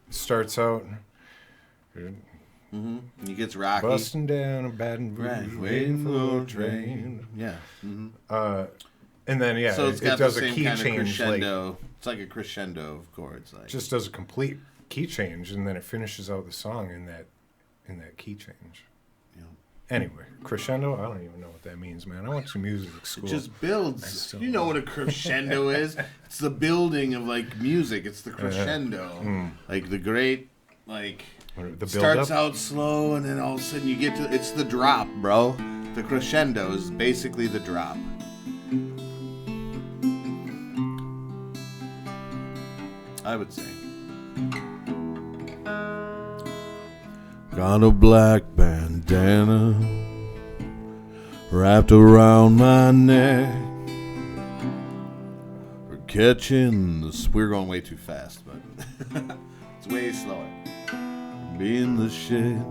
starts out He gets rocky. busting down a Baton Rouge, Right, waiting for a train. Yeah. And then So it's it got does the a same key kind of change, crescendo. It's like a crescendo of chords. Like just does a complete key change, and then it finishes out the song in that key change. Yeah. Anyway, crescendo. I don't even know what that means, man. I went to music school. It just builds. You know what a crescendo is? It's the building of like music. It's the crescendo. Like the great, like the starts build-up? out slow and then all of a sudden you get to. It's the drop, bro. The crescendo is basically the drop. I would say. Got a black bandana wrapped around my neck for catching the... We're going way too fast, but it's way slower. Be in the shed.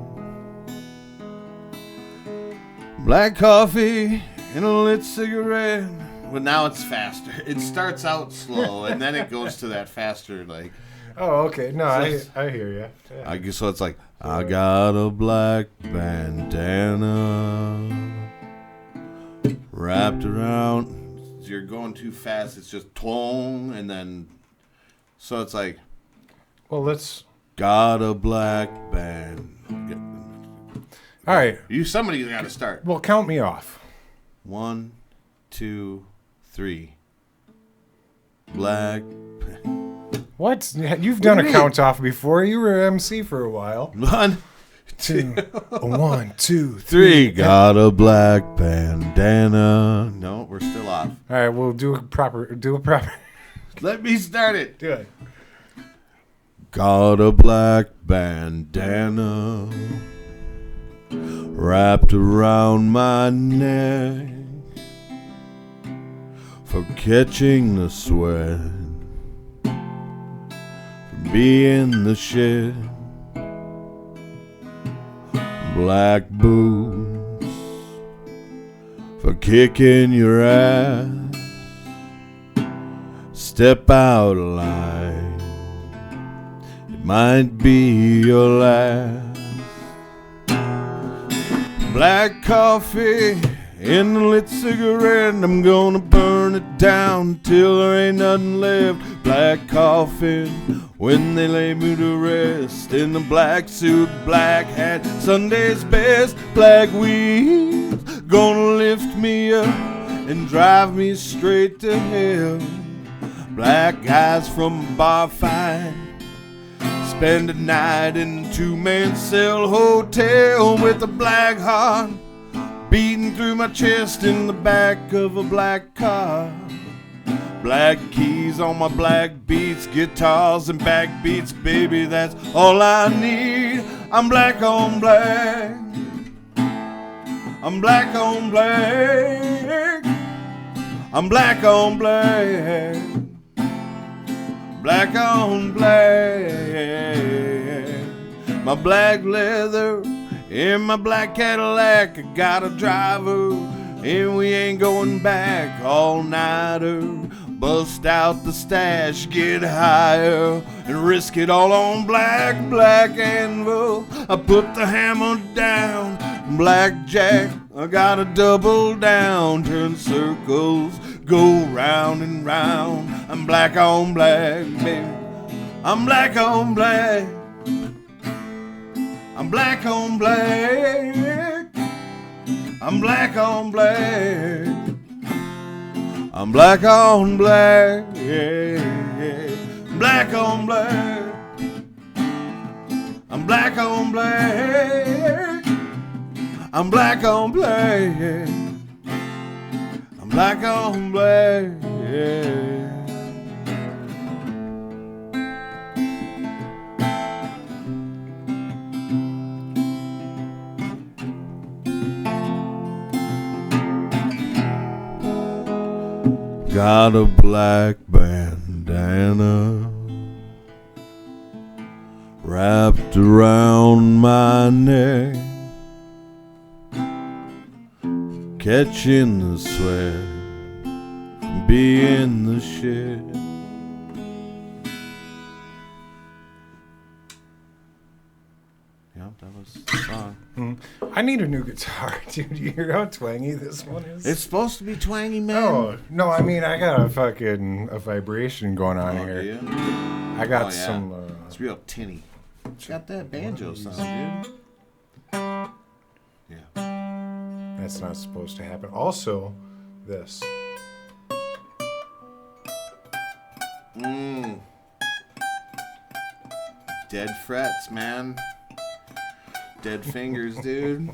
Black coffee and a lit cigarette. Well, now it's faster. It starts out slow, and then it goes to that faster, like... Oh, okay. No, I hear you. Yeah. I guess so. It's like, I got a black bandana wrapped around. You're going too fast. It's just tone, and then... So it's like... Well, let's... Got a black band. All right. Somebody's got to start. Well, count me off. 1, 2, 3. Black. What? You've done a count off before. You were MC for a while. 1, 2, 1, 2, 3. Got a black bandana. No, we're still off. All right, we'll do a proper. Let me start it. Do it. Got a black bandana wrapped around my neck for catching the sweat from being the shit. Black boots for kicking your ass. Step out of line, it might be your last. Black coffee and a lit cigarette, I'm gonna burn it down till there ain't nothing left. Black coffin when they lay me to rest. In a black suit, black hat, Sunday's best. Black wheels gonna lift me up and drive me straight to hell. Black guys from a bar fight spend a night in a two-man cell hotel with a black heart beating through my chest in the back of a black car. Black keys on my black beats, guitars and backbeats, baby, that's all I need. I'm black on black. I'm black on black. I'm black on black. Black on black. My black leather in my black Cadillac. I got a driver and we ain't going back. All-nighter, bust out the stash, get higher and risk it all on black anvil. I put the hammer down, blackjack, I gotta double down, turn circles, go round and round. I'm black on black, baby. I'm black on black. I'm black on black. I'm black on black. I'm black on black. Black on black. I'm black on black. I'm black on black. I'm black on black. Got a black bandana wrapped around my neck, catching the sweat from being the shit. Yep, that was the song. I need a new guitar, dude. You hear how twangy this one is? It's supposed to be twangy, man. Oh, no, I mean, I got a vibration going on here. Do you? I got some... it's real tinny. It's got that banjo sound, dude. Yeah. That's not supposed to happen. Also, this. Dead frets, man. Dead fingers, dude.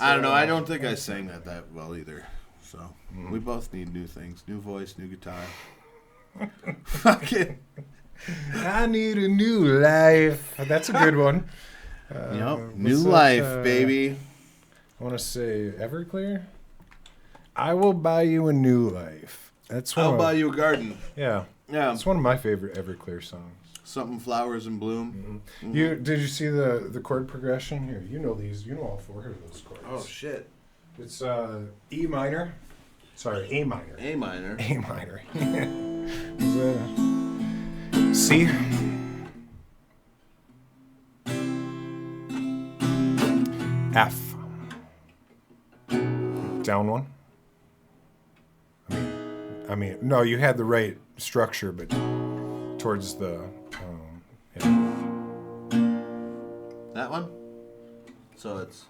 I don't know. I don't think I sang that well either. So we both need new things. New voice, new guitar. Fucking. I need a new life. That's a good one. Yep. New life, baby. I want to say Everclear. I will buy you a new life. That's one. I'll buy you a garden. Yeah. Yeah. It's one of my favorite Everclear songs. Something flowers in bloom. Did you see the chord progression here? You know these. You know all four of those chords. Oh shit. It's E minor. Sorry, A minor. A minor. A minor. C. F. Down one. I mean, no, you had the right structure, but towards the. Yeah. That one? So it's.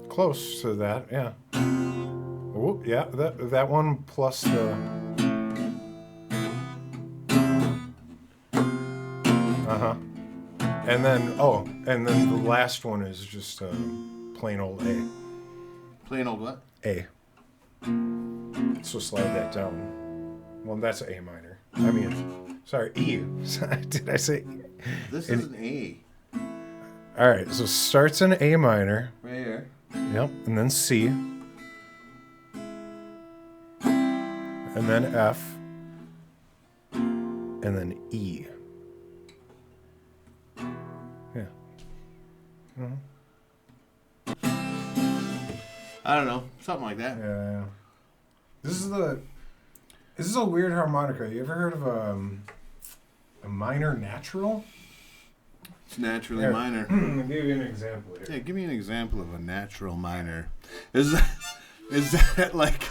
Close to that, yeah. Oh, yeah, that one plus the. And then the last one is just plain old A. Plain old what? A. So slide that down. Well, that's A minor. I mean, sorry, E. Did I say? This is an A. All right, so starts in A minor. Right here. Yep, and then C. And then F. And then E. Yeah. I don't know. Something like that. Yeah. This is a weird harmonica. You ever heard of a minor natural? It's naturally Here, minor. I'll give you an example here. Yeah, give me an example of a natural minor. Is that like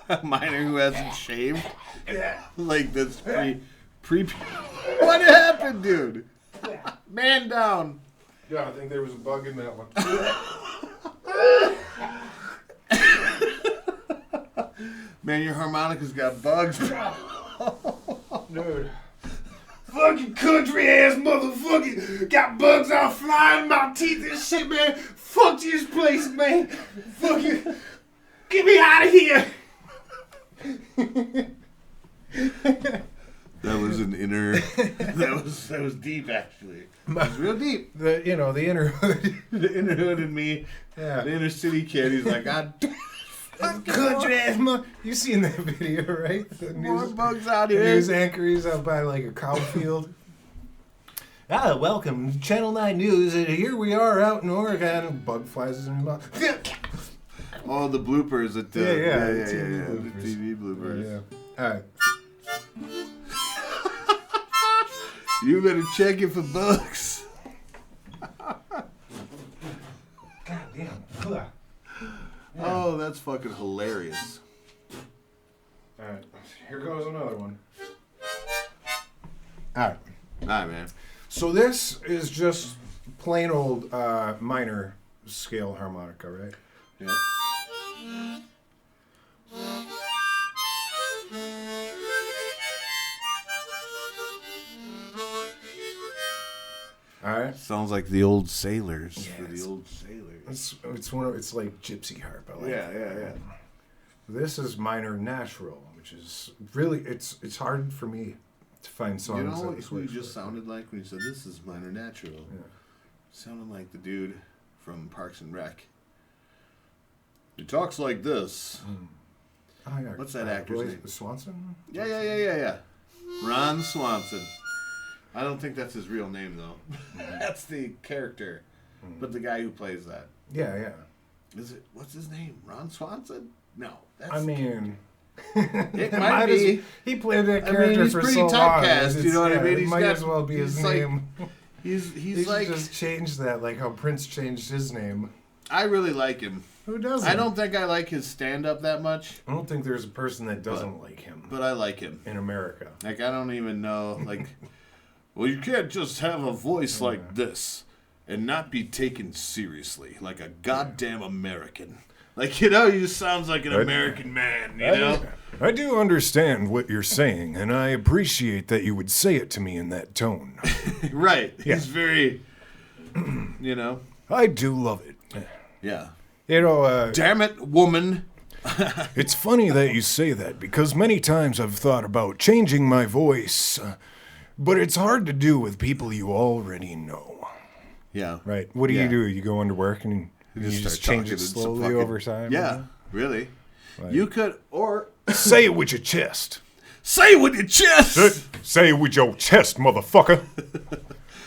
a minor who hasn't shaved? Yeah. Like that's pre. What happened, dude? Man down. Yeah, I think there was a bug in that one. Man, your harmonica's got bugs. Dude. Fucking country ass motherfucker got bugs all flying in my teeth and shit, man. Fuck this place, man. Fucking get me out of here. That was an inner. That was deep, actually. It was real deep. The inner hood. The inner hood in me. Yeah. The inner city kid. He's like, God. Country ass mother. You seen that video, right? The More news, bugs out the here. news anchor is out by like a cow field. Welcome to Channel 9 News. And here we are out in Oregon. And bug flies in my mouth. Oh, the bloopers at the the the TV bloopers. Yeah. All right. You better check it for bugs. God damn. Ugh. Yeah. Oh, that's fucking hilarious. All right. Here goes another one. All right. All right, man. So this is just plain old minor scale harmonica, right? Yeah. All right. Sounds like the old sailors. Yes. For the old sailors. It's like gypsy harp. I like Yeah, that. yeah. This is minor natural, which is really it's hard for me to find songs. You know that who you switch just like sounded like when you said this is minor natural? Yeah. Sounded like the dude from Parks and Rec. He talks like this. Oh, yeah. What's that actor's name? Swanson? Yeah. Ron Swanson. I don't think that's his real name though. That's the character. But the guy who plays that. Yeah. Is it? What's his name? Ron Swanson? No. That's I mean, It might be. He played that character he's for pretty so long. typecast, you know what I mean? It might as well be his name. He's like just change that, like how Prince changed his name. I really like him. Who doesn't? I don't think I like his stand-up that much. I don't think there's a person that doesn't like him. But I like him. In America. Like, I don't even know, like, well, you can't just have a voice like this and not be taken seriously, like a goddamn American. Like, you know, he sounds like an American man, you know? I do understand what you're saying, and I appreciate that you would say it to me in that tone. Right. Yeah. He's very, you know? I do love it. Yeah. You know, damn it, woman. It's funny that you say that, because many times I've thought about changing my voice, but it's hard to do with people you already know. Yeah. Right. What do you do? You go into work and you just change it slowly over time? Yeah, really. Like, you could, or... Say it with your chest. Say it with your chest! Say it with your chest, motherfucker.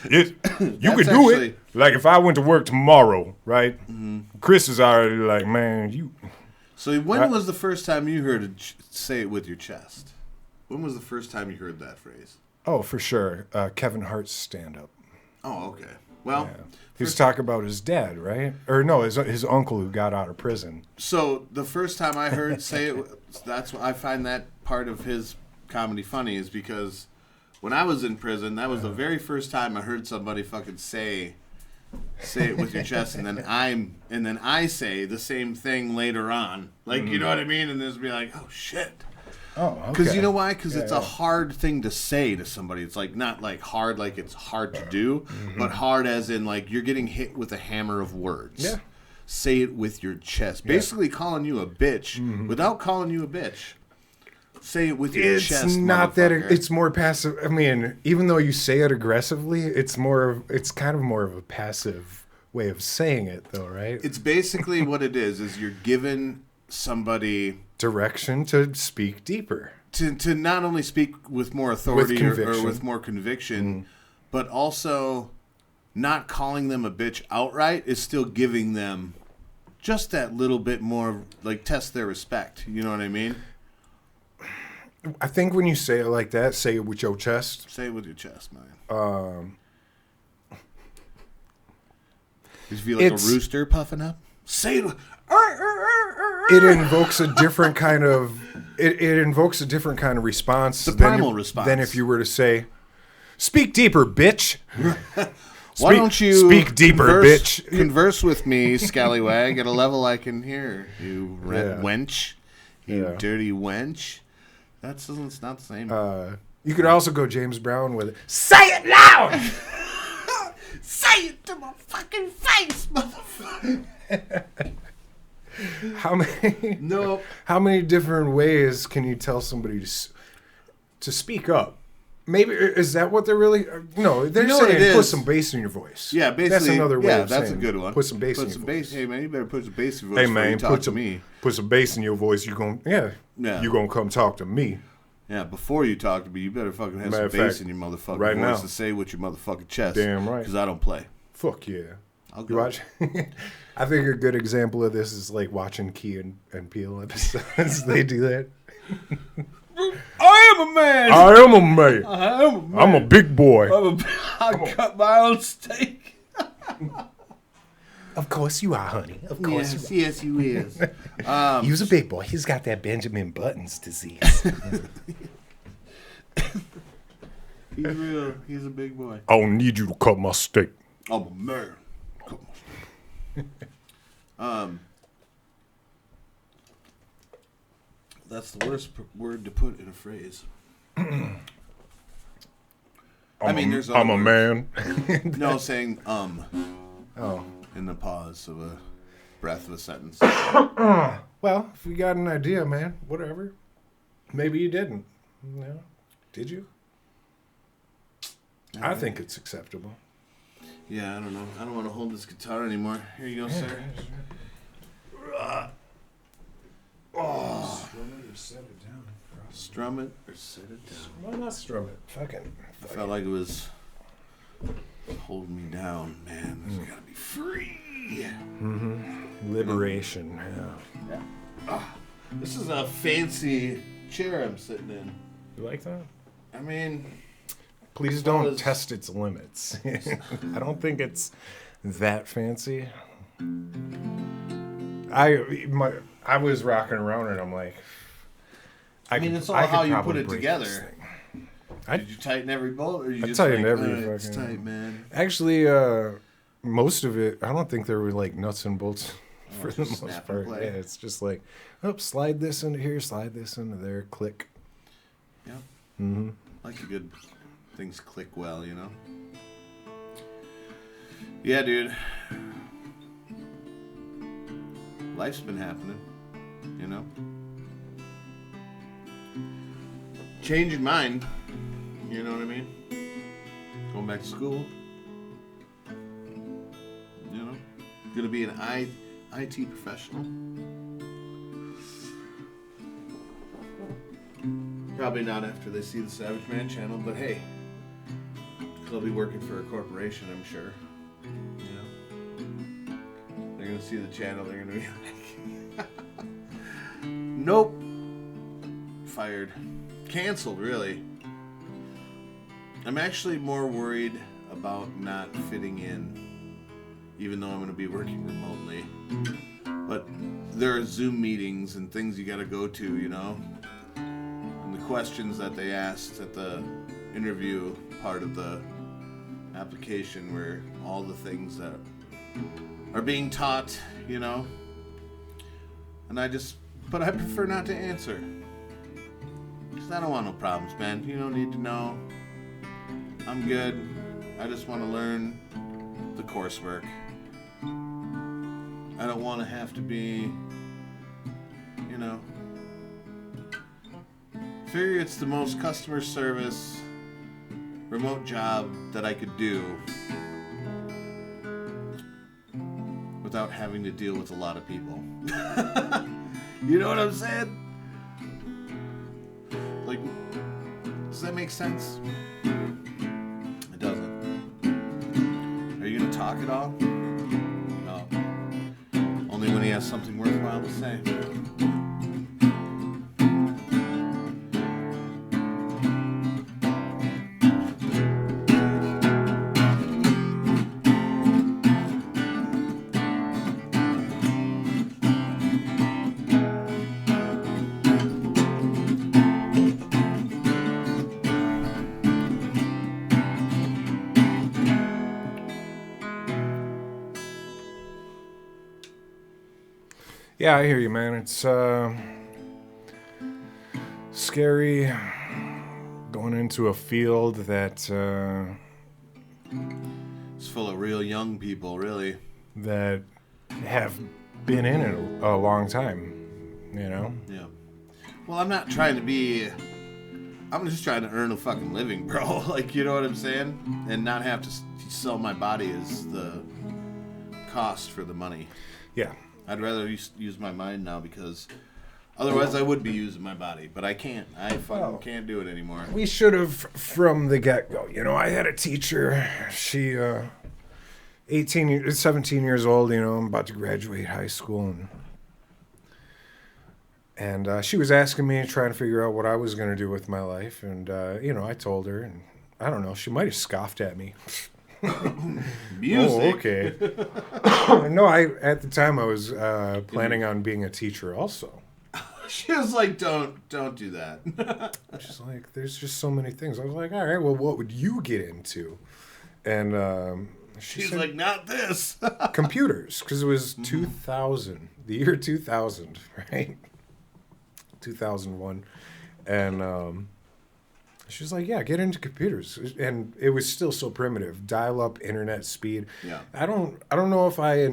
You can do it. Like, if I went to work tomorrow, right? Mm-hmm. Chris is already like, man, you... So when was the first time you heard say it with your chest? When was the first time you heard that phrase? Oh, for sure. Kevin Hart's stand-up. Oh, okay. Well... Yeah. He was talking about his dad, right? Or no, his uncle who got out of prison. So the first time I heard say it, that's why I find that part of his comedy funny, is because when I was in prison, that was the very first time I heard somebody fucking say it with your chest, and then I say the same thing later on, like you know what I mean, and there's be like, oh shit. Oh, okay. Because you know why? Because it's a hard thing to say to somebody. It's like not like hard like it's hard to do, but hard as in like you're getting hit with a hammer of words. Yeah. Say it with your chest. Basically calling you a bitch without calling you a bitch. Say it with your chest. It's not that it's more passive. I mean, even though you say it aggressively, it's kind of more of a passive way of saying it, though, right? It's basically what it is you're giving somebody direction to speak deeper, to not only speak with more authority or with more conviction, but also not calling them a bitch outright is still giving them just that little bit more, like, test their respect. You know what I mean? I think when you say it like that, say it with your chest. Say it with your chest, man. You feel like a rooster puffing up? Say it. It invokes a different kind of response. The primal response. Than if you were to say, "Speak deeper, bitch." Why don't you speak deeper, bitch? Converse with me, scallywag, at a level I can hear. You wench, you dirty wench. It's not the same. You could also go James Brown with it. Say it loud. Say it to my fucking face, motherfucker. How many different ways can you tell somebody to speak up? Maybe is that what they're really? No, they're saying put some bass in your voice. Yeah, basically that's another way. Of that's saying, a good one. Put some bass in your voice. Hey man, you better put some bass in your voice. Hey man, talk to me. Put some bass in your voice. You gonna come talk to me. Yeah, before you talk to me, you better fucking have some bass in your motherfucking voice now. To say with your motherfucking chest. Damn right. Because I don't play. Fuck yeah. You watch? I think a good example of this is like watching Key and Peele episodes. They do that. I am a man. I'm a big boy. I cut my own steak. Of course you are, honey. Of course yes, you is. He's a big boy. He's got that Benjamin Button's disease. He's real. He's a big boy. I don't need you to cut my steak. I'm a man. That's the worst word to put in a phrase. I'm there's I'm a man. No, saying Oh. in the pause of a breath of a sentence. Well, if you got an idea, man, whatever. Maybe you didn't. No. Did you? I think it's acceptable. Yeah, I don't know. I don't want to hold this guitar anymore. Here you go, sir. Oh. Strum it or set it down. Strum it or set it down. Why not strum it? Fucking. I felt like it was holding me down, man. This has got to be free. Mm-hmm. Liberation. Yeah. This is a fancy chair I'm sitting in. You like that? I mean, please don't test its limits. I don't think it's that fancy. I was rocking around and I'm like, I mean, it's all how you put it together. Did you tighten every bolt, or you just tightened like, every fucking... It's tight, man. Actually, most of it, I don't think there were like nuts and bolts for the most part. Yeah, it's just like, slide this into here, slide this into there, click. Yeah. Mm-hmm. Like the good things click well, you know? Yeah, dude. Life's been happening, you know? Changing mine, you know what I mean? Going back to school. You know? Gonna be an IT professional. Probably not after they see the Savage Man channel, but hey, they'll be working for a corporation, I'm sure. You know? They're gonna see the channel, they're gonna be like, nope. Fired. Canceled, really. I'm actually more worried about not fitting in, even though I'm gonna be working remotely. But there are Zoom meetings and things you gotta go to, you know? Questions that they asked at the interview part of the application were all the things that are being taught, you know, and but I prefer not to answer, because I don't want no problems, man. You don't need to know. I'm good. I just want to learn the coursework. I don't want to have to be, you know, figure it's the most customer service remote job that I could do without having to deal with a lot of people. You know what I'm saying? Like, does that make sense? It doesn't. Are you gonna talk at all? No. Only when he has something worthwhile to say. Yeah, I hear you, man. It's scary going into a field that it's full of real young people, really, that have been in it a long time, you know? Yeah. Well, I'm not trying to be... I'm just trying to earn a fucking living, bro. Like, you know what I'm saying? And not have to sell my body as the cost for the money. Yeah. I'd rather use my mind now, because otherwise I would be using my body. But I can't. I fucking can't do it anymore. We should have from the get-go. You know, I had a teacher. She, 17 years old, you know, I'm about to graduate high school. And she was asking me, trying to figure out what I was going to do with my life. And, you know, I told her, and I don't know, she might have scoffed at me. Music. Oh, okay. No, at the time I was planning on being a teacher also. She was like, don't do that. She's like, there's just so many things. I was like, all right, well, what would you get into? And she's like, not this. Computers, because it was 2000, the year 2000, right? 2001. And she was like, yeah, get into computers. And it was still so primitive. Dial-up internet speed. Yeah. I don't know if I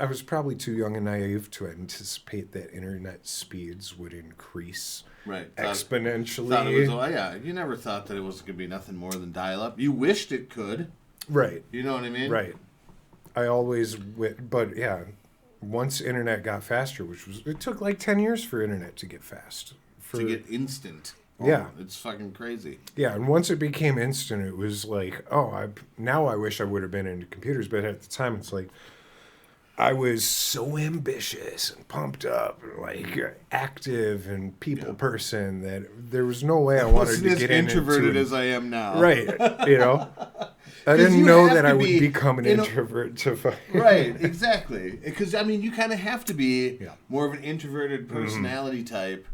was probably too young and naive to anticipate that internet speeds would increase exponentially. Thought it was, yeah, you never thought that it was going to be nothing more than dial-up. You wished it could. Right. You know what I mean? Right. I always, but yeah, once internet got faster, it took like 10 years for internet to get fast. To get instant. Yeah. It's fucking crazy. Yeah, and once it became instant, it was like, now I wish I would have been into computers. But at the time, it's like, I was so ambitious and pumped up, like active and people person that there was no way I wanted to get introverted as I am now. Right, you know. I didn't know that I would become an introvert to Right, exactly. Because I mean, you kind of have to be more of an introverted personality type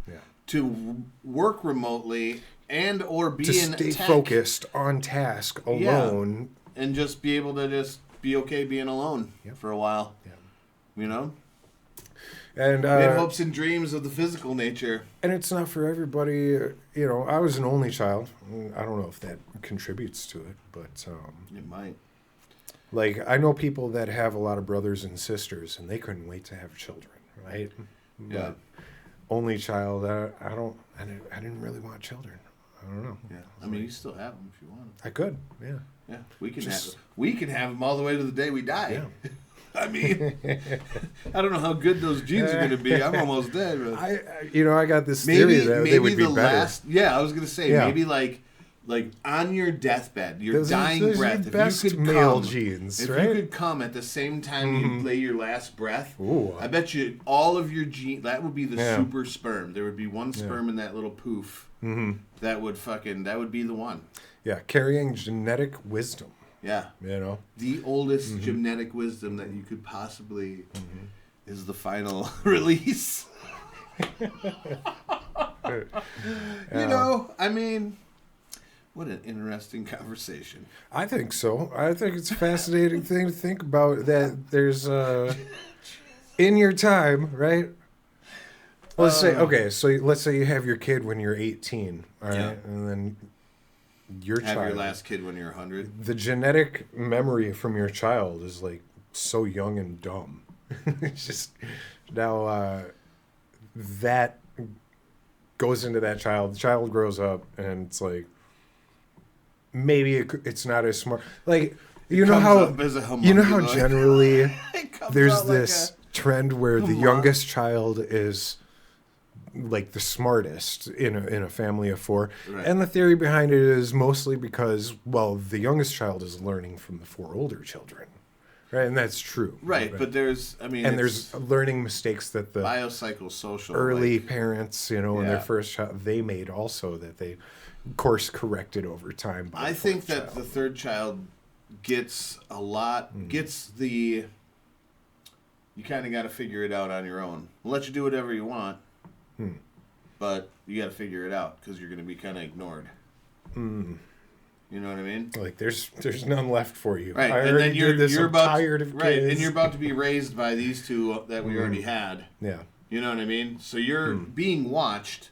to work remotely and or be to stay focused on task alone, and just be able to just be okay being alone for a while. Yeah. You know? And we had hopes and dreams of the physical nature. And it's not for everybody. You know, I was an only child. I don't know if that contributes to it, but... it might. Like, I know people that have a lot of brothers and sisters, and they couldn't wait to have children, right? Yeah. But only child, I didn't really want children. I don't know. Yeah. I mean, you still have them if you want them. I could, yeah. Yeah. We can have them all the way to the day we die. Yeah. I mean, I don't know how good those genes are going to be. I'm almost dead. But I got this theory that they would be better. I was going to say, maybe like on your deathbed, your dying breath, if you could male genes, if right? you could come at the same time you lay your last breath, ooh, I bet you all of your genes, that would be the super sperm. There would be one sperm in that little poof that would be the one. Yeah, carrying genetic wisdom. Yeah. You know? The oldest genetic wisdom that you could possibly is the final release. You know, I mean, what an interesting conversation. I think so. I think it's a fascinating thing to think about that there's in your time, right? Let's say you have your kid when you're 18, all right? And then your last kid when you're 100. The genetic memory from your child is like so young and dumb. It's just now that goes into that child. The child grows up and it's like maybe it's not as smart. Like you know how generally there's this trend where the youngest child is like the smartest in a family of four. Right. And the theory behind it is mostly because, well, the youngest child is learning from the four older children. Right, and that's true. Right, but there's learning mistakes that the biopsychosocial early parents, in their first child, they made also that they course corrected over time. I think that the third child gets a lot, you kind of got to figure it out on your own. We'll let you do whatever you want. But you got to figure it out because you're going to be kind of ignored. You know what I mean? Like there's none left for you. Right, and then you're tired of kids. And you're about to be raised by these two that we already had. Yeah. You know what I mean? So you're being watched,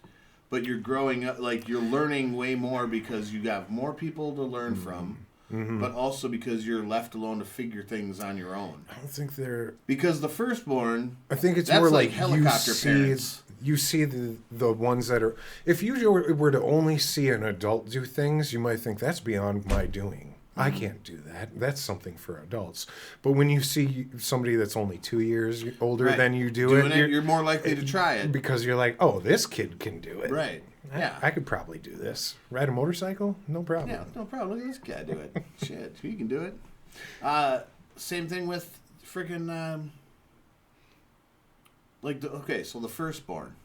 but you're growing up. Like you're learning way more because you have more people to learn from. But also because you're left alone to figure things on your own. I don't think they're... Because the firstborn... I think it's more like helicopter parents. You see the ones that are... If you were to only see an adult do things, you might think, that's beyond my doing. I can't do that. That's something for adults. But when you see somebody that's only 2 years older than you doing it, you're more likely to try it. Because you're like, oh, this kid can do it. Right. Yeah, I could probably do this. Ride a motorcycle? No problem. Yeah, no problem. Look at this guy do it. Shit, he can do it. Same thing with freaking so the firstborn.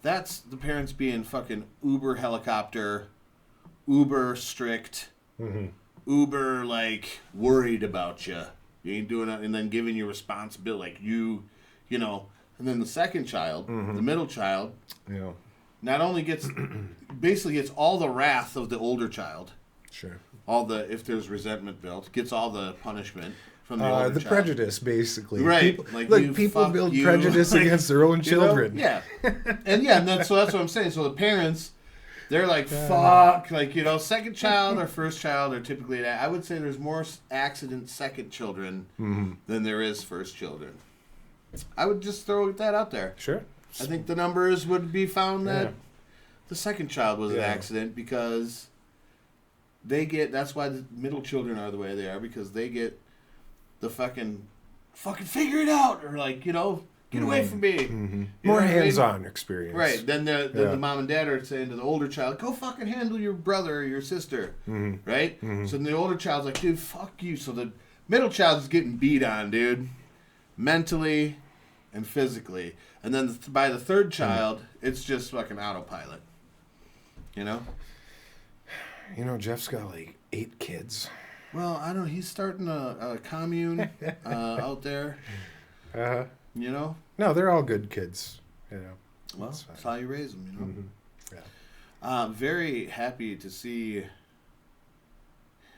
That's the parents being fucking uber helicopter, uber strict, uber worried about you. You ain't doing it, and then giving you responsibility, you know. And then the second child, the middle child, not only gets all the wrath of the older child. Sure. If there's resentment built, gets all the punishment from the older child. Prejudice, basically. Right. People build prejudice against their own children. Yeah. And that's what I'm saying. So the parents, they're like, fuck. Second child or first child are typically, I would say there's more accident second children than there is first children. I would just throw that out there. Sure. I think the numbers would be found that the second child was an accident because that's why the middle children are the way they are, because they get the fucking figure it out, or get away from me. More hands-on experience. Right. Then the mom and dad are saying to the older child, go fucking handle your brother or your sister. Right? So then the older child's like, dude, fuck you. So the Middle child is getting beat on, dude. Mentally and physically. And then by the third child, it's just fucking autopilot. You know? You know, Jeff's got like 8 kids. Well, I don't know. He's starting a commune out there. Uh-huh. You know? No, they're all good kids. You know? Well, that's how you raise them, you know? Mm-hmm. Yeah. Very happy to see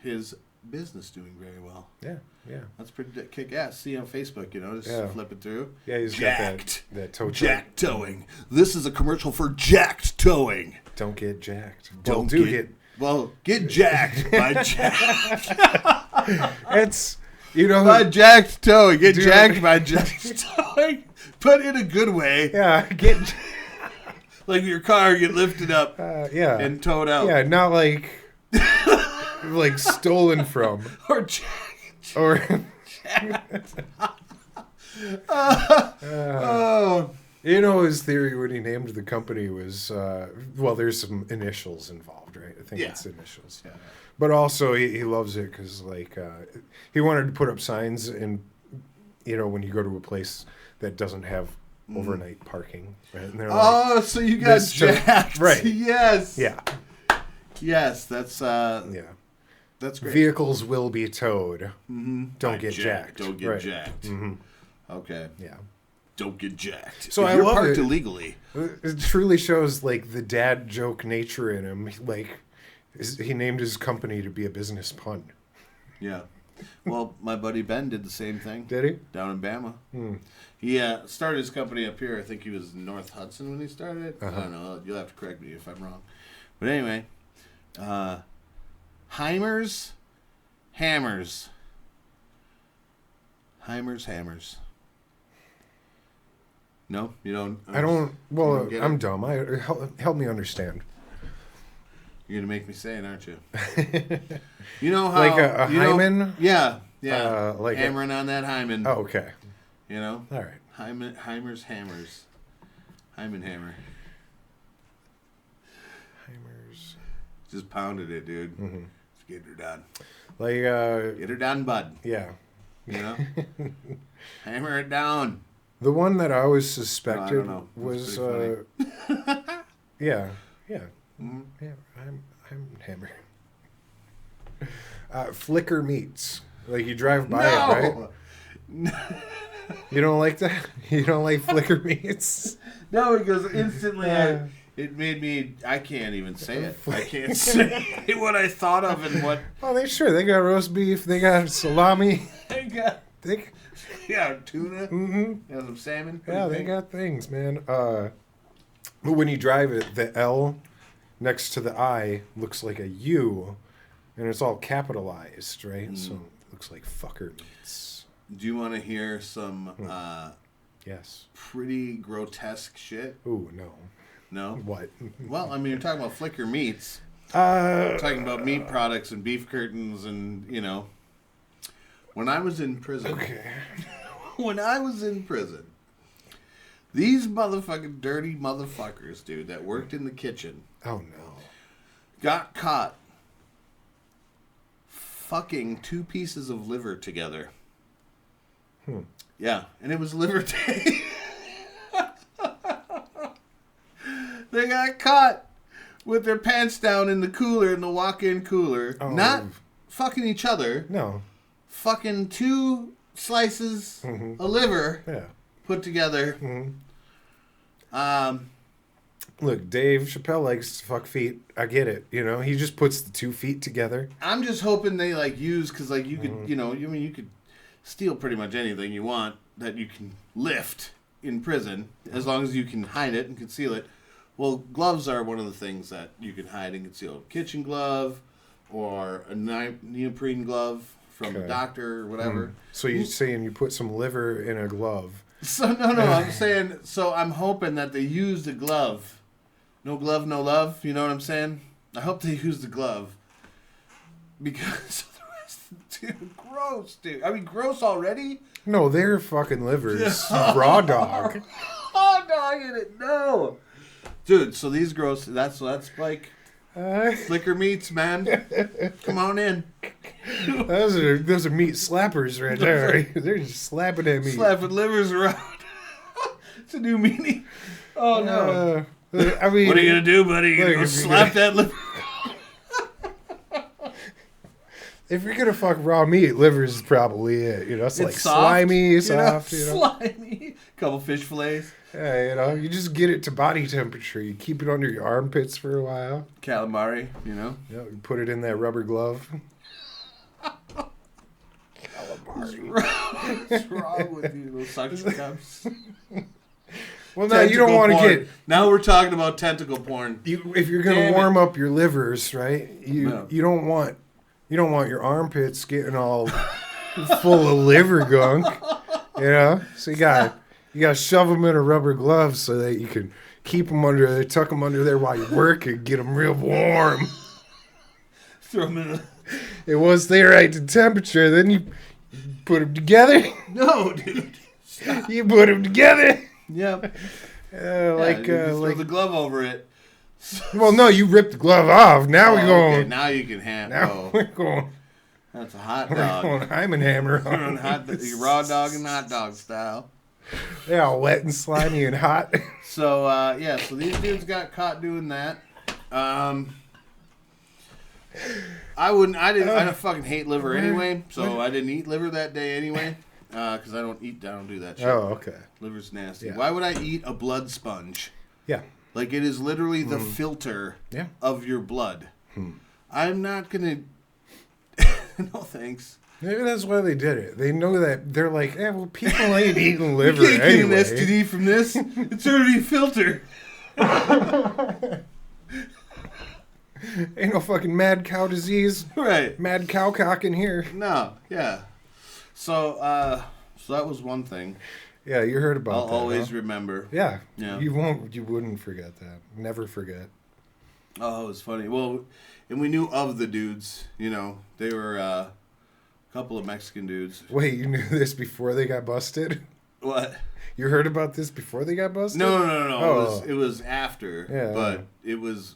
his business doing very well. Yeah, yeah. That's pretty kick-ass. See on Facebook, you know, just flip it through. Yeah, he's jacked. got that tow truck. Jack Towing. This is a commercial for Jacked Towing. Don't get jacked. Don't get jacked by Jack. It's, you know. By Jacked Towing. Get jacked by Jacked Towing. But in a good way. Yeah, get. Like your car get lifted up yeah. and towed out. Yeah, not like. Like stolen from. Or jacked. Or. You know, his theory when he named the company was, well, there's some initials involved, right? I think it's initials. Yeah. But also, he loves it because, like, he wanted to put up signs in, you know, when you go to a place that doesn't have overnight parking, right? And they're like, so you got jacked. Right. Yes. Yeah. Yes, that's, Yeah. That's great. Vehicles will be towed. Mm-hmm. Don't get jacked. Don't get jacked. Mm-hmm. Okay. Yeah. Don't get jacked. So if I you're love parked it. illegally. It truly shows, like, the dad joke nature in him. Like, he named his company to be a business pun. Yeah. Well, my buddy Ben did the same thing. Did he? Down in Bama. Hmm. He started his company up here. I think he was in North Hudson when he started it. Uh-huh. I don't know. You'll have to correct me if I'm wrong. But anyway, Heimer's Hammers. Heimer's Hammers. No, you don't. I don't. Well, don't I'm dumb. Help me understand. You're gonna make me say it, aren't you? You know how Like a hymen? Yeah. Like hammering on that hymen. Oh, okay. You know. All right. Heimer's Hammers. Hymen hammer. Heimers. Just pounded it, dude. Mm-hmm. Just get her done. Like Get her done, bud. yeah. You know. Hammer it down. The one that I always suspected know. was That's yeah. Mhm. Yeah, I'm hammer. Flicker Meats. Like you drive by it, right? No. You don't like that? You don't like Flicker Meats? No, because instantly it made me. I can't even say it. I can't say what I thought of and what. Oh, they got roast beef. They got salami. They got. They, Yeah, tuna. mm-hmm. Yeah, some salmon. Yeah, they got things, man. But when you drive it, the L next to the I looks like a U, and it's all capitalized, right? So it looks like fucker meats. Do you want to hear some Yes. pretty grotesque shit? Ooh, no. No? What? Well, I mean, you're talking about Flicker Meats. Talking about meat products and beef curtains and, you know. When I was in prison. Okay. When I was in prison. These motherfucking dirty motherfuckers, dude, that worked in the kitchen. Oh, no. Got caught fucking 2 pieces of liver together. Yeah, and it was liver day. They got caught with their pants down in the cooler, in the walk-in cooler. Oh. Not fucking each other. No. Fucking 2 slices of liver Yeah. put together. Look, Dave Chappelle likes to fuck feet. I get it. You know, he just puts the 2 feet together. I'm just hoping they like use, because like you could, you know, I mean, you could steal pretty much anything you want that you can lift in prison, as long as you can hide it and conceal it. Well, gloves are one of the things that you can hide and conceal. A kitchen glove or a neoprene glove from a doctor or whatever. So you're saying you put some liver in a glove? So no, I'm saying, so I'm hoping that they use the glove. No glove, no love. You know what I'm saying? I hope they use the glove. Because otherwise, dude, gross, dude. I mean, gross already? No, they're fucking livers. Raw dog. Raw dog in it, no. Dude, so these gross, that's like Slicker meats, man. Come on in. Those are meat slappers right there. Right? They're just slapping at me. Slapping livers around. It's a new meaning. Oh no. I mean, what are you gonna do, buddy? You gonna go slap that liver? If you're gonna fuck raw meat, liver is probably it. You know, it's like soft, slimy, soft. You know? Slimy. Couple fish fillets. Yeah, you know, you just get it to body temperature. You keep it under your armpits for a while. Calamari, you know. Yeah, you put it in that rubber glove. Calamari. What's wrong with you, those suction cups? Well, now you don't want to get. Now we're talking about tentacle porn. If you're gonna warm up your livers, right? You don't want your armpits getting all full of liver gunk. You know, so you got to shove them in a rubber glove so that you can keep them under there, tuck them under there while you work and get them real warm. Throw them in. And once they're right to temperature, then you put them together. No, dude. Stop. You put them together. Yep. Like throw the glove over it. Well, no, you rip the glove off. Now we're going. Okay, now you can We're going. That's a hot We're dog. going Hyman hammer on Raw dog and hot dog style. They're all wet and slimy and hot. So so these dudes got caught doing that. I don't fucking hate liver anyway, so I didn't eat liver that day anyway. Because I don't do that shit. Oh, okay. Liver's nasty. Yeah. Why would I eat a blood sponge? Yeah. Like, it is literally the filter of your blood. I'm not going to... No, thanks. Maybe that's why they did it. They know that they're like, well, people ain't eating liver you can't anyway. get an STD from this. It's already a filter. Ain't no fucking mad cow disease. Right. Mad cow cock in here. No, yeah. So that was one thing. Yeah, you heard about that. I'll always remember. Yeah. Yeah. You wouldn't forget that. Never forget. Oh, it was funny. Well, and we knew of the dudes, you know. They were a couple of Mexican dudes. Wait, you knew this before they got busted? What? You heard about this before they got busted? No. Oh. It was after. Yeah. But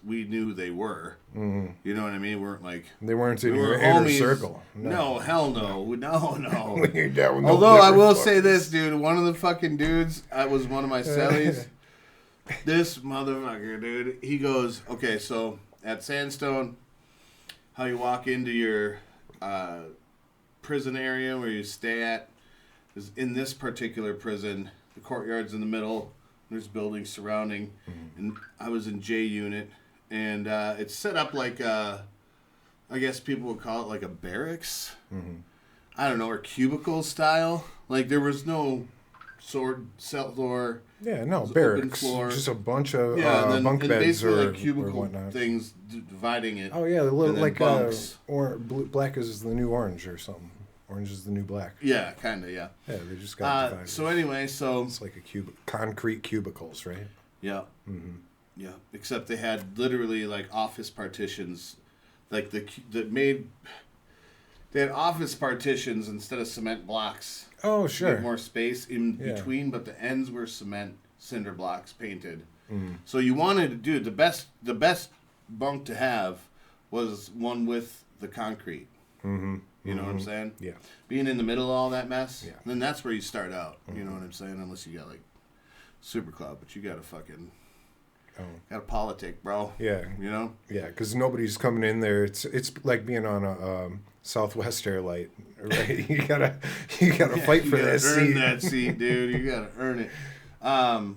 we knew they were. Mm-hmm. You know what I mean? Weren't like... They weren't in we your were inner homies. circle. No, hell no. No. When you're down with no Although I liver will fuckers. say this, dude. One of the fucking dudes, I was one of my cellies. This motherfucker, dude. He goes, okay, so at Sandstone, how you walk into your prison area where you stay at is in this particular prison. The courtyard's in the middle. There's buildings surrounding. And I was in J unit. And it's set up like, I guess people would call it like a barracks. Mm-hmm. I don't know, or cubicle style. Like there was no cell door. Yeah, no, barracks. Floor. Just a bunch of and bunk beds basically or, like cubicle or whatnot. things dividing it. Oh yeah, the little like bunks. Black is the new orange or something. Orange is the new black. Yeah, kind of. Yeah. Yeah, they just got divided. So anyway, it's like a concrete cubicles, right? Yeah. Mm-hmm. Yeah, except they had literally like office partitions, like they had office partitions instead of cement blocks. Oh, sure. More space in between, but the ends were cement cinder blocks painted. Mm. So you wanted to do the best bunk to have was one with the concrete. Mm-hmm. You know what I'm saying? Yeah. Being in the middle of all that mess, yeah. Then that's where you start out. Mm-hmm. You know what I'm saying? Unless you got like Super Club, but you got to fucking... Got a politic, bro. Yeah. You know? Yeah, because nobody's coming in there. It's like being on a Southwest Airlight, right? You gotta fight for that seat. Earn that seat, dude. You gotta earn it,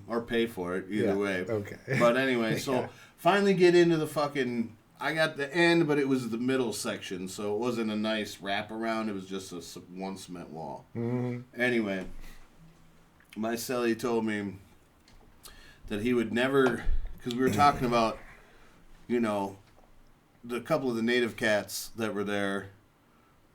or pay for it. Either way. Okay. But anyway, so finally get into the fucking. I got the end, but it was the middle section, so it wasn't a nice wraparound. It was just one cement wall. Mm-hmm. Anyway, my cellie told me that he would never. Because we were talking about, you know, the couple of the native cats that were there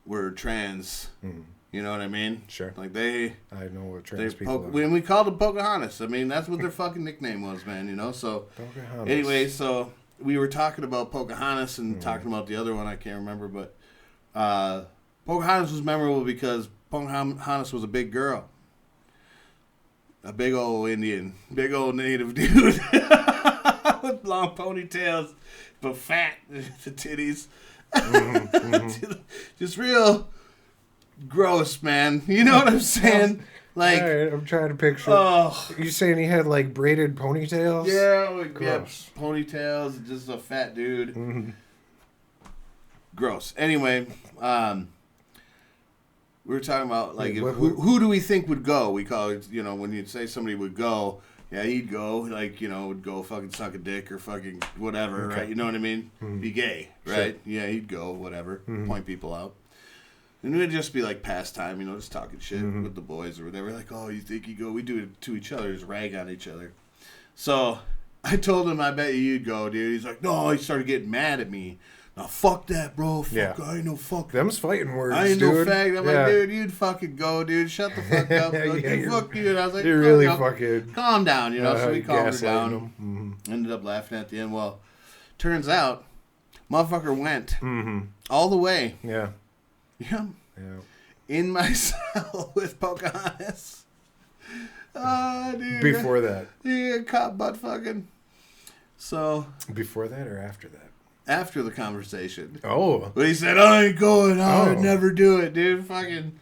were trans. Mm. You know what I mean? Sure. Like I know what trans people are. When we called them Pocahontas. I mean, that's what their fucking nickname was, man, you know? So, Pocahontas. Anyway, so we were talking about Pocahontas and talking about the other one. I can't remember, but Pocahontas was memorable because Pocahontas was a big girl. A big old Indian. Big old native dude. with long ponytails, but fat, the titties. Just real gross, man. You know what I'm saying? Like, all right, I'm trying to picture. oh, You saying he had like braided ponytails? yeah, like, Gross. yeah, ponytails, just a fat dude. Mm-hmm. Gross. Anyway, we were talking about like Who do we think would go? We call it, you know, when you'd say somebody would go, yeah, he'd go, like, you know, would go fucking suck a dick or fucking whatever, Okay. right? You know what I mean? Mm-hmm. Be gay, Sure. right? Yeah, he'd go, whatever, point people out. And it would just be like pastime, you know, just talking shit with the boys or whatever. Like, oh, you think you go? We do it to each other, just rag on each other. So I told him, I bet you'd go, dude. He's like, no. He started getting mad at me. Now, fuck that, bro. Fuck, Yeah. I ain't no fuck. Them's fighting words, I ain't dude. no fag. I'm like, dude, you'd fucking go, dude. Shut the fuck up. Like, Yeah, fuck you. And I was like, You're calm really down. fucking Calm down, you know. So we calmed her gaslighting down. them. Mm-hmm. Ended up laughing at the end. Well, turns out, motherfucker went Mm-hmm. all the way. Yeah. Yeah. Yeah. In my cell with Pocahontas. Dude. Before that. He got caught butt fucking. So, Before that or after that? after the conversation. Oh. But he said, I ain't going. I would Oh. never do it, dude. Fucking.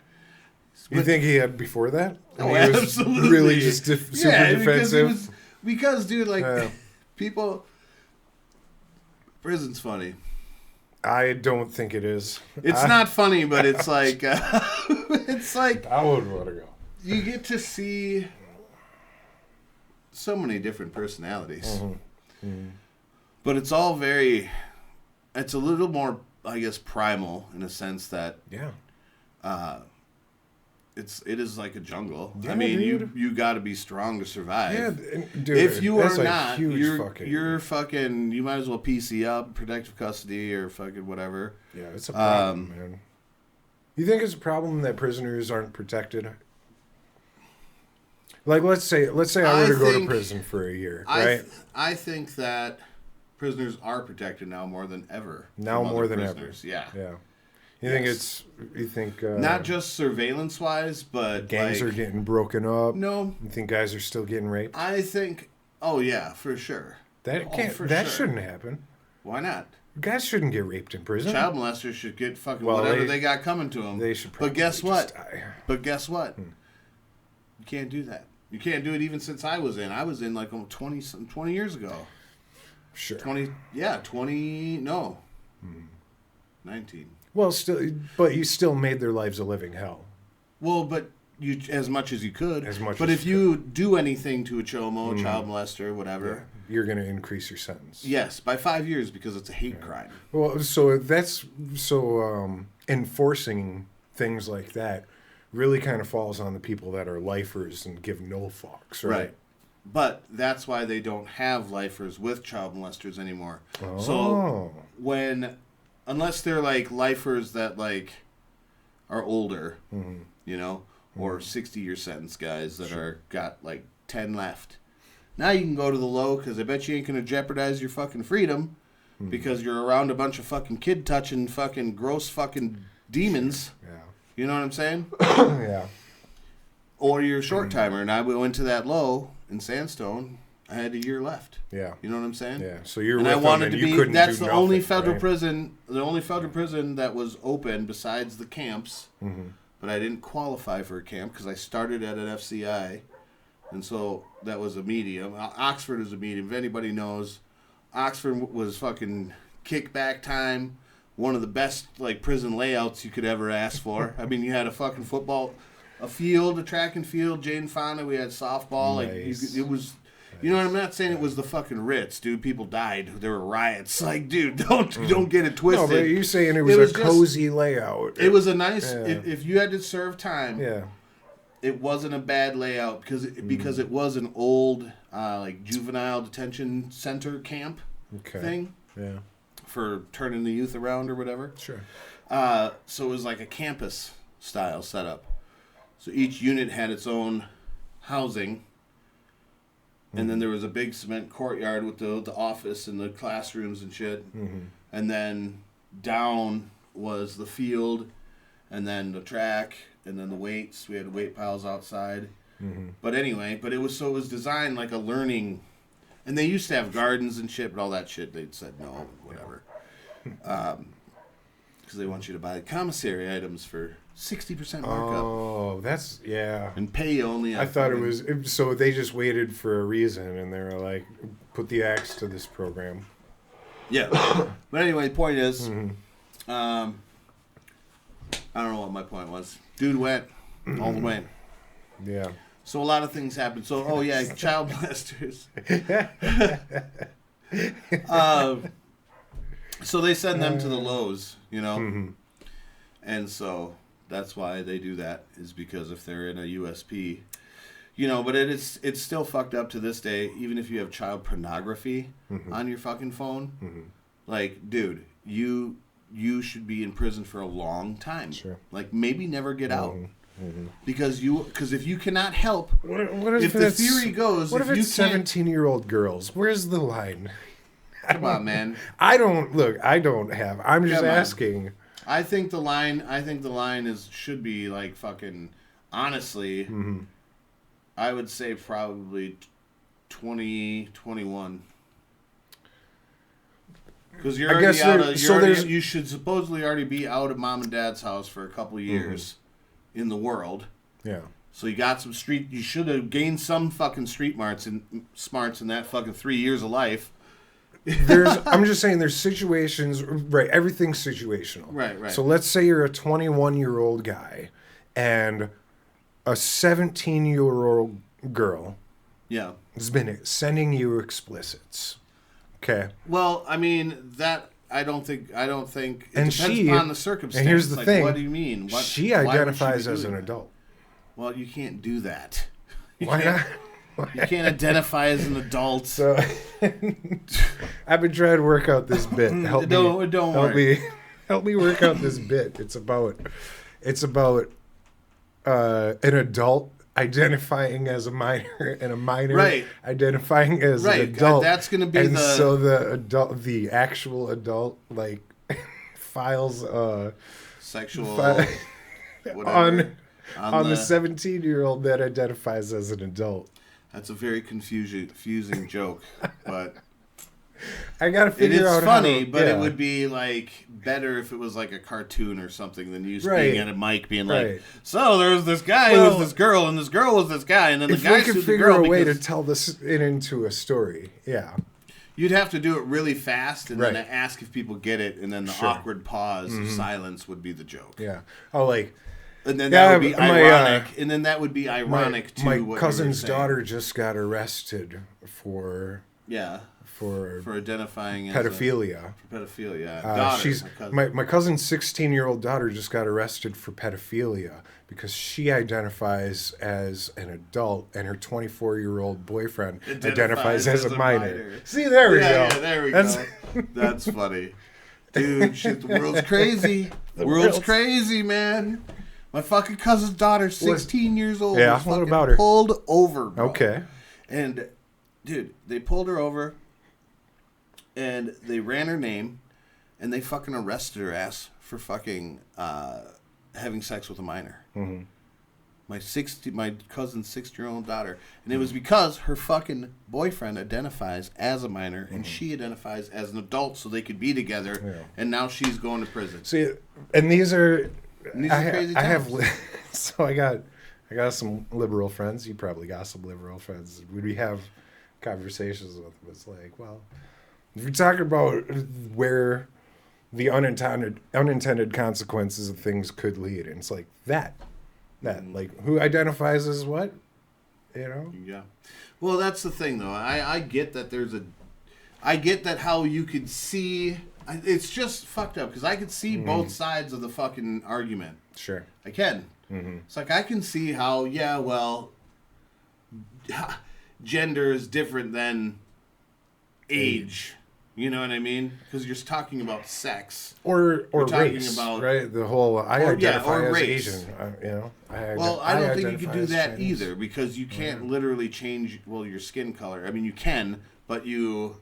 You think he had before that? Oh, He was absolutely. really just super defensive. Because, dude, like, Yeah. people. Prison's funny. I don't think it is. It's not funny, but it's like. It's like. I would want to go. You get to see so many different personalities. Mm-hmm. But it's all very. It's a little more, I guess, primal in a sense that. Yeah. It is like a jungle. Yeah, I mean, dude. you got to be strong to survive. Yeah, dude, If you that's are a not, huge you're fucking. You might as well PC up, protective custody, or fucking whatever. Yeah, it's a problem, man. You think it's a problem that prisoners aren't protected? Like, let's say I were to go to prison for a year, right? I think that prisoners are protected now more than ever. Now from more other than prisoners. Yeah. Yeah. Yes. You think Not just surveillance wise, but gangs like, are getting broken up? No, You think guys are still getting raped? I think. Oh yeah, for sure. That Oh, can't. for That sure. shouldn't happen. Why not? Guys shouldn't get raped in prison. Child molesters should get fucking Well, whatever they got coming to them. They should. Probably But guess what? just die. But guess what? You can't do that. You can't do it even since I was in. I was in like 20 years ago. Sure. 19. Well, but you still made their lives a living hell. Well, but you as much as you could. But as if you you do anything to a chomo, child molester, whatever, You're going to increase your sentence. yes, by 5 years because it's a hate crime. Well, enforcing things like that really kind of falls on the people that are lifers and give no fucks, right? But that's why they don't have lifers with child molesters anymore. Oh. So unless they're like lifers that like are older, you know, or 60-year sentence guys that are got like 10 left. Now you can go to the low because I bet you ain't gonna jeopardize your fucking freedom because you're around a bunch of fucking kid touching fucking gross fucking demons. Yeah. You know what I'm saying? Yeah. Or you're a short timer, and I went to that low in Sandstone. I had a year left. Yeah. You know what I'm saying? Yeah. So you're And with I wanted them and to you be. couldn't That's do the only nothing, federal right? prison. The only federal prison that was open besides the camps. Mm-hmm. But I didn't qualify for a camp because I started at an FCI, and so that was a medium. Oxford is a medium. If anybody knows, Oxford was fucking kickback time. One of the best like prison layouts you could ever ask for. I mean, you had a fucking football, a field, a track and field, Jane Fonda. We had softball. Nice. Like it was. You know what I'm not saying? It was the fucking Ritz, dude. People died. There were riots. Like, dude, don't get it twisted. No, but you're saying it was was a just- cozy layout. It was a nice. Yeah. If you had to serve time, Yeah. it wasn't a bad layout because it was an old like juvenile detention center camp Okay. thing Yeah. for turning the youth around or whatever. Sure. So it was like a campus style setup. So each unit had its own housing. And then there was a big cement courtyard with the office and the classrooms and shit. Mm-hmm. And then down was the field, and then the track, and then the weights. We had weight piles outside. Mm-hmm. But anyway, it was designed like a learning And they used to have gardens and shit, but all that shit, they said no, whatever. Because they want you to buy commissary items for 60% markup. Oh, that's, yeah. And pay only. I thought it was, so they just waited for a reason, and they were like, put the axe to this program. Yeah. But anyway, the point is, I don't know what my point was. Dude went all the way. Yeah. So a lot of things happened. So, oh yeah, child molesters. So they send them to the Lowe's, you know? And so that's why they do that, is because if they're in a USP, you know, but it's still fucked up to this day, even if you have child pornography on your fucking phone. Like, dude, you should be in prison for a long time. Sure. Like, maybe never get out. Because if you cannot help, what if the theory goes, what if it's 17-year-old girls? Where's the line? Come on, man. I don't have. I'm just asking. I think the line should be like fucking. Honestly, I would say probably 20, 21. Because you're already out of. You should supposedly already be out of mom and dad's house for a couple of years in the world. Yeah. So you got some street. You should have gained some fucking street smarts in that fucking 3 years of life. I'm just saying there's situations, right? Everything's situational. Right. So let's say you're a 21-year-old guy and a 17-year-old girl has been sending you explicits. Okay. Well, I mean, that I don't think it and depends upon the circumstance. And here's the thing. What do you mean? She identifies as an adult. Well, you can't do that. Why not? You can't identify as an adult. So I've been trying to work out this bit. Don't worry. Help me work out this bit. It's about an adult identifying as a minor and a minor identifying as an adult. That's going to be so the actual adult, like files sexual on the 17-year-old that identifies as an adult. That's a very confusing joke, but I gotta figure out. It's funny, but it would be like better if it was like a cartoon or something than you being at a mic being like, "So there's this guy who was this girl, and this girl was this guy, and then the guy." If we could figure a way to tell this into a story, you'd have to do it really fast, and then ask if people get it, and then the awkward pause of silence would be the joke. Yeah. Oh, like. And then that would be ironic. And then that would be ironic to my what cousin's daughter just got arrested for identifying pedophilia. For pedophilia. My cousin's 16-year-old daughter just got arrested for pedophilia because she identifies as an adult and her 24-year-old boyfriend identifies as a minor. See, there we go. Yeah, there we go. That's funny. Dude, shit, the world's crazy. The world's crazy, man. My fucking cousin's daughter, 16 years old, was what about her? Pulled over, bro. Okay. And, dude, they pulled her over, and they ran her name, and they fucking arrested her ass for fucking having sex with a minor. Mm-hmm. My cousin's 6-year-old daughter. And it was because her fucking boyfriend identifies as a minor, and she identifies as an adult so they could be together, and now she's going to prison. See, and these are crazy times. So I got some liberal friends. You probably got some liberal friends. We have conversations with them. It's like, well, if you're talking about where the unintended consequences of things could lead, and it's like that, like who identifies as what, you know? Yeah. Well, that's the thing, though. I get that I get that how you could see. It's just fucked up because I could see both sides of the fucking argument. Sure. I can. Mm-hmm. It's like I can see how, gender is different than age. You know what I mean? Because you're talking about sex. Or race, right? The whole, I identify as race. Asian, you know? I don't think you could do that Chinese. Either because you can't literally change, your skin color. I mean, you can, but you...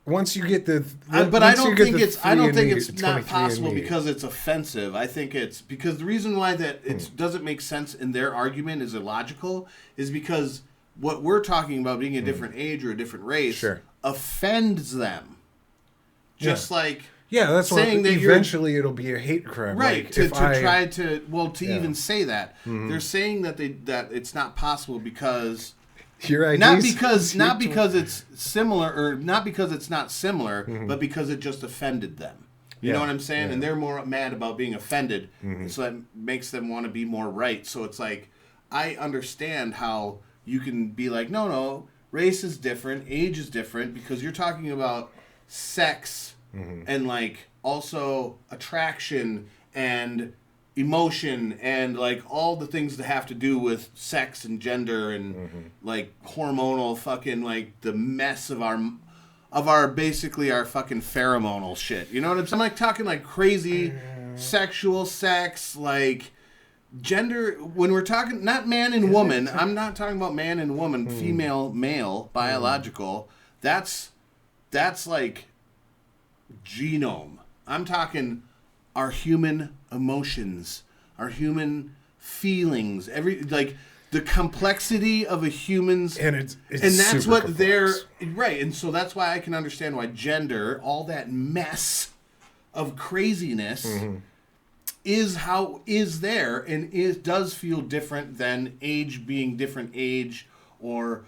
Once you get I don't think it's not possible because it's offensive. I think it's because the reason why that it doesn't make sense in their argument is illogical is because what we're talking about being a different age or a different race offends them. Just like that's saying that that eventually it'll be a hate crime, right? Like, Even say that they're saying that that it's not possible because your not because it's similar or not because it's not similar, but because it just offended them. You know what I'm saying? And they're more mad about being offended, so that makes them want to be more right. So it's like I understand how you can be like, no, race is different, age is different, because you're talking about sex and like also attraction and emotion and like all the things that have to do with sex and gender and like hormonal fucking like the mess of our basically our fucking pheromonal shit. You know what I'm saying? I'm like talking like crazy sexual sex, like gender, when we're talking not man and woman, I'm not talking about man and woman, female, male, biological. That's like genome. I'm talking our human emotions, our human feelings, like the complexity of a human's, and it's and that's super what complex. they're right. And so that's why I can understand why gender, all that mess of craziness, is there and does feel different than age being different age or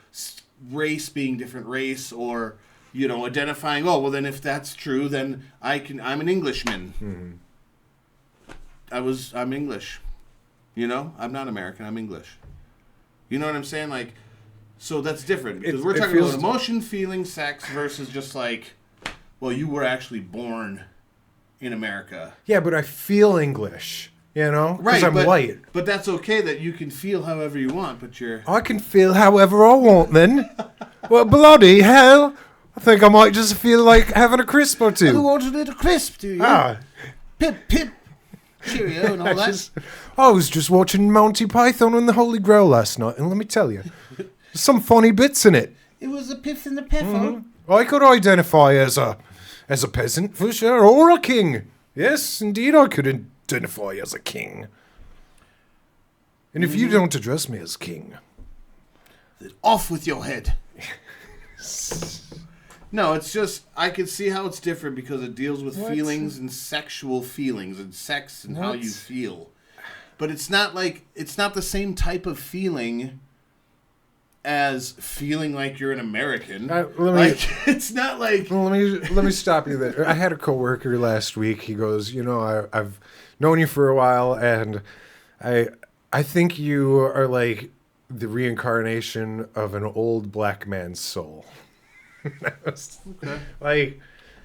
race being different race or identifying. Oh well, then if that's true, then I'm an Englishman. I'm English. I'm not American. I'm English. You know what I'm saying? Like, so that's different because we're talking about emotion, feeling, sex versus just like, well, you were actually born in America. Yeah, but I feel English, because right? I'm white. But that's okay that you can feel however you want. But I can feel however I want. Then, well, bloody hell! I think I might just feel like having a crisp or two. You want a little crisp, do you? Pip, cheerio, and all that. I was just watching Monty Python and the Holy Grail last night, and let me tell you, there's some funny bits in it. It was a piff and a peffo. I could identify as a peasant for sure, or a king. Yes, indeed, I could identify as a king. And if you don't address me as king, then off with your head. No, it's just I can see how it's different because it deals with feelings and sexual feelings and sex and how you feel. But it's not the same type of feeling as feeling like you're an American. It's not like. Well, let me stop you there. I had a coworker last week. He goes, I've known you for a while, and I think you are like the reincarnation of an old black man's soul. I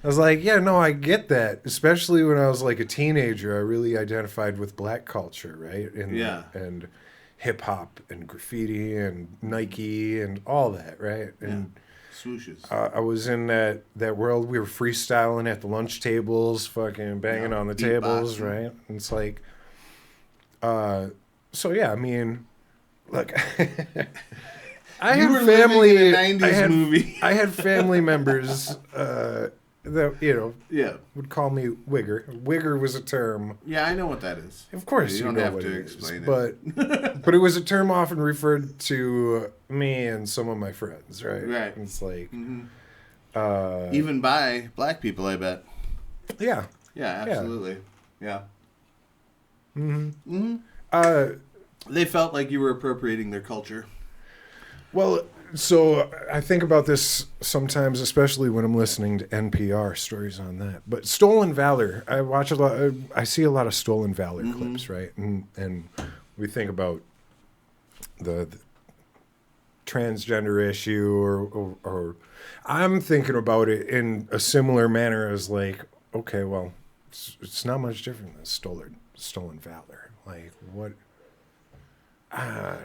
was like, yeah, no, I get that. Especially when I was like a teenager, I really identified with black culture, right? And hip hop and graffiti and Nike and all that, right? And swooshes. I was in that world. We were freestyling at the lunch tables, fucking banging on the tables, right? And it's like, so yeah, I mean, look. I had family. In a 90s movie. I had family members that would call me Wigger. Wigger was a term. Yeah, I know what that is. Of course, you don't have to explain it. But it was a term often referred to me and some of my friends, right? Right. It's like even by black people, I bet. Yeah. Yeah, absolutely. Yeah. They felt like you were appropriating their culture. Well, so I think about this sometimes, especially when I'm listening to NPR stories on that. But stolen valor, I watch a lot. I see a lot of stolen valor clips, right? And we think about the transgender issue, or I'm thinking about it in a similar manner as like, okay, well, it's not much different than stolen valor. Like what?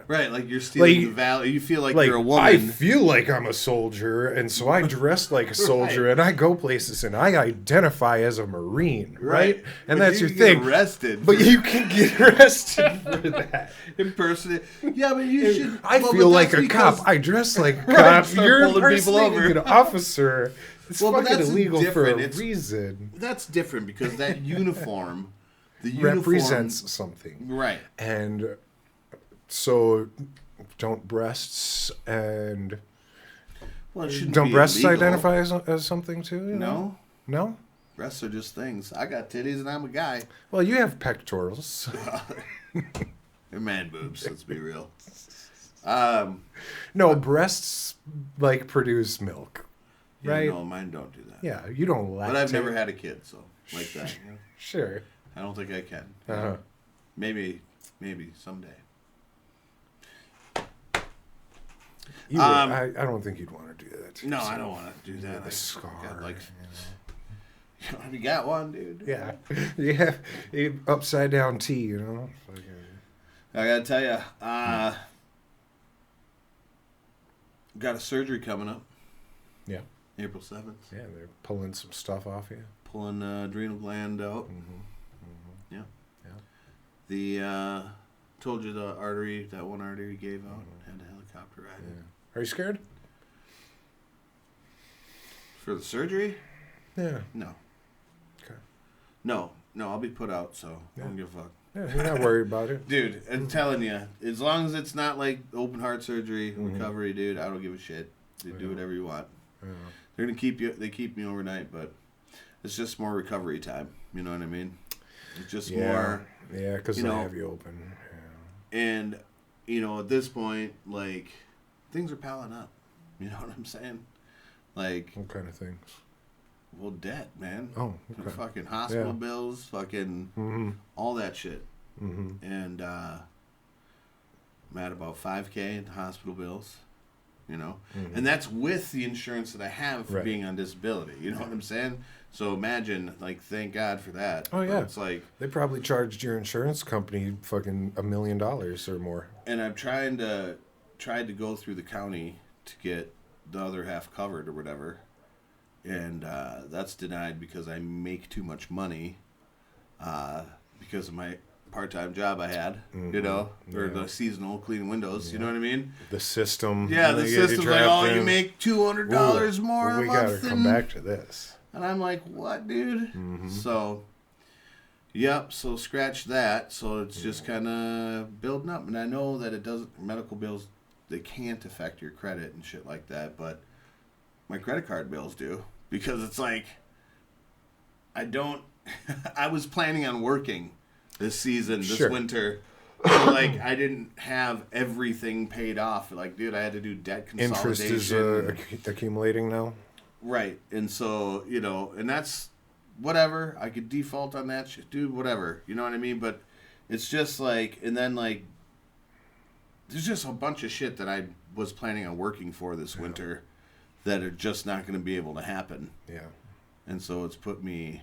Right, like you're stealing the valor. You feel like you're a woman. I feel like I'm a soldier, and so I dress like a soldier, and I go places, and I identify as a Marine, right? And but that's you your can thing. Get arrested. But you can get arrested for that. Impersonate. Yeah, but you should. I feel like a cop. I dress like a cop. You're impersonating an officer. It's fucking illegal for a reason. That's different because that uniform, represents something, right? And so don't breasts and Well, it shouldn't don't be breasts illegal. identify as something too? You know? No. Breasts are just things. I got titties and I'm a guy. Well, you have pectorals. They're man boobs. Let's be real. No, breasts like produce milk, Yeah, right? no, mine don't do that. Yeah, you don't lactate. But I've never had a kid, so like that. You know? Sure. I don't think I can. Uh-huh. Maybe someday. You would, I don't think you'd want to do that. To No, yourself. I don't want to do that. A scar. Got, like, you got one, dude. Yeah. Yeah. Upside down T, you know? Fucking- I gotta tell you, got a surgery coming up. Yeah. April 7th. Yeah, they're pulling some stuff off you. Pulling adrenal gland out. Mm-hmm. Yeah. Yeah. The told you the artery, that one artery gave out. Had a helicopter ride. Yeah. Are you scared? For the surgery? Yeah. No. Okay. No, I'll be put out, so I don't give a fuck. Yeah, you're not worried about it. Dude, I'm telling you, as long as it's not like open heart surgery, recovery, dude, I don't give a shit. You do whatever you want. Yeah. They're gonna keep you. They keep me overnight, but it's just more recovery time. You know what I mean? It's just more. Yeah, because they have you open. Yeah. And at this point, like, things are piling up. You know what I'm saying? Like, What kind of things? well, debt, man. Oh, okay. Fucking hospital bills, fucking all that shit. Mm-hmm. And I'm at about $5,000 in hospital bills. And that's with the insurance that I have for being on disability. You know what I'm saying? So imagine, like, thank God for that. Oh, yeah. But it's like, They probably charged your insurance company fucking $1 million or more. and I'm tried to go through the county to get the other half covered or whatever, and that's denied because I make too much money because of my part-time job I had, or the seasonal cleaning windows. You know what I mean? The system. Yeah, the system's like, oh, you make $200 more a we month. gotta come back to this. And I'm like, what, dude? So, yep, so scratch that. So it's just kind of building up. And I know that it doesn't, medical bills, they can't affect your credit and shit like that. But my credit card bills do. Because it's like, I was planning on working this season, this winter. So, like, I didn't have everything paid off. Like, dude, I had to do debt consolidation. Interest is accumulating now? Right. And so, and that's whatever. I could default on that shit. Dude, whatever. You know what I mean? But it's just like, and then, like, there's just a bunch of shit that I was planning on working for this winter that are just not going to be able to happen. Yeah. And so it's put me...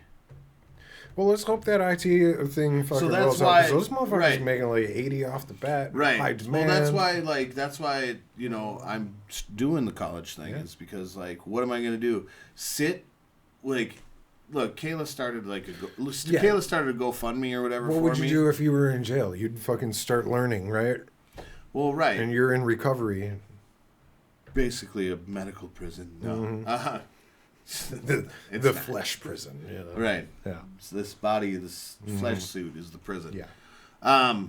Well, let's hope that IT thing fucking that's rolls why- out. 'Cause those motherfuckers right. making like 80 off the bat. Right. High Well, demand. that's why, I'm doing the college thing is because, like, what am I going to do? Sit, like, look, Kayla started, like, Kayla started a GoFundMe or whatever What for would me. you do if you were in jail? You'd fucking start learning, right? Well, right. And you're in recovery. Basically a medical prison. No. Uh-huh. The flesh prison. Yeah. Right. Yeah. So this body, this flesh suit is the prison. Yeah.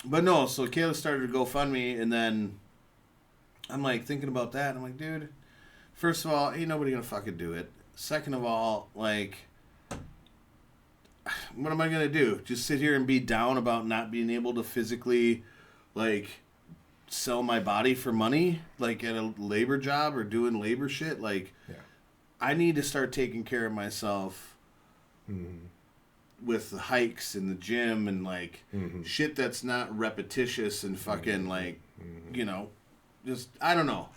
But no, so Kayla started to GoFundMe, and then I'm like thinking about that. I'm like, dude, first of all, ain't nobody gonna fucking do it. Second of all, like, what am I gonna do? Just sit here and be down about not being able to physically, like, sell my body for money, like at a labor job or doing labor shit? Like, I need to start taking care of myself with the hikes in the gym and, like, shit that's not repetitious and fucking, like, just, I don't know.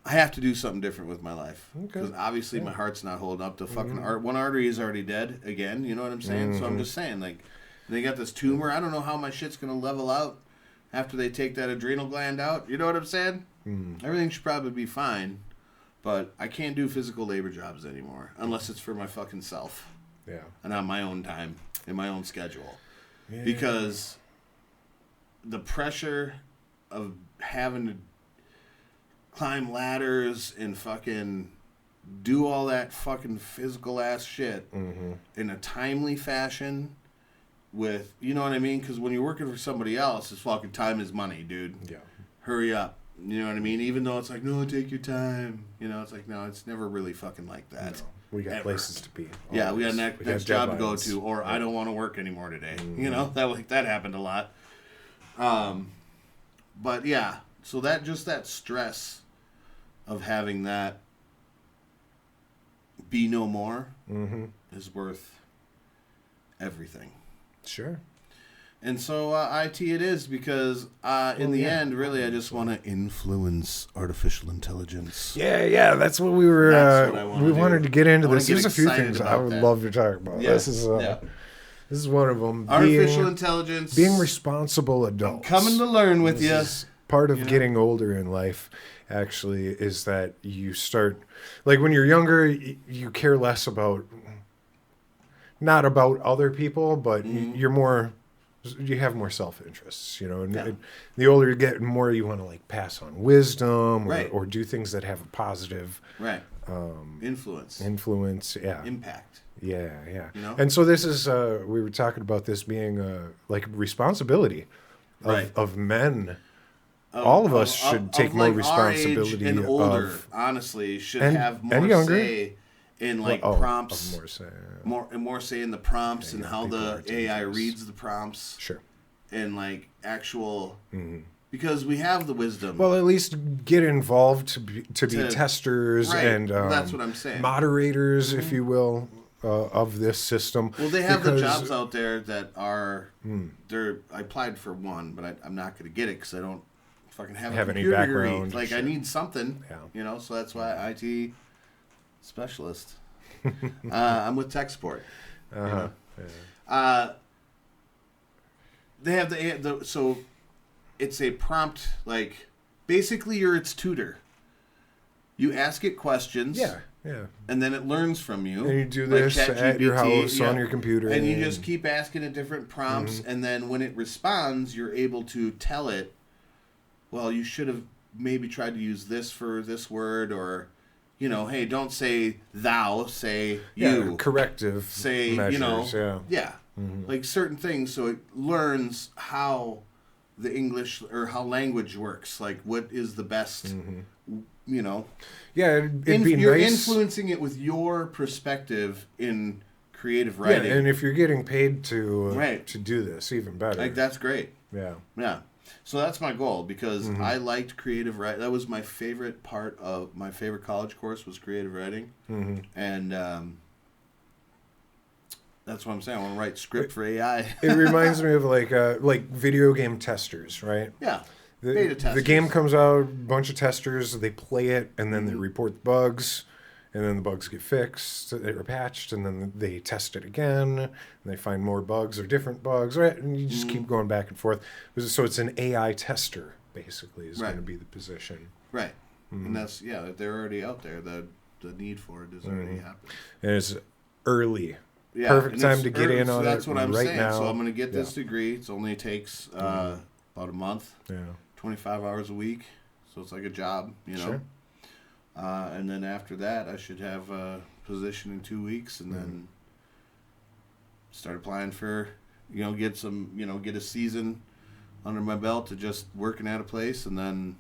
I have to do something different with my life. Because obviously my heart's not holding up. The fucking one artery is already dead again. You know what I'm saying? So I'm just saying, like, they got this tumor. I don't know how my shit's going to level out after they take that adrenal gland out. You know what I'm saying? Everything should probably be fine. But I can't do physical labor jobs anymore unless it's for my fucking self. Yeah. And on my own time, in my own schedule. Yeah. Because the pressure of having to climb ladders and fucking do all that fucking physical ass shit in a timely fashion with, you know what I mean? Because when you're working for somebody else, it's fucking time is money, dude. Yeah. Hurry up. You know what I mean? Even though it's like, no, take your time. You know, it's like, no, it's never really fucking like that. No, we got places to be. Yeah, we got next job to go to, or yeah. I don't want to work anymore today. You know, that happened a lot. But yeah, so that stress of having that be no more is worth everything. Sure. And so IT it is, because in the end, really, I just want to influence artificial intelligence. Yeah, that's what we were. That's what I wanna we do. wanted to get into I wanna this. get There's a few excited things I about would that. love to talk about. Yeah. This is one of them. Artificial intelligence. Being responsible adults. Coming to learn with This you. is part of getting older in life, actually, is that you start, like when you're younger, you care less about, not about other people, but you have more self-interests, you know, and the older you get, the more you want to like pass on wisdom or do things that have a positive influence, yeah. Impact. Yeah. You know? And so this is, we were talking about this being like responsibility of men. All of us should take more responsibility. Our age and older, honestly, should have more say in like prompts. More say in the prompts and how the AI reads the prompts. Sure. And like actual, because we have the wisdom. Well, at least get involved to be testers and that's what I'm saying. Moderators, if you will, of this system. Well, they have the jobs out there that are. I applied for one, but I'm not going to get it because I don't fucking have a any computer background. degree. Like I need something. Yeah. You know, so that's why IT specialist. I'm with tech support. You know? They have the so it's a prompt, like basically you're its tutor. You ask it questions. Yeah. And then it learns from you. And you do this at your house on your computer. And you just keep asking it different prompts, and then when it responds, you're able to tell it, well, you should have maybe tried to use this for this word, or, you know, hey, don't say thou, say you. Yeah, corrective say, measures, yeah. Like certain things, so it learns how the English or how language works, like what is the best, you know. Yeah, it'd be you're nice. influencing it with your perspective in creative writing. Yeah, and if you're getting paid to do this, even better. Like that's great. Yeah. So that's my goal, because I liked creative writing. That was my favorite part of my favorite college course was creative writing, and that's what I'm saying. I want to write script for AI. It reminds me of like video game testers, right? Yeah. The game comes out, a bunch of testers, they play it, and then they report the bugs, and then the bugs get fixed, they're patched, and then they test it again, and they find more bugs or different bugs, right? And you just keep going back and forth. So it's an AI tester, basically, is going to be the position. Right. And that's, they're already out there. The need for it is already happening. And it's early. Yeah, perfect time to get in on it. That's what I'm saying. Now. So I'm going to get this degree. It only takes about a month. Yeah. 25 hours a week, so it's like a job, you know. Sure. And then after that, I should have a position in 2 weeks, and then start applying for, get a season under my belt to just working at a place, and then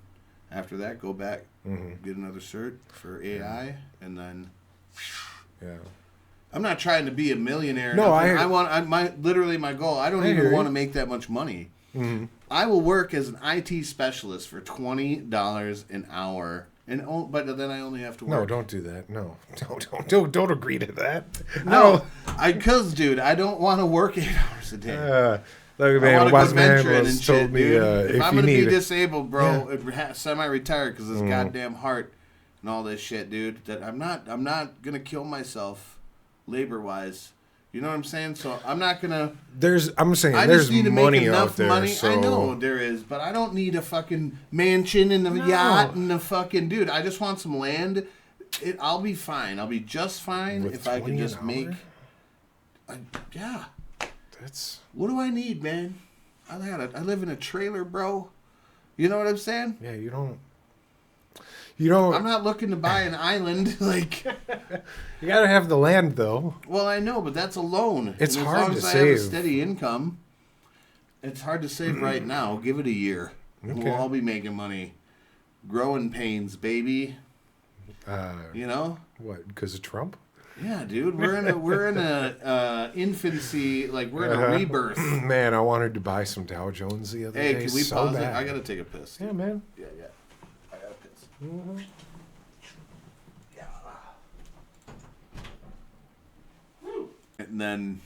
after that, go back, get another cert for AI, and then. Yeah. I'm not trying to be a millionaire. No, literally my goal. I don't even want to make that much money. I will work as an IT specialist for $20 an hour, but then I only have to work. No, don't do that. No, don't agree to that. No, because dude, I don't want to work 8 hours a day. Look, man, wise man was told me if I'm gonna be disabled, bro, semi-retired because this goddamn heart and all this shit, dude. That I'm not gonna kill myself, labor-wise. You know what I'm saying? So I'm not gonna. I'm saying I there's just need to money make enough out there. Money. So. I know there is, but I don't need a fucking mansion and a yacht and a fucking dude. I just want some land. I'll be fine. I'll be just fine if I can just make. That's. What do I need, man? I live in a trailer, bro. You know what I'm saying? Yeah, you don't. I'm not looking to buy an island. Like, You gotta have the land, though. Well, I know, but that's a loan. It's and hard to as long as I have a save. steady income, it's hard to save right now. Give it a year. And Okay. we'll all be making money. Growing pains, baby. You know? What? Because of Trump? Yeah, dude. We're in a infancy, like we're in a rebirth. Man, I wanted to buy some Dow Jones the other Hey, day. can we so pause bad. it? I gotta take a piss. Yeah, man. Yeah. I gotta piss. Mm-hmm. Yeah. And then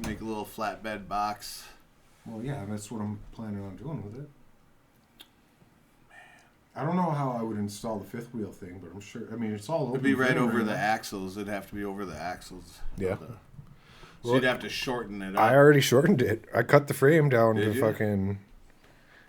make a little flatbed box. Well, yeah, that's what I'm planning on doing with it. I don't know how I would install the fifth wheel thing, but I'm sure. I mean, it's all open. It'd be right frame over the now. axles. It'd have to be over the axles. Yeah. So Well, you'd have to shorten it up. I already shortened it. I cut the frame down Did to you? fucking.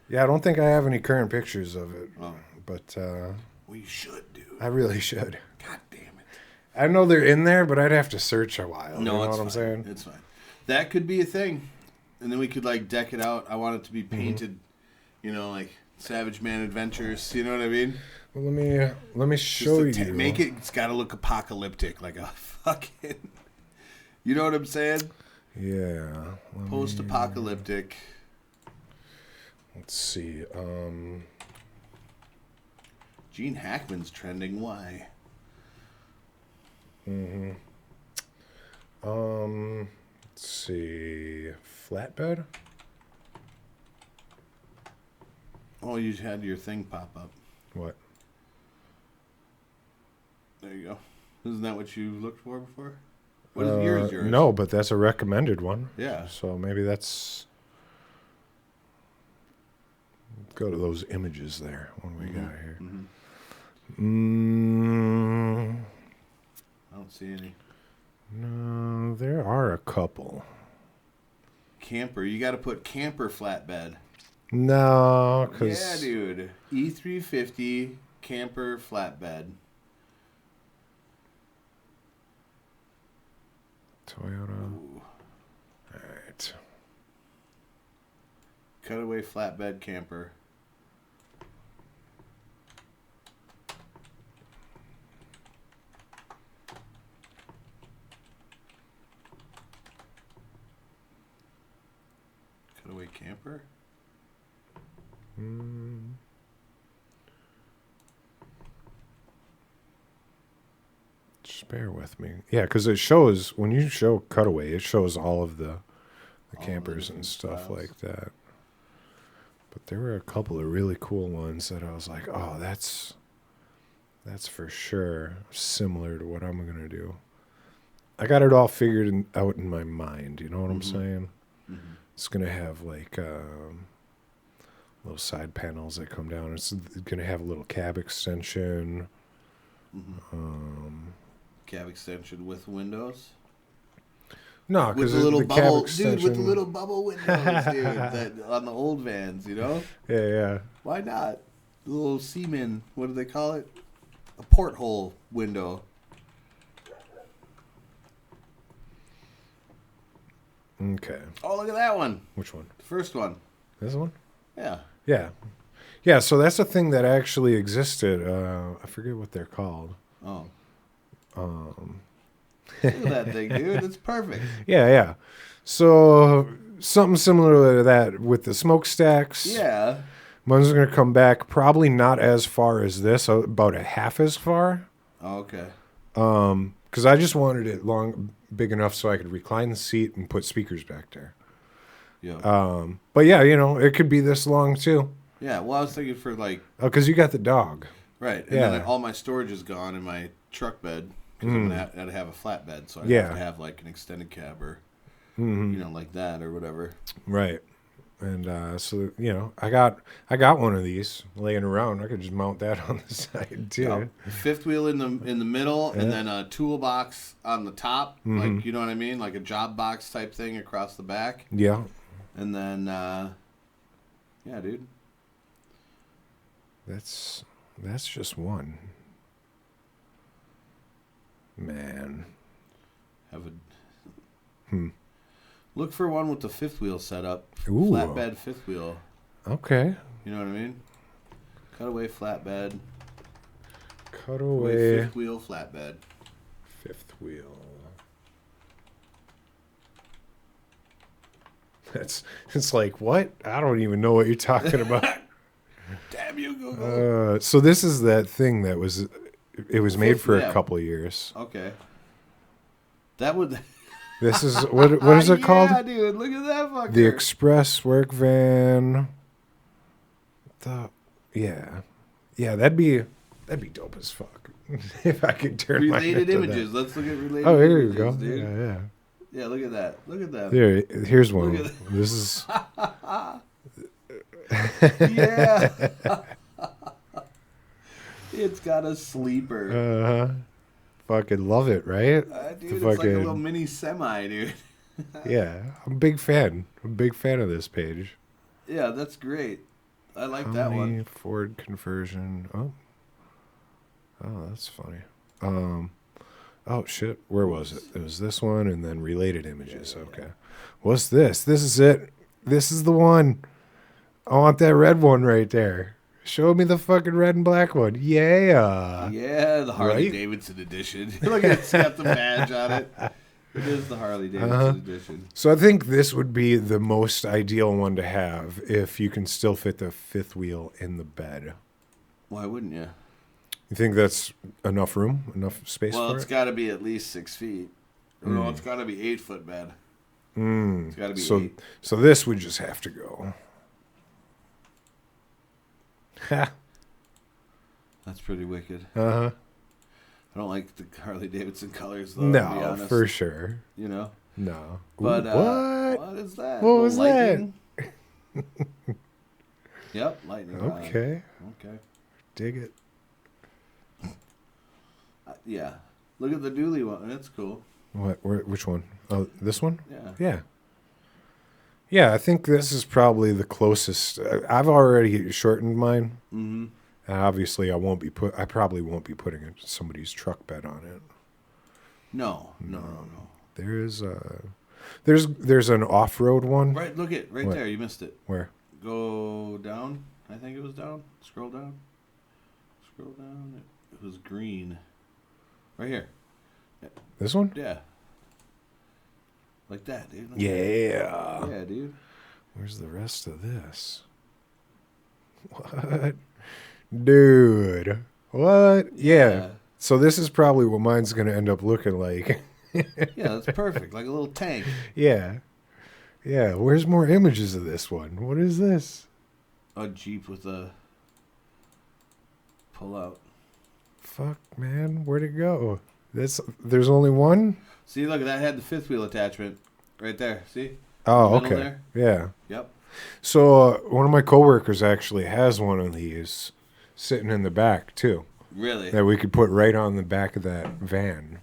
Yeah, I don't think I have any current pictures of it, Oh. but Well, you should, dude. I really should. God damn it. I know they're in there, but I'd have to search a while. No, you know it's what I'm fine. saying? It's fine. That could be a thing. And then we could, like, deck it out. I want it to be painted, you know, like Savage Man Adventures. You know what I mean? Well, let me show Just to you. make it, it's got to look apocalyptic, like a fucking, you know what I'm saying? Yeah. Post-apocalyptic. Let's see. Gene Hackman's trending. Why? Let's see. Flatbed? Oh, you had your thing pop up. What? There you go. Isn't that what you looked for before? What is yours? No, but that's a recommended one. Yeah. So maybe that's. Go to those images there. What do we got here? I don't see any. No, there are a couple. Camper. You got to put camper flatbed. No, because Yeah, dude. E350 camper flatbed. Toyota. Ooh. All right. Cutaway flatbed camper. Cutaway camper? Just bear with me. Yeah, because it shows when you show cutaway, it shows all of the campers and stuff styles. like that. But there were a couple of really cool ones that I was like, oh, that's for sure similar to what I'm gonna do. I got it all figured out in my mind. You know what I'm saying? It's gonna have like little side panels that come down. It's gonna have a little cab extension. Cab extension with windows? No, With because the little the bubble, cab extension. dude, with the little bubble windows, dude, that, on the old vans, you know? Yeah. Why not? The little seaman, what do they call it? A porthole window. Okay. Oh, look at that one. Which one? The first one. This one? Yeah. Yeah. Yeah, so that's a thing that actually existed. I forget what they're called. Oh. Look at that thing, dude. It's perfect. Yeah. So something similar to that with the smokestacks. Yeah. Mine's going to come back probably not as far as this, about a half as far. Oh, okay. Because I just wanted it big enough so I could recline the seat and put speakers back there. Yeah. But yeah, it could be this long too. Yeah. Well, I was thinking for like, Oh, because you got the dog. right. And Yeah. then all my storage is gone in my truck bed because I'm going to have a flatbed. So I Yeah. have to have like an extended cab or, like that or whatever. Right. And so I got one of these laying around. I could just mount that on the side too. Yep. Fifth wheel in the middle, and then a toolbox on the top, like you know what I mean, like a job box type thing across the back, Yeah. and then yeah, dude. That's just one. Man. Have a look for one with the fifth wheel set up. Ooh. Flatbed fifth wheel. Okay. You know what I mean? Cutaway flatbed. Cutaway Fifth wheel flatbed. Fifth wheel. It's like, what? I don't even know what you're talking about. Damn you, Google. So this is that thing that was, it was made for a couple years. Okay. That would. This is what is it called? Yeah, dude, look at that fucker. The express work van. Yeah, that'd be dope as fuck if I could turn related my images. That. Let's look at related. Oh, here images, you go. Dude. Yeah. Yeah, look at that. Look at that. Here's one. This is. Yeah. It's got a sleeper. Fucking love it, right? Dude, it's like a little mini semi, dude. Yeah, I'm a big fan. I'm a big fan of this page. Yeah, that's great. I like that one. Ford conversion. Oh, that's funny. Oh shit, where was it? It was this one, and then related images. Okay, what's this? This is it. This is the one. I want that red one right there. Show me the fucking red and black one. Yeah. Yeah, the Harley Davidson edition. Look, it's got the badge on it. It is the Harley Davidson edition. So I think this would be the most ideal one to have if you can still fit the fifth wheel in the bed. Why wouldn't you? You think that's enough room, enough space Well, for it's it? got to be at least 6 feet. No, it's got to be 8-foot bed. It's got to be 8. So this would just have to go. That's pretty wicked. I don't like the Harley Davidson colors, though. No, to be honest. for sure. You know? No. But what is that? What was lightning? That? Yep, lightning. Okay. Okay. Dig it. Yeah. Look at the dually one. That's cool. Which one? Oh, this one? Yeah. Yeah. Yeah, I think this is probably the closest. I've already shortened mine. Mm-hmm. And obviously, I probably won't be putting somebody's truck bed on it. No. There's an off-road one. Right, look it right there. You missed it. Where? Go down. I think it was down. Scroll down. It was green. Right here. This one? Yeah. Like that, dude. Yeah. Yeah, dude. Where's the rest of this? What? Dude. What? Yeah. So this is probably what mine's going to end up looking like. Yeah, that's perfect. Like a little tank. Yeah. Yeah. Where's more images of this one? What is this? A Jeep with a pull-out. Fuck, man. Where'd it go? There's only one? See, look, that had the fifth wheel attachment right there. See? Oh, The okay. there? Yeah. Yep. So one of my coworkers actually has one of these sitting in the back, too. Really? That we could put right on the back of that van.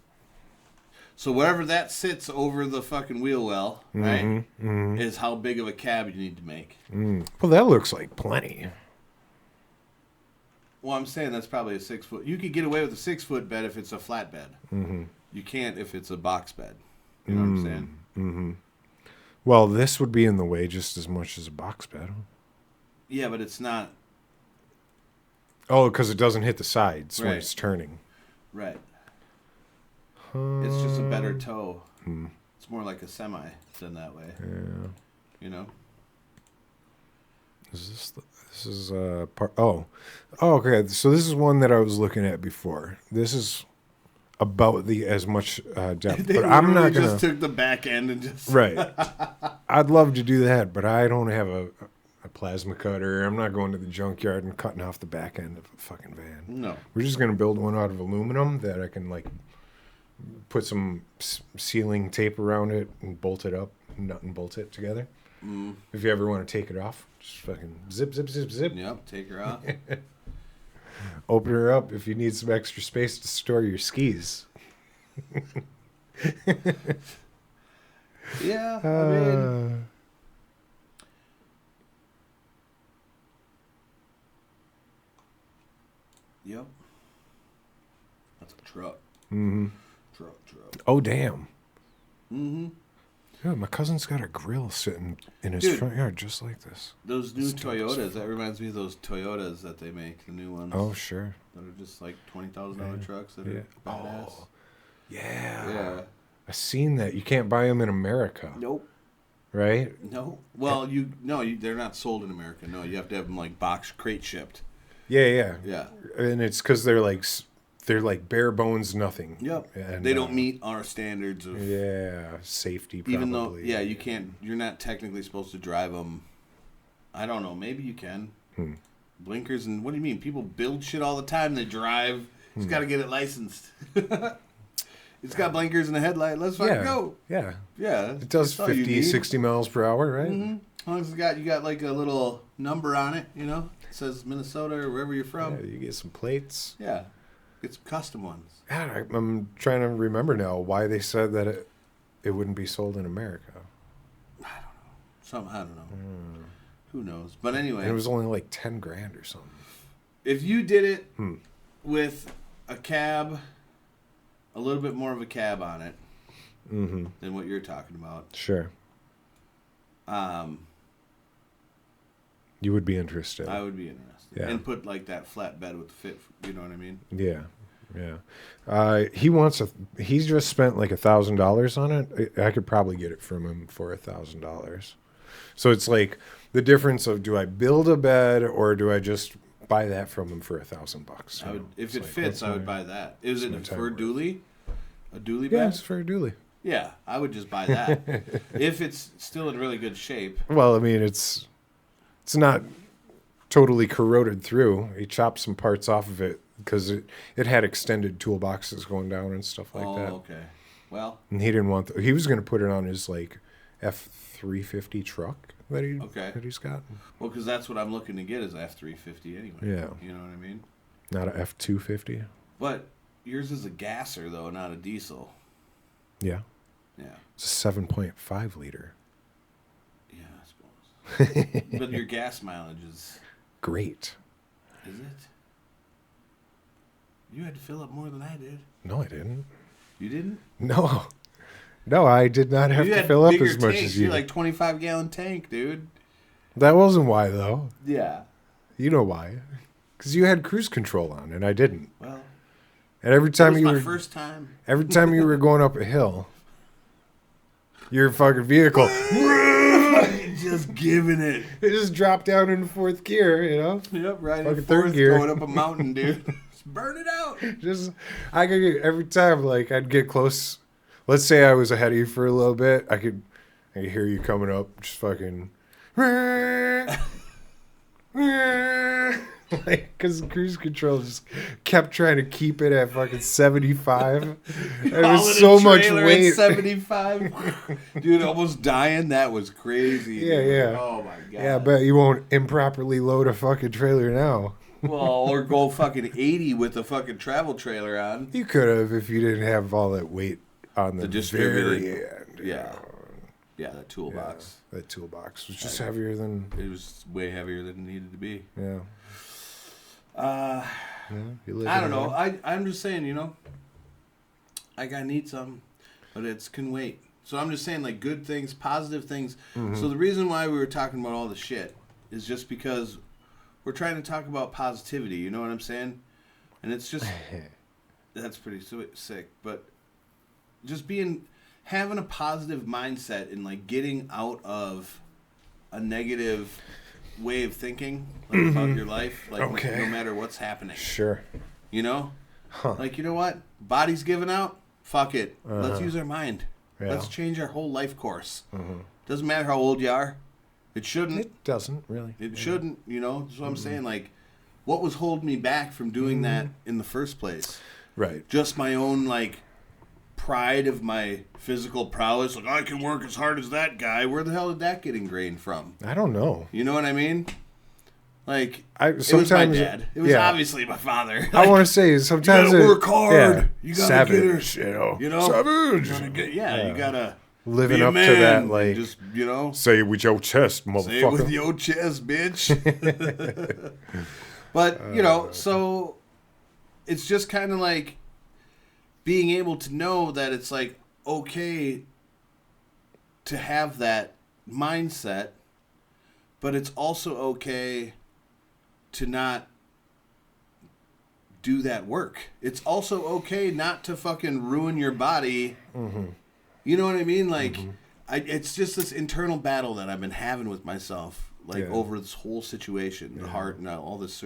So wherever that sits over the fucking wheel well, right, Mm-hmm. is how big of a cab you need to make. Well, that looks like plenty. Well, I'm saying that's probably a 6-foot. You could get away with a 6-foot bed if it's a flat bed. Mm-hmm. You can't if it's a box bed. You know what I'm saying? Mm-hmm. Well, this would be in the way just as much as a box bed. Yeah, but it's not. Oh, because it doesn't hit the sides when Right. it's turning. Right. It's just a better tow. It's more like a semi than that way. Yeah. You know? This is part. Oh, okay. So this is one that I was looking at before. This is about as much depth, They but I'm not literally gonna. just took the back end and just Right. I'd love to do that, but I don't have a plasma cutter. I'm not going to the junkyard and cutting off the back end of a fucking van. No. We're just gonna build one out of aluminum that I can like put some sealing tape around it and bolt it up, nut and bolt it together. If you ever want to take it off, just fucking zip, zip, zip, zip. Yep, take her out. Open her up if you need some extra space to store your skis. Yeah, I mean, yep. That's a truck. Mm-hmm. Truck. Oh, damn. Mm-hmm. Yeah, my cousin's got a grill sitting in his Dude. front yard just like this. Those new It's dope as Toyotas, that reminds me of those Toyotas that they make, the new ones. Oh, sure. That are just like $20,000 trucks that Yeah. are badass. Oh. Yeah. I seen that. You can't buy them in America. Nope. Right? No. Well, they're not sold in America. No, you have to have them like box crate shipped. Yeah. Yeah. And it's because they're like bare bones nothing. Yep. And, they don't meet our standards of safety. Probably. Even though you can't. You're not technically supposed to drive them. I don't know. Maybe you can. Blinkers and what do you mean? People build shit all the time. They drive. It's got to get it licensed. It's got blinkers and a headlight. Let's fucking go. Yeah. Yeah. It does 50, 60 miles per hour, right? Mm-hmm. As long as you got like a little number on it, you know? It says Minnesota or wherever you're from. Yeah, you get some plates. Yeah. Get some custom ones. God, I'm trying to remember now why they said that it wouldn't be sold in America. I don't know. Who knows? But anyway. And it was only like 10 grand or something. If you did it with a cab, a little bit more of a cab on it than what you're talking about. Sure. You would be interested. I would be interested. Yeah. And put like that flat bed with the fit, you know what I mean? Yeah. He's just spent like $1,000 on it. I could probably get it from him for $1,000. So it's like the difference of, do I build a bed or do I just buy that from him for $1,000? I would, if it fits, I would buy that. Is it for a dually? A dually bed? Yeah, it's for a dually. Yeah, I would just buy that. If it's still in really good shape. Well, I mean, it's not totally corroded through. He chopped some parts off of it because it had extended toolboxes going down and stuff like that. Oh, okay. Well. And he didn't want he was going to put it on his like F-350 truck that he's got. Well, because that's what I'm looking to get is F-350 anyway. Yeah. You know what I mean? Not a F-250. But yours is a gasser though, not a diesel. Yeah. Yeah. It's a 7.5 liter. Yeah, I suppose. But your gas mileage is great. Is it? You had to fill up more than I did. No, I didn't. You didn't? No, I did not have to fill up as much as you. You're like 25-gallon tank, dude. That wasn't why, though. Yeah. You know why? Because you had cruise control on, and I didn't. Well. And every time it was my first time. Every time you were going up a hill, your fucking vehicle just giving it. It just dropped down in fourth gear, you know? Yep, right. Fucking third gear. Going up a mountain, dude. Just burn it out. I could get, every time, like, I'd get close. Let's say I was ahead of you for a little bit. I could hear you coming up, just fucking. Like, because cruise control just kept trying to keep it at fucking 75. It was so much weight. At 75. Dude, almost dying. That was crazy. Yeah. Oh my god. Yeah, I bet you won't improperly load a fucking trailer now. Well, or go fucking 80 with a fucking travel trailer on. You could have if you didn't have all that weight on the very end. Yeah. Yeah, that toolbox. Yeah, that toolbox was just heavier than... It was way heavier than it needed to be. Yeah. I don't know. I'm just saying, you know, like I need some, but it can wait. So I'm just saying, like, good things, positive things. Mm-hmm. So the reason why we were talking about all the shit is just because we're trying to talk about positivity. You know what I'm saying? And it's just that's pretty sick. But just having a positive mindset and like getting out of a negative way of thinking about your life, like no matter what's happening. Sure. You know? Like, you know what? Body's giving out. Fuck it. Let's use our mind. Yeah. Let's change our whole life course. Doesn't matter how old you are. It shouldn't. It doesn't, really. It shouldn't, you know? That's what I'm saying. Like, what was holding me back from doing that in the first place? Right. Just my own, like, pride of my physical prowess. Like, I can work as hard as that guy. Where the hell did that get ingrained from? I don't know. You know what I mean? Like, it was my dad. It was obviously my father. Like, I want to say, sometimes you gotta work hard. Yeah, you gotta savage, get her. You know? Savage. You gotta living be a up man, to that, like, just, you know, say it with your chest, motherfucker. Say it with your chest, bitch. But, you know, so it's just kind of like being able to know that it's like okay to have that mindset, but it's also okay to not do that work. It's also okay not to fucking ruin your body. Mm-hmm. You know what I mean? Like, it's just this internal battle that I've been having with myself, like over this whole situation, the heart and all this,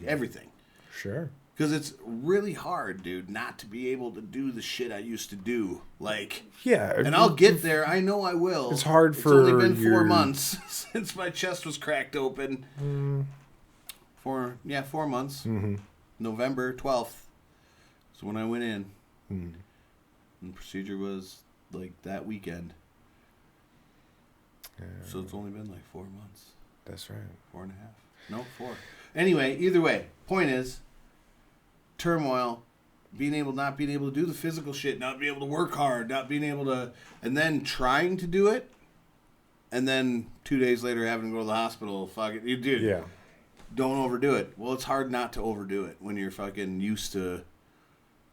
everything. Sure. Because it's really hard, dude, not to be able to do the shit I used to do. Like, and I'll get there. I know I will. It's hard It's for only been 4 months since my chest was cracked open. 4 months. Mm-hmm. November 12th is when I went in. And the procedure was like that weekend. So it's only been like 4 months. That's right. 4.5. No, 4. Anyway, either way, point is, turmoil, not being able to do the physical shit, not being able to work hard, not being able to, and then trying to do it, and then 2 days later having to go to the hospital. Fuck it, you dude. Yeah. Don't overdo it. Well, it's hard not to overdo it when you're fucking used to.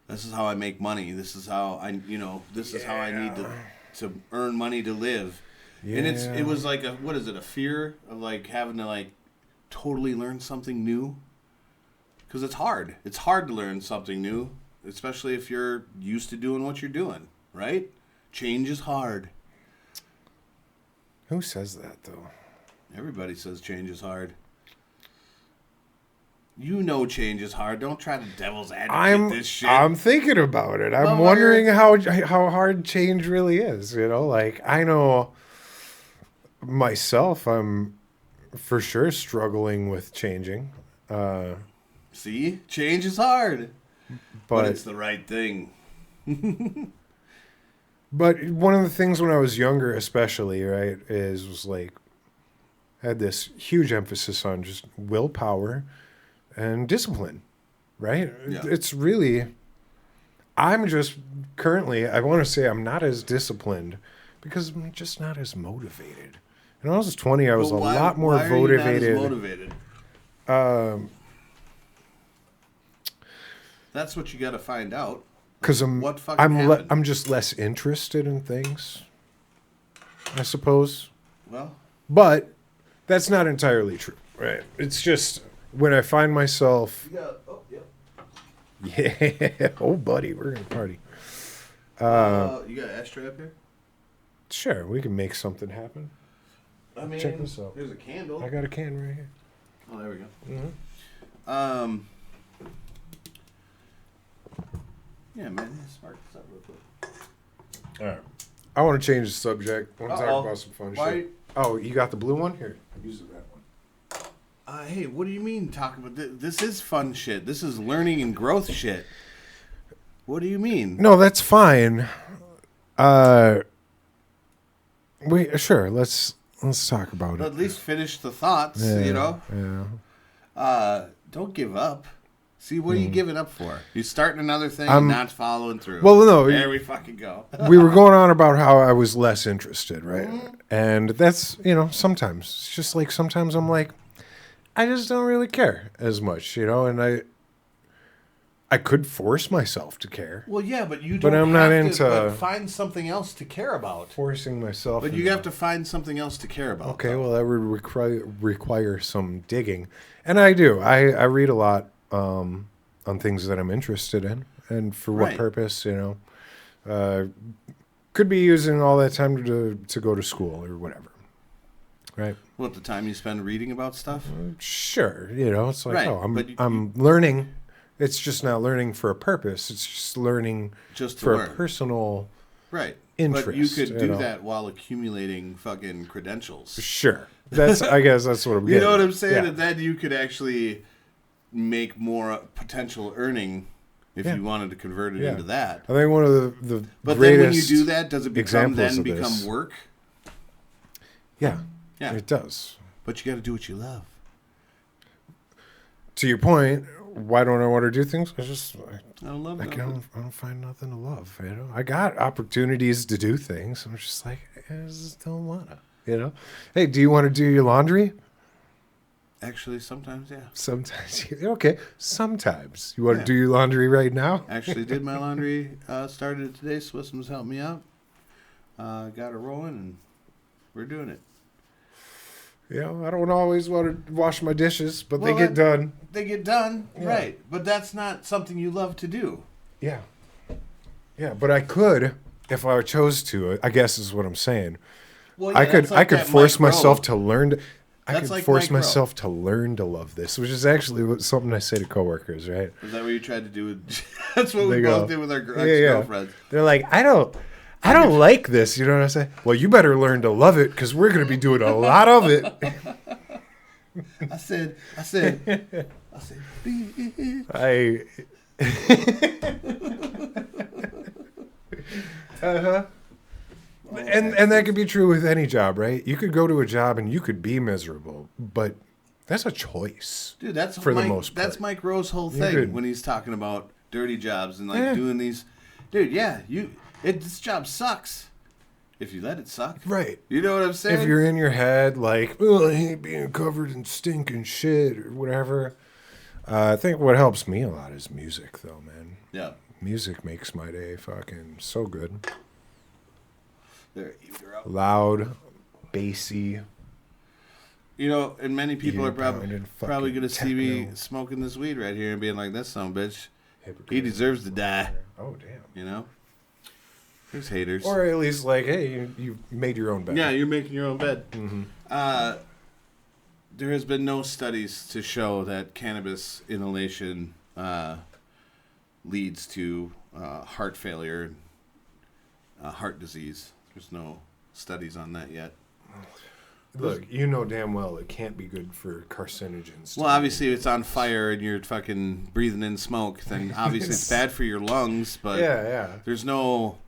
This is how I make money. This is how this is how I need to earn money to live. Yeah. And it was like a fear of like having to like totally learn something new. Because it's hard. It's hard to learn something new, especially if you're used to doing what you're doing, right? Change is hard. Who says that, though? Everybody says change is hard. You know change is hard. Don't try to devil's advocate this shit. I'm thinking about it. I'm wondering how hard change really is. You know, like, I know myself, I'm for sure struggling with changing. See? Change is hard. But it's the right thing. But one of the things when I was younger, especially, right, was like, I had this huge emphasis on just willpower and discipline, right? Yeah. It's really, I'm just currently, I want to say I'm not as disciplined because I'm just not as motivated. When I was 20, I was a lot more motivated. Why are you not as motivated? That's what you got to find out. Because I'm just less interested in things, I suppose. Well, but that's not entirely true, right? It's just when I find myself. Yeah. Oh, buddy, we're gonna party. You got an ashtray up here? Sure, we can make something happen. I mean, check this out. There's a candle. I got a can right here. Oh, there we go. Mm-hmm. Yeah, man, spark this up real quick. All right. I want to change the subject. I want to talk about some fun shit. Oh, you got the blue one? Here, use the red one. Hey, what do you mean talking about this? This is fun shit. This is learning and growth shit. What do you mean? No, that's fine. Sure, let's talk about it. At least finish the thoughts, you know? Yeah. Don't give up. See, what are you giving up for? You starting another thing and not following through. Well, no. There we fucking go. We were going on about how I was less interested, right? Mm-hmm. And that's, sometimes. It's just like sometimes I'm like, I just don't really care as much, and I could force myself to care. Well, yeah, but you don't I'm not into find something else to care about. Forcing myself. But you have to find something else to care about. Okay, well, that would require some digging. And I do. I read a lot. On things that I'm interested in, and for what purpose, could be using all that time to go to school or whatever, right? What, the time you spend reading about stuff? Sure, it's like I'm learning. It's just not learning for a purpose. It's just learning for a personal interest. But you could do that while accumulating fucking credentials. Sure, I guess that's what I'm getting. You know what I'm saying? Yeah. And then you could actually make more potential earning if you wanted to convert it into that. I think one of the but then when you do that, does it become work? Yeah, it does. But you got to do what you love. To your point, why don't I want to do things? I don't love it. I don't find nothing to love. I got opportunities to do things. I'm just like, I just don't wanna. Hey, do you want to do your laundry? Actually, sometimes, yeah. Sometimes. Okay. Sometimes. You want to do your laundry right now? Actually, did my laundry. Started it today. Swissom's helped me out. Got it rolling, and we're doing it. You know, I don't always want to wash my dishes, but Well, they get done. They get done, Yeah. right? But that's not something you love to do. Yeah. Yeah, but I could if I chose to. I guess is what I'm saying. Well, yeah, I could that's like that force Mike myself Rowe. to learn to. I That's could like force Mike Rowe. myself to learn to love this, which is actually something I say to coworkers, right? Is that what you tried to do with? That's what we They both go, did with our yeah, yeah. ex-girlfriends. They're like, I don't like this. You know what I say? Well, you better learn to love it because we're going to be doing a lot of it. I said, bitch. And that could be true with any job, right? You could go to a job and you could be miserable, but that's a choice. Dude, that's for Mike, the most part. That's Mike Rowe's whole You thing could- when he's talking about dirty jobs and like Yeah. doing these. Dude, yeah, this job sucks if you let it suck. Right. You know what I'm saying? If you're in your head like, oh, I hate being covered in stinking shit or whatever. I think what helps me a lot is music, though, man. Yeah. Music makes my day fucking so good. There, you're out. Loud, bassy. You know, and many people Yeah, are probably pounded going to see me techno. smoking this weed right here and being like, "That son of a bitch, Hypocrite. he deserves to die." Oh, damn. You know, there's haters. Or at least like, hey, you made your own bed. Yeah, you're making your own bed. Mm-hmm. There has been no studies to show that cannabis inhalation leads to heart failure, heart disease. There's no studies on that yet. Look, you know damn well it can't be good for carcinogens. Well, obviously, if it's on fire and you're fucking breathing in smoke, then obviously it's bad for your lungs. But yeah. there's no.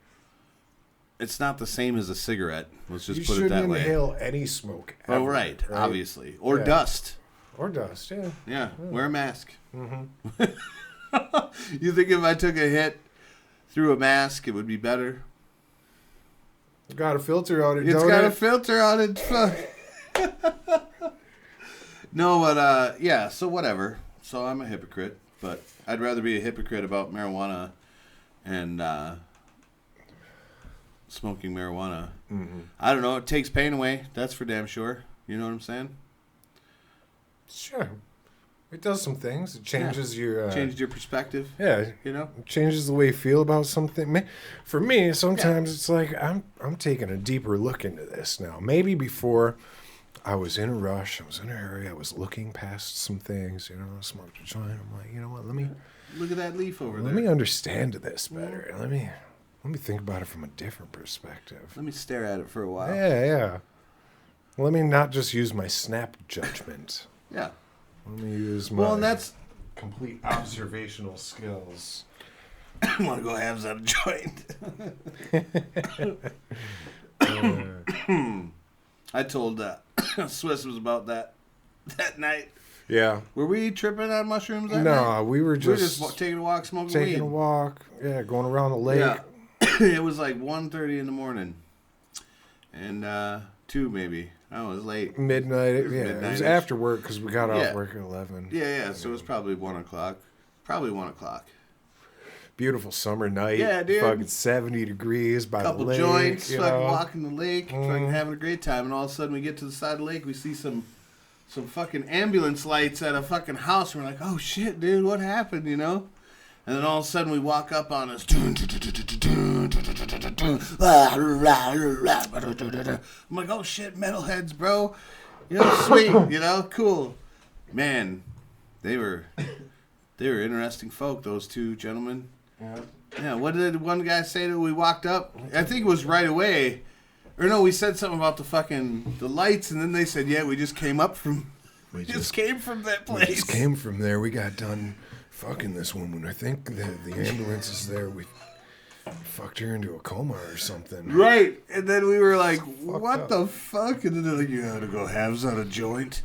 It's not the same as a cigarette. Let's just You put it that shouldn't way. inhale any smoke. Oh, ever, right, obviously, or Yeah. dust. Or dust, yeah. Yeah, wear a mask. Mm-hmm. You think if I took a hit through a mask, it would be better? Got a filter on it, It's don't got a it? filter on it. Fuck. No, but yeah. So whatever. So I'm a hypocrite, but I'd rather be a hypocrite about marijuana and smoking marijuana. Mm-hmm. I don't know. It takes pain away. That's for damn sure. You know what I'm saying? Sure. It does some things. It changes your... Changed your perspective. Yeah. You know. It changes the way you feel about something. For me, sometimes it's like I'm taking a deeper look into this now. Maybe before I was in a rush, I was in a hurry, I was looking past some things, I smoked a joint. I'm like, you know what, let me Look at that leaf over let there. me understand this better. Let me think about it from a different perspective. Let me stare at it for a while. Yeah. Let me not just use my snap judgment. Yeah. Let me use my Well, and that's. complete observational skills. I want to go halves on a joint. I told Swiss was about that night. Yeah. Were we tripping on mushrooms that night? No, we were just, taking a walk, smoking taking weed. a walk. Yeah, going around the lake. Yeah. It was like 1:30 in the morning. And 2 maybe. Oh, it was late. Midnight. It was It was midnight-ish. after work because we got Yeah. off work at 11. Yeah. So it was probably 1 o'clock. Probably 1 o'clock. Beautiful summer night. Yeah, dude. Fucking 70 degrees by Couple the lake. joints, you fucking know? walking the lake, fucking having a great time, and all of a sudden we get to the side of the lake, we see some fucking ambulance lights at a fucking house, and we're like, oh shit, dude, what happened, And then all of a sudden we walk up on us. I'm like, oh shit, metalheads, bro. Sweet, cool. Man, they were interesting folk, those two gentlemen. Yeah. Yeah, what did one guy say that we walked up? I think it was right away. Or no, we said something about the lights, and then they said, yeah, we just came up from... We just came from that We place. just came from there. We got done fucking this woman. I think the ambulance is there. We fucked her into a coma or something. Right. And then we were like, what up. the fuck? And then they're like, you know how to go halves on a joint?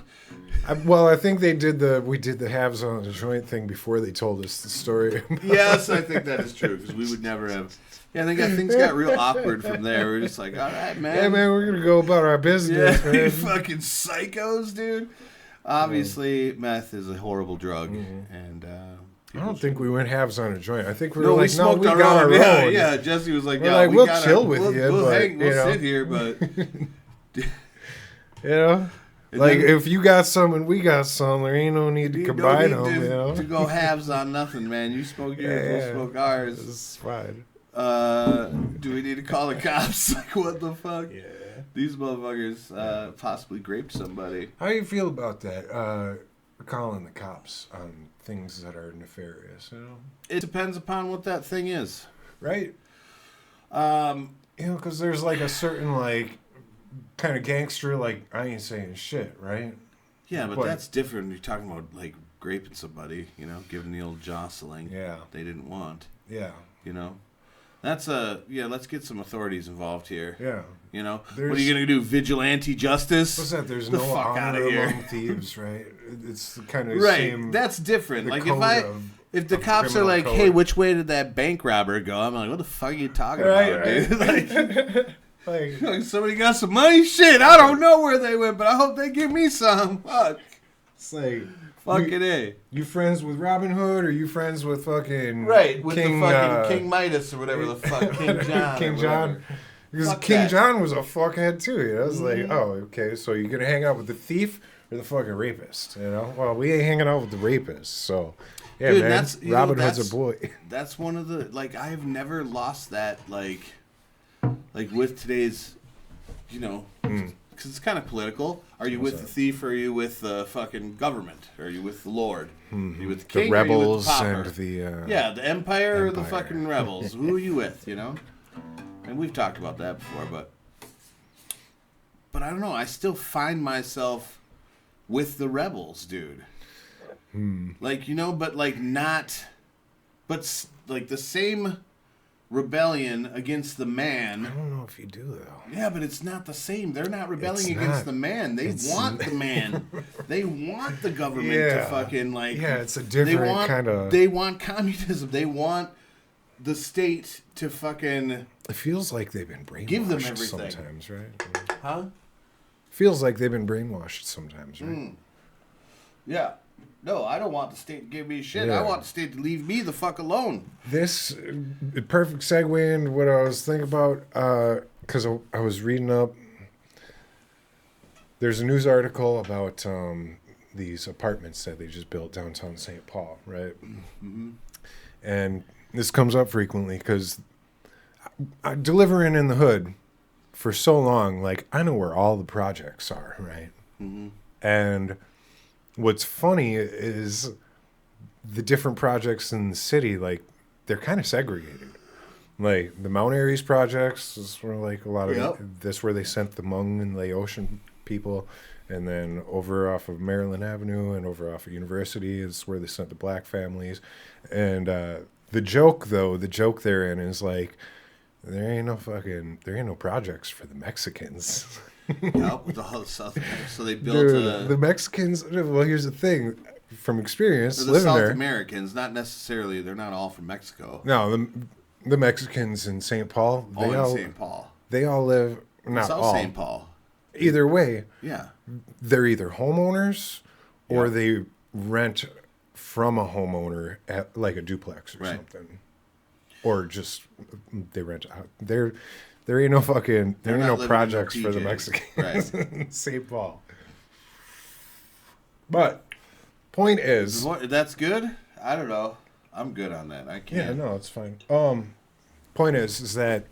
I think we did the halves on the joint thing before they told us the story. Yes, I think that is true, because we would never have... Yeah, I think things got real awkward from there. We were just like, all right, man. Yeah, man, we're going to go about our business, Yeah, man. you fucking psychos, dude. Obviously, meth is a horrible drug, and I don't think we went halves on a joint. I think we were no, we like, smoked we our got own. our Yeah, own. yeah. Jesse was like, We're yeah, like, we we'll gotta, chill with we'll, you, we'll but, hang, we'll you know. sit here, but You know? Like, if you got some and we got some, there ain't no need to You combine don't them, need you know? to go halves on nothing, man. You smoke yours, we'll smoke ours. It's fine. Do we need to call the cops? Like, what the fuck? Yeah. These motherfuckers possibly raped somebody. How do you feel about that? Calling the cops on things that are nefarious, you know? It depends upon what that thing is. Right? You know, because there's like a certain, like, kind of gangster, like, I ain't saying shit, right? Yeah, but that's different. You're talking about, like, raping somebody, you know, giving the old jostling. Yeah. They didn't want. Yeah. You know? That's let's get some authorities involved here. Yeah. You know? What are you going to do? Vigilante justice? What's that? There's the no fuck honor here. among thieves, right? It's kind of right. same. That's different. Like, if the of cops are like, criminal hey, code. which way did that bank robber go? I'm like, what the fuck are you talking Right, about, right. dude? Like, Like, somebody got some money? Shit, I don't know where they went, but I hope they give me some. Fuck. it's like, Fucking A. you friends with Robin Hood or you friends with fucking Right, with King, the fucking King Midas or whatever the fuck, King John. King or John. whatever. Because Fuck King that. John was a fuckhead too. You know? I was like, oh, okay, so you're gonna hang out with the thief or the fucking rapist? You know? Well, we ain't hanging out with the rapist, so yeah, Dude, man. that's- you know, Robin Hood's that's- a boy. That's one of the, like, I've never lost that, like with today's, you know, because it's kind of political. Are you with the thief or are you with the fucking government? Are you with the Lord? Are you with the king The or are you with rebels the pauper? and the Yeah, the empire or the Empire. fucking rebels? Who are you with, you know? And we've talked about that before, but I don't know. I still find myself with the rebels, dude. Like, you know, but like not, but like the same rebellion against the I man. don't know if you do though. Yeah, but it's not the same. They're not rebelling It's against not. the man. They want the man. They want the government to Yeah. fucking like. Yeah, it's a different kind of. They want communism. They want the state to fucking. It feels like they've been brainwashed Give them everything. sometimes, right? Huh? Feels like they've been brainwashed sometimes, right? Yeah. No, I don't want the state to give me shit. Yeah. I want the state to leave me the fuck alone. This perfect segue into what I was thinking about, because I was reading up. There's a news article about these apartments that they just built downtown St. Paul, right? Mm-hmm. And this comes up frequently because delivering in the hood for so long, like, I know where all the projects are, right? Mm-hmm. And what's funny is the different projects in the city, like, they're kind of segregated. Like, the Mount Airy's projects is where, like, a lot of Yep. that's where they sent the Hmong and Laotian people. And then over off of Maryland Avenue and over off of University is where they sent the black families. And the joke therein is, like, there ain't no projects for the Mexicans. Yep, with the whole South. So they built Dude, the Mexicans. Well, here's the thing, from experience the living South there. Americans, not necessarily. They're not all from Mexico. No, the Mexicans in St. Paul. All in St. Paul. They all live. Not South all. St. Paul. Either way, Yeah. they're either homeowners or Yeah. they rent from a homeowner at like a duplex or Right. something, or just they rent out. There ain't no fucking. There They're ain't not no living in projects for the PJs. Mexicans Right. in St. Paul. But point is, That's good. I don't know. I'm good on that. I can't. yeah, no, it's fine. Point is that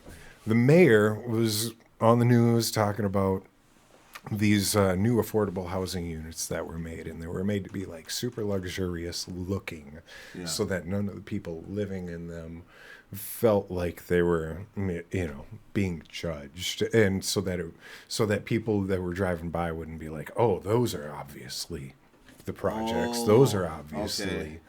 the mayor was on the news talking about these new affordable housing units that were made, and they were made to be like super luxurious looking, Yeah. so that none of the people living in them felt like they were, being judged, and so that people that were driving by wouldn't be like, oh, those are obviously the projects. Those are obviously. okay.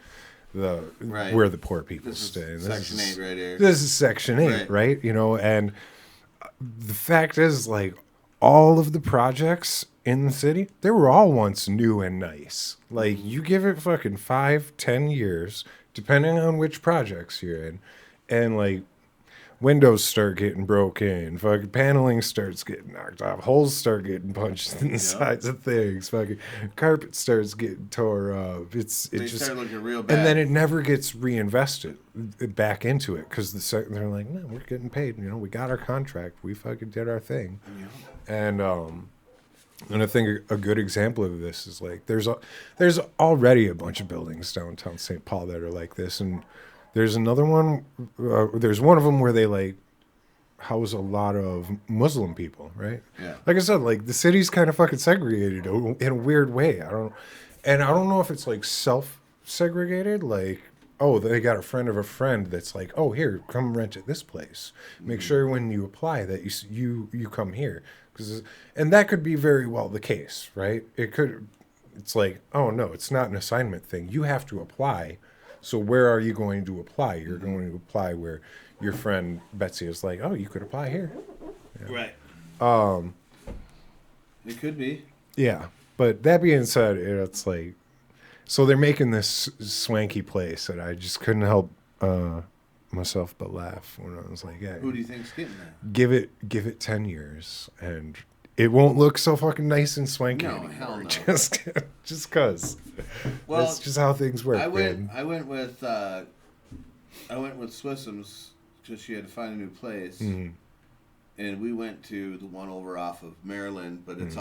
Right. Where the poor people This is stay. Section 8 right here. This is Section 8, Right. right? And the fact is, like, all of the projects in the city, they were all once new and nice. Like, you give it fucking 5-10 years, depending on which projects you're in, and, like, windows start getting broken, fucking paneling starts getting knocked off, holes start getting punched in the sides of things, fucking carpet starts getting tore up. They start looking real bad. and then it never gets reinvested back into it because they're like, no, we're getting paid. We got our contract. We fucking did our thing. Yeah. And And I think a good example of this is like there's already a bunch of buildings downtown St. Paul that are like this, and there's another one. There's one of them where they like house a lot of Muslim people, right? Yeah. Like I said, like the city's kind of fucking segregated in a weird way. I don't know if it's like self-segregated, like, oh, they got a friend of a friend that's like, oh, here, come rent at this place. Make sure when you apply that you come here, and that could be very well the case, right? It's like, oh no, it's not an assignment thing. You have to apply. So where are you going to apply? You're going to apply where your friend Betsy is like, oh, you could apply here. Yeah. Right. It could be. Yeah, but that being said, it's like, so they're making this swanky place, and I just couldn't help myself but laugh when I was like, yeah. Who do you think's getting that? Give it 10 years, and it won't look so fucking nice and swanky No, anymore. hell no. Just cause. Well, that's just how things work. I went man. with Swissom's because she had to find a new place, Mm-hmm. and we went to the one over off of Maryland, but it's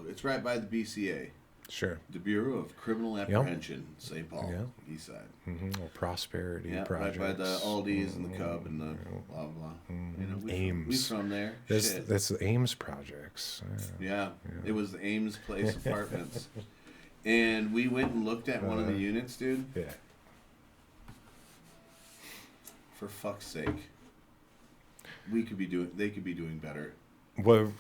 it's right by the BCA. Sure. The Bureau of Criminal Apprehension, St. Paul, East Side. Mm-hmm. Prosperity Yeah, projects. right by the Aldi's and the Cub and the blah blah. You know, we from there. That's the Ames projects. Yeah, it was the Ames Place Apartments, and we went and looked at one of the units, dude. Yeah. For fuck's sake, they could be doing better. Well,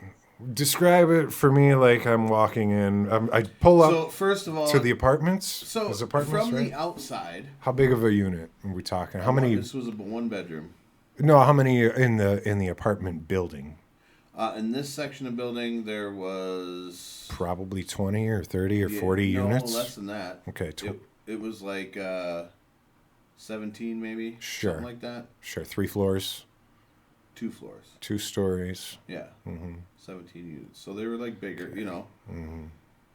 describe it for me like I'm walking in. I pull up. So first of all, to the apartments. So Those apartments, from right? the outside, How big of a unit are we talking? How many? This was a one bedroom. No, how many in the apartment building? In this section of building, there was Probably 20 or 30 or 40 units. No, less than that. Okay, It was like 17 maybe. Sure. Something like that. Sure, 3 floors, 2 floors. 2 stories. Yeah. Mm-hmm. 17 units. So they were like bigger, you know. Mm-hmm.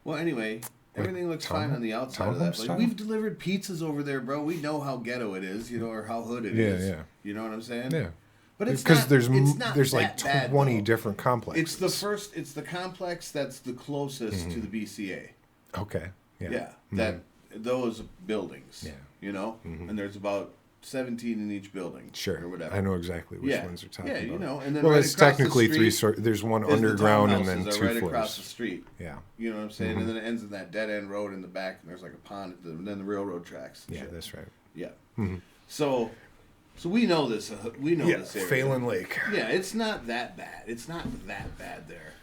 Well, anyway, everything looks fine on the outside of that. townhome Like, we've delivered pizzas over there, bro. We know how ghetto it is, you know, or how hood it is. Yeah. You know what I'm saying? Yeah. But it's Because not, there's it's not there's that like bad, 20 though. different complexes. It's the complex that's the closest to the BCA. Okay. Yeah. Yeah. That those buildings. Yeah. You know? And there's about 17 in each building. Sure. Or whatever. I know exactly which ones you're talking about. Yeah, you know. And then Well, right it's across technically the 3 street stories. There's one is the underground and then townhouses 2 are right floors. across the street. Yeah. You know what I'm saying? And then it ends in that dead end road in the back, and there's like a pond, and then the railroad tracks. and Yeah, shit. that's right. Yeah. So we know this. We know this area. Phelan Lake. Yeah, it's not that bad. It's not that bad there.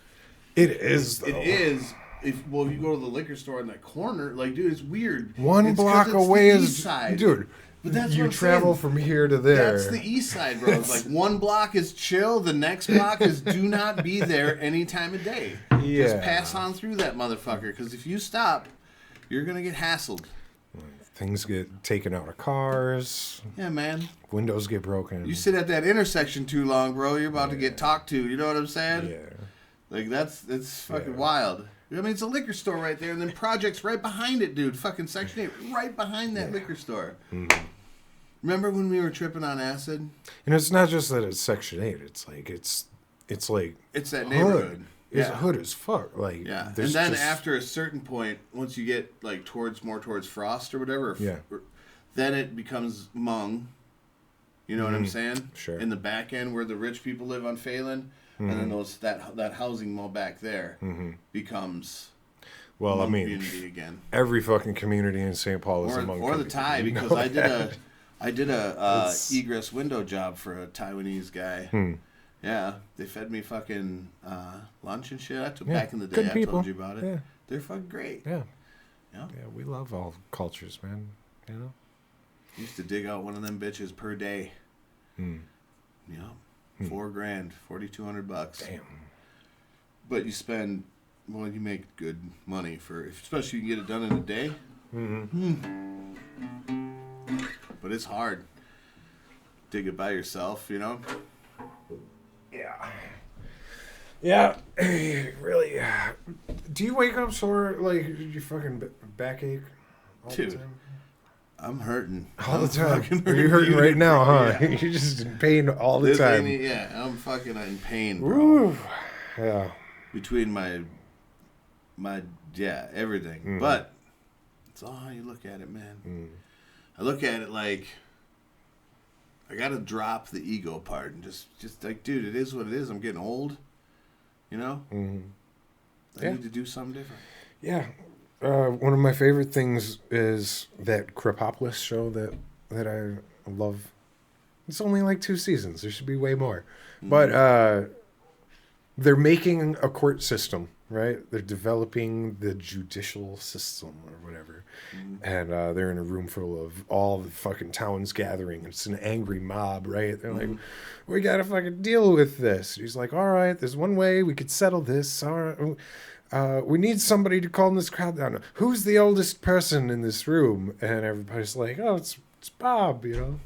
It is, though. It is. If you go to the liquor store in that corner, like, dude, it's weird. One It's 'cause block it's away the is... east side. Dude, But that's you what I'm travel saying. from here to there. That's the east side roads. Like, one block is chill, the next block is do not be there any time of day. Yeah. Just pass on through that motherfucker, because if you stop, you're gonna get hassled. Things get taken out of cars. Yeah, man. Windows get broken. You sit at that intersection too long, bro, you're about to get talked to. You know what I'm saying? Yeah. Like, it's fucking wild. I mean, it's a liquor store right there, and then projects right behind it, dude. Fucking Section 8, right behind that liquor store. Mm-hmm. Remember when we were tripping on acid? And it's not just that it's Section 8. It's like it's like It's that hood. neighborhood. It's Yeah. hood as fuck. Like Yeah, and there's then just- after a certain point, once you get like more towards Frost or whatever, then it becomes Hmong. You know what I'm saying? Sure. In the back end where the rich people live on Phelan, and then that housing mall back there becomes well, I Hmong mean, community again, every fucking community in St. Paul is or among the Thai, you know because I that. did a egress window job for a Taiwanese guy. Yeah, they fed me fucking lunch and shit. I took back in the day. Good I people. told you about it. Yeah. They're fucking great. Yeah. Yeah. Yeah, we love all cultures, man. You know? Used to dig out one of them bitches per day. Yeah. $4,000, $4,200. Damn. But you make good money especially you can get it done in a day. But it's hard. Dig it by yourself, you know? Yeah. Yeah, really. Do you wake up sore, like, you fucking backache all Dude. the time? I'm hurting. All the time. fucking Are you hurting right now, huh? Yeah. You're just in pain all the This time. I'm fucking in pain, bro. Ooh. Yeah. Between my everything. Mm-hmm. But it's all how you look at it, man. Mm. I look at it like I gotta drop the ego part and just like, dude, it is what it is. I'm getting old, you know. I need to do something different. Yeah. One of my favorite things is that Krapopolis show that I love. It's only like 2 seasons. There should be way more. But they're making a court system, right? They're developing the judicial system or whatever. And they're in a room full of all the fucking towns gathering. It's an angry mob, right? They're like, we got to fucking deal with this. He's like, all right, there's one way we could settle this. All right. We need somebody to calm this crowd down. Who's the oldest person in this room? And everybody's like, oh, it's Bob, you know?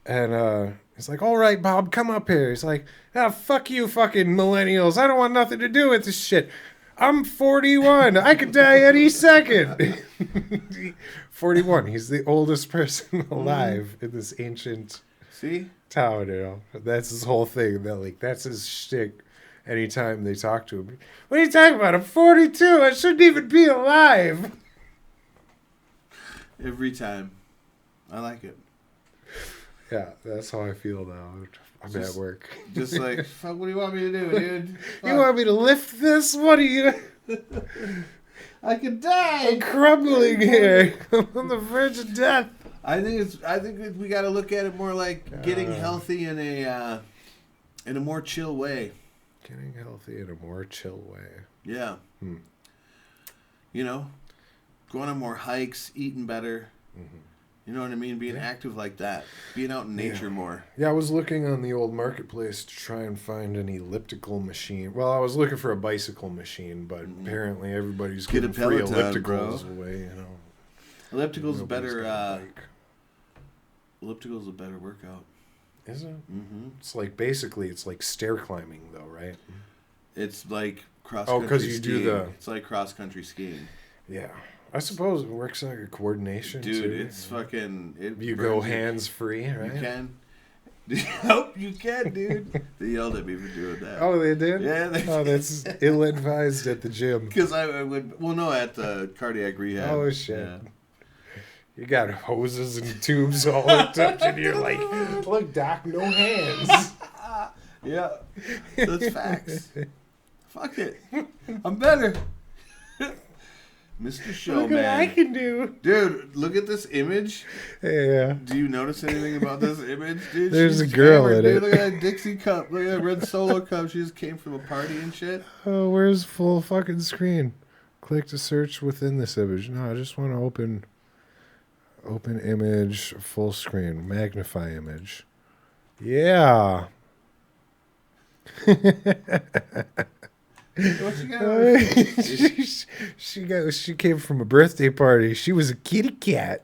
And he's like, all right, Bob, come up here. He's like, fuck you fucking millennials. I don't want nothing to do with this shit. I'm 41. I could die any second. 41. He's the oldest person alive in this ancient town, you know? That's his whole thing. That's his shtick. Anytime they talk to him, what are you talking about? I'm 42. I shouldn't even be alive. Every time. I like it. Yeah, that's how I feel now. I'm at work. Just like, fuck, what do you want me to do, dude? You want me to lift this? What are you... I could die. I'm crumbling here. I'm on the verge of death. I think we got to look at it more like getting healthy in a more chill way. Getting healthy in a more chill way. Yeah. You know, going on more hikes, eating better. You know what I mean? Being active like that. Being out in nature more. Yeah, I was looking on the old marketplace to try and find an elliptical machine. Well, I was looking for a bicycle machine, but apparently everybody's giving free ellipticals away, you know. Elliptical's better. Elliptical's a better workout. Is it? It's like it's like stair climbing, though, right? It's like cross country skiing. Oh, because you do It's like cross country skiing. Yeah. I suppose it works like a coordination, dude, too. It's fucking... You go hands-free, right? You can. Nope, you can, dude. They yelled at me for doing that. Oh, they did? Yeah. That's ill-advised at the gym. Because I would... Well, no, at the cardiac rehab. Oh, shit. Yeah. You got hoses and tubes all hooked up, and you're like, look, Doc, no hands. Yeah. That's facts. Fuck it. I'm better. Mr. Showman. Look what I can do. Dude, look at this image. Yeah. Do you notice anything about this image, dude? There's a girl in it. Look at that Dixie cup. Look at that red Solo cup. She just came from a party and shit. Oh, where's full fucking screen? Click to search within this image. No, I just want to open image, full screen, magnify image. Yeah. What you got? She came from a birthday party. She was a kitty cat.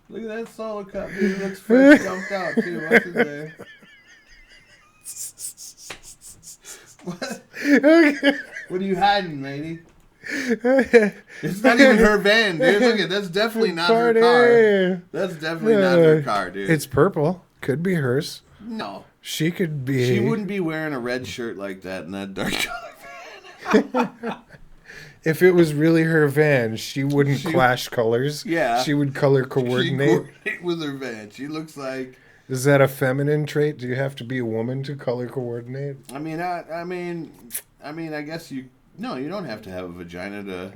Look at that Solo cup. Dude, it looks fresh dumped out too. What's in there? What? Okay. What are you hiding, lady? It's not even her van, dude. Look at that's definitely not her car. That's definitely not her car, dude. It's purple. Could be hers. No. She could be. She wouldn't be wearing a red shirt like that in that dark color van. If it was really her van, she wouldn't clash colors. Yeah. She would color coordinate. She'd coordinate with her van. She looks like... Is that a feminine trait? Do you have to be a woman to color coordinate? I mean, I guess you... No, you don't have to have a vagina to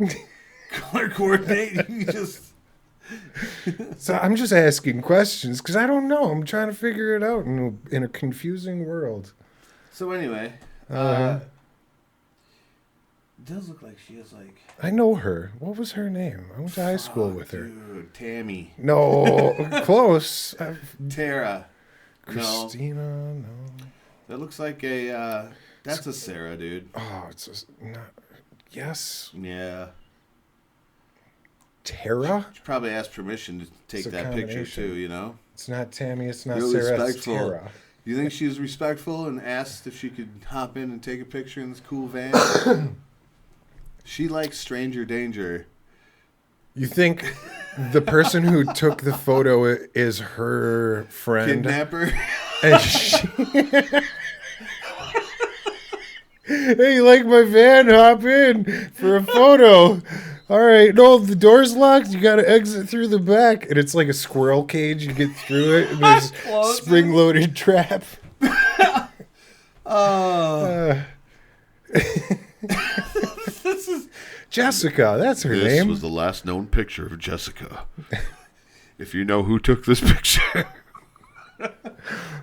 color coordinate. You just... So I'm just asking questions because I don't know. I'm trying to figure it out in a confusing world. So anyway, it does look like she has like... I know her. What was her name? I went to high school with her. Dude, Tammy. No, close. Tara. Christina, no. That looks like a... that's a Sarah, dude. Oh, it's not... Yes. Yeah. Tara? She probably asked permission to take that picture too, you know? It's not Tammy, it's not Real Sarah, respectful. it's Tara. You think she was respectful and asked if she could hop in and take a picture in this cool van? She likes stranger danger. You think the person who took the photo is her friend? Kidnapper? And she... Hey, you like my van? Hop in for a photo. All right. No, the door's locked. You got to exit through the back. And it's like a squirrel cage. You get through it. And there's spring-loaded trap. This is Jessica. That's her This name. was the last known picture of Jessica. If you know who took this picture.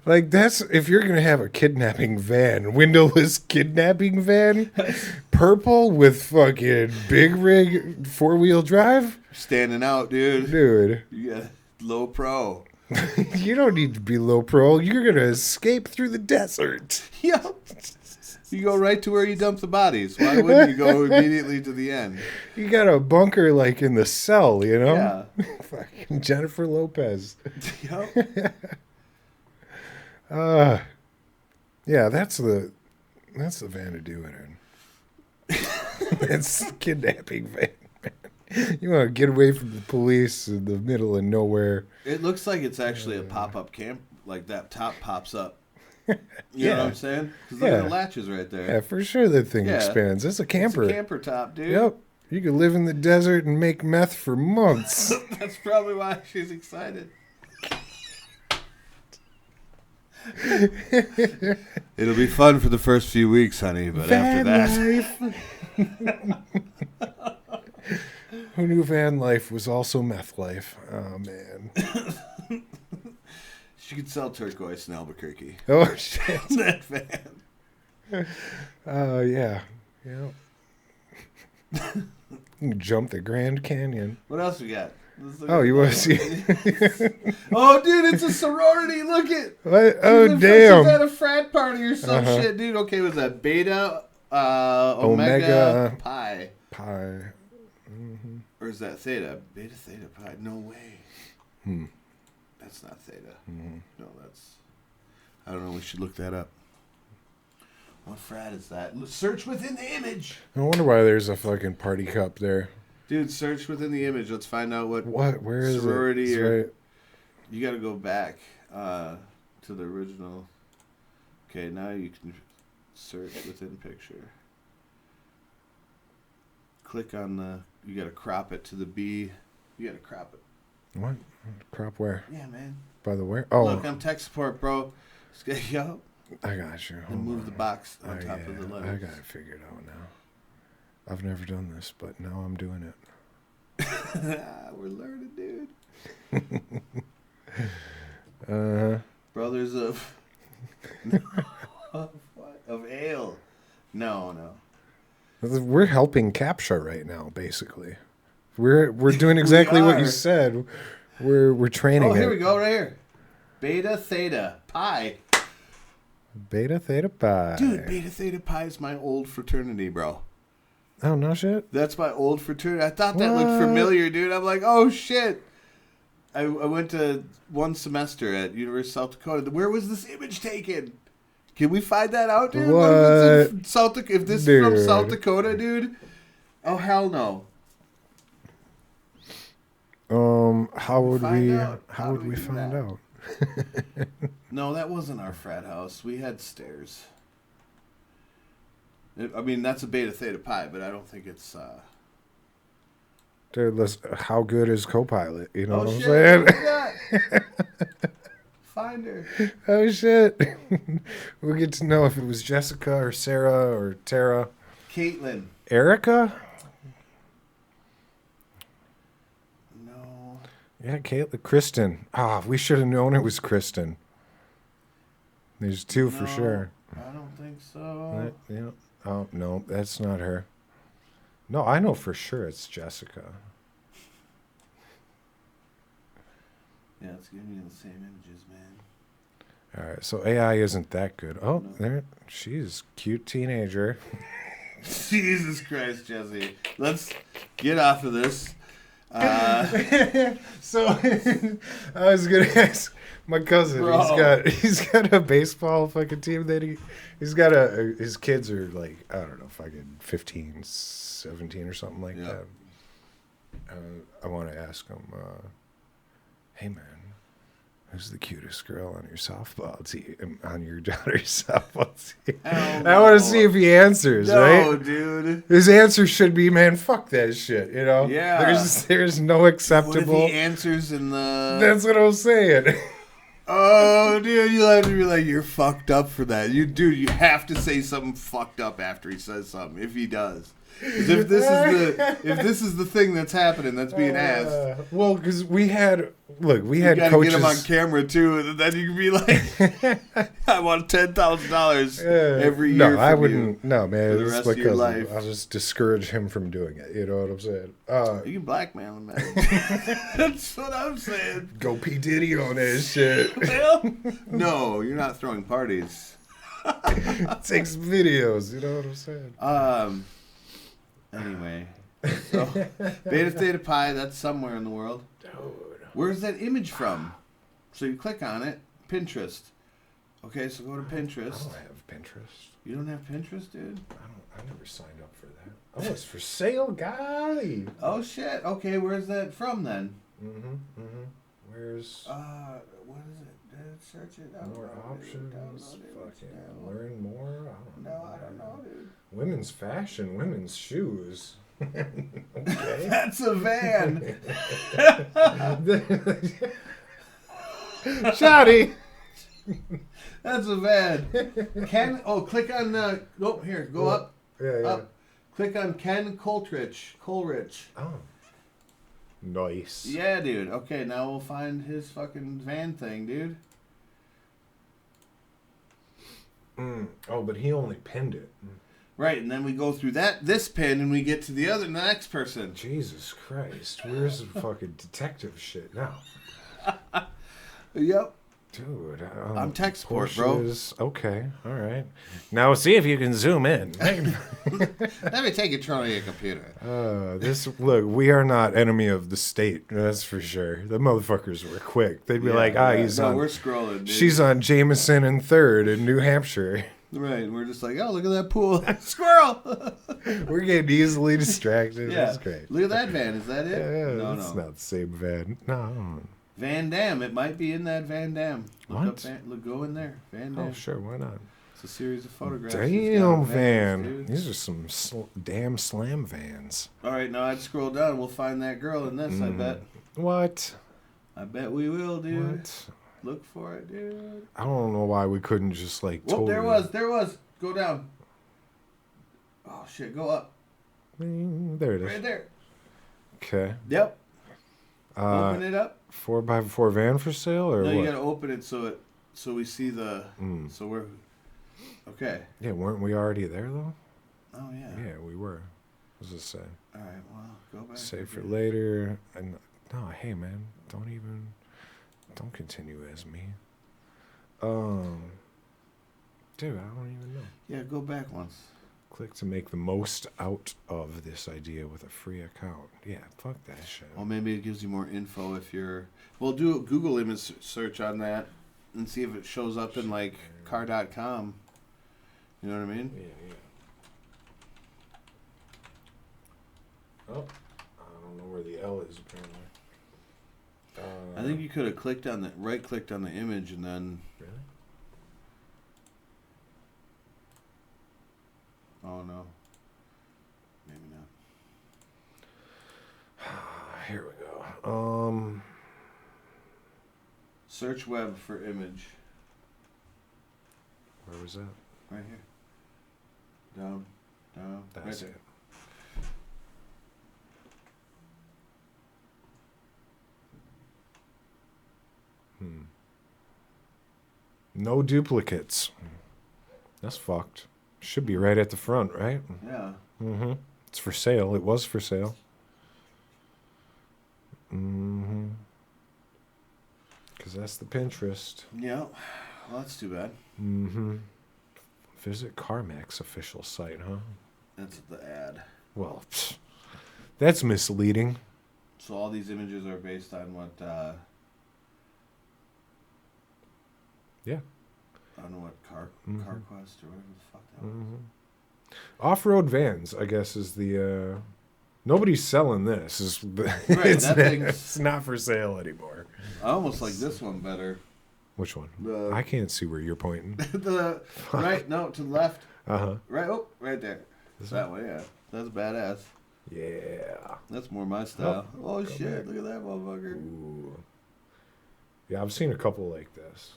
Like, that's if you're gonna have a kidnapping van, windowless kidnapping van, purple with fucking big rig 4-wheel drive, standing out, dude. dude. Yeah, low pro. You don't need to be low pro. You're gonna escape through the desert. Yep. You go right to where you dump the bodies. Why wouldn't you go immediately to the end? You got a bunker like in the cell, you know? Yeah. Fucking Jennifer Lopez. Yep. Yeah, that's the van to do it in. It's kidnapping van. You want to get away from the police in the middle of nowhere. It looks like it's actually a pop-up camp. Like that top pops up. You know what I'm saying? Because look at the latches right there. Yeah, for sure that thing Yeah. expands. It's a camper. It's a camper top, dude. Yep. You could live in the desert and make meth for months. That's probably why she's excited. It'll be fun for the first few weeks, honey, but after that... Who knew van life was also meth life? Oh, man. She could sell turquoise in Albuquerque. Oh, shit. That van. Yeah. Yeah. You can jump the Grand Canyon. What else we got? Oh, you want to see? Oh, dude, it's a sorority. Look it. What? Oh, damn. She's at a frat party or some shit, dude. Okay, was that Beta, Omega, Pi? Pi. Or is that Theta? Beta, Theta, Pi. No way. That's not Theta. No, that's... I don't know. We should look that up. What frat is that? Search within the image. I wonder why there's a fucking party cup there. Dude, search within the image. Let's find out what Where is sorority it? or... Right. You got to go back to the original. Okay, now you can search within picture. Click on the... You got to crop it to the B. You got to crop it. What? Crop where? Yeah, man. By the where? Oh. Look, I'm tech support, bro. Yo. I got you. And move the box on top of the letters. I got it figured out now. I've never done this, but now I'm doing it. We're learning, dude. Brothers of... of ale. No. We're helping CAPTCHA right now, basically. We're doing exactly what you said. We're training. Oh, here we go, right here. Beta Theta Pi. Beta Theta Pi. Dude, Beta Theta Pi is my old fraternity, bro. Oh, no shit? That's my old fraternity. I thought that looked familiar, dude. I'm like, oh, shit. I went to one semester at University of South Dakota. Where was this image taken? Can we find that out, dude? What? If, it's if this is from South Dakota, dude? Oh, hell no. How would we find find out? No, that wasn't our frat house. We had stairs. I mean, that's a Beta Theta Pi, but I don't think it's... Dude, how good is Copilot? You know what I'm shit, saying? look at that. Find her. Oh, shit. We'll get to know if it was Jessica or Sarah or Tara. Caitlin. Erica? No. Yeah, Caitlin. Kristen. We should have known it was Kristen. There's two for sure. I don't think so. Yeah. Oh, no, that's not her. No, I know for sure it's Jessica. Yeah, it's giving me the same images, man. All right, so AI isn't that good. Oh, No. there, she's a cute teenager. Jesus Christ, Jesse. Let's get off of this. So I was gonna ask my cousin. Bro. He's got a baseball fucking team that he's got his kids are like, I don't know, fucking 15, 17 or something like Yep. that. I want to ask him, hey man, Who's the cutest girl on your softball team? On your daughter's softball team? Hell I want no. to see if he answers, No, right? dude. His answer should be, man, fuck that shit, you know? Yeah. There's no What if acceptable. he answers in the... That's what I'm saying. Oh, dude, you have to be like, you're fucked up for that. You have to say something fucked up after he says something, if he does. 'Cause if this is the thing that's happening, that's being asked. Well, because we had You gotta coaches. get him on camera too, and then you can be like, "I want $10,000 every year." No, I from wouldn't. you No, man. for the It's rest my of your cousin. life. I'll just discourage him from doing it. You know what I'm saying? You can blackmail him, man. That's what I'm saying. Go P Diddy on that shit. Well, no, you're not throwing parties. Take some videos. You know what I'm saying? Anyway, so Beta Theta Pi, that's somewhere in the world. Dude. Where's that image from? So you click on it, Pinterest. Okay, so go to I Pinterest. don't have Pinterest. You don't have Pinterest, dude? I never signed up for that. Oh, it's for sale, guy. Oh shit. Okay, where's that from then? Where's What is it? Search it. more options? Fucking learn more. No, I don't know, dude. Women's fashion, women's shoes. Okay. That's a van. Shouty. That's a van. Click on the. Oh, here, go up. Yeah. Up. Click on Ken Coleridge. Oh. Nice. Yeah, dude. Okay, now we'll find his fucking van thing, dude. Oh, but he only pinned it. Right, and then we go through this pin and we get to the next person. Jesus Christ. Where's the fucking detective shit now? Yep. Dude, I'm tech support, bro. Okay, all right. Now see if you can zoom in. Let me take control of your computer. Look, we are not enemy of the state. That's for sure. The motherfuckers were quick. They'd be he's on. We're scrolling, dude. She's on Jameson and 3rd in New Hampshire. Right, we're just like, oh, look at that pool. Squirrel! We're getting easily distracted. Yeah. That's great. Look at that van. Is that it? Yeah, no. it's not the same van. No. Van Dam. It might be in that Van Dam. What? Go in there. Van Dam. Oh, sure. Why not? It's a series of photographs. Damn, Vans, van. dude. These are some damn slam vans. All right, now I'd scroll down. We'll find that girl in this, I bet. What? I bet we will, dude. What? Look for it, dude. I don't know why we couldn't just totally. There was. Go down. Oh, shit. Go up. There it is. Right there. Okay. Yep. Open it up. 4x4 van for sale or No, what? you gotta open it so we see the. So we're. Okay. Yeah, weren't we already there though? Oh yeah. Yeah, we were. What does it say? All right. Well, go back. Save for later. And no, hey man, don't continue as me. Dude, I don't even know. Yeah, go back once. Click to make the most out of this idea with a free account. Yeah, fuck that shit. Well, maybe it gives you more info if you're. Well, do a Google image search on that and see if it shows up in car.com. You know what I mean? Yeah. Oh, I don't know where the L is apparently. I think you could have clicked on right-clicked on the image and then. Really? Oh no. Maybe not. Here we go. Search web for image. Where was that? Right here. Down. That's right there. it. No duplicates. That's fucked. Should be right at the front, right? Yeah. Mm-hmm. It's for sale. It was for sale. Mm-hmm. Because that's the Pinterest. Yeah. Well, that's too bad. Mm-hmm. Visit CarMax official site, huh? That's the ad. Well, that's misleading. So all these images are based on what? Yeah. I don't know what CarQuest or whatever the fuck that was. Off-road vans, I guess, is the Nobody's selling this. It's not for sale anymore. I almost like this one better. Which one? I can't see where you're pointing. To the left. Uh-huh. Right there. That way, yeah. That's badass. Yeah. That's more my style. Oh shit, look at that motherfucker. Ooh. Yeah, I've seen a couple like this.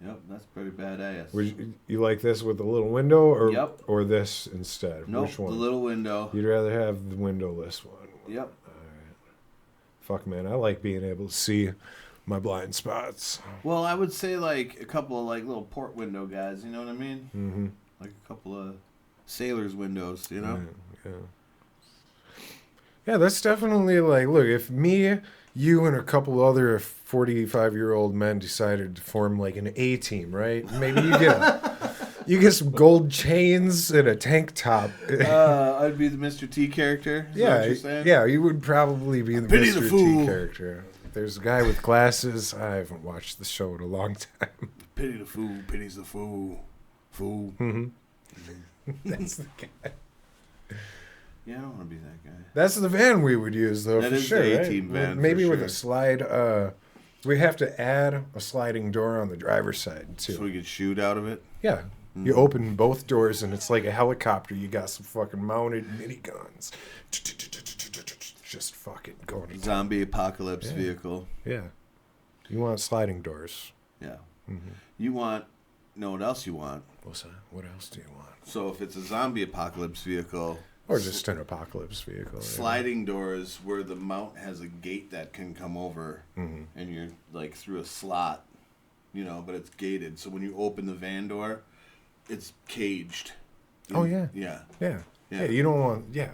Yep, that's pretty badass. You like this with the little window or this instead? Nope, Which one? The little window. You'd rather have the windowless one. Yep. All right. Fuck, man, I like being able to see my blind spots. Well, I would say like a couple of like little port window guys, you know what I mean? Mm-hmm. Like a couple of sailors' windows, you know? Right. Yeah. Yeah, that's definitely like, look, if me, you, and a couple other 45-year-old men decided to form like an A team, right? Maybe you get some gold chains and a tank top. I'd be the Mr. T character. Is that what you're saying? Yeah, you would probably be the Pity Mr. the fool. T character. There's a guy with glasses. I haven't watched the show in a long time. Pity the fool, pities the fool. Fool. Mm-hmm. That's the guy. Yeah, I don't want to be that guy. That's the van we would use, though, That for is sure. the right? A-team van, Maybe for with sure. a slide. We have to add a sliding door on the driver's side, too. So we could shoot out of it? Yeah. You open both doors, and it's like a helicopter. You got some fucking mounted miniguns. Just fucking going to Zombie apocalypse vehicle. Yeah. You want sliding doors. Yeah. Mm-hmm. You want... know what else you want? What's that? What else do you want? So if it's a zombie apocalypse vehicle... Or just an apocalypse vehicle. Sliding doors where the mount has a gate that can come over, and you're like through a slot, you know, but it's gated. So when you open the van door, it's caged. Oh, yeah. Yeah. Yeah. Yeah, you don't want... Yeah.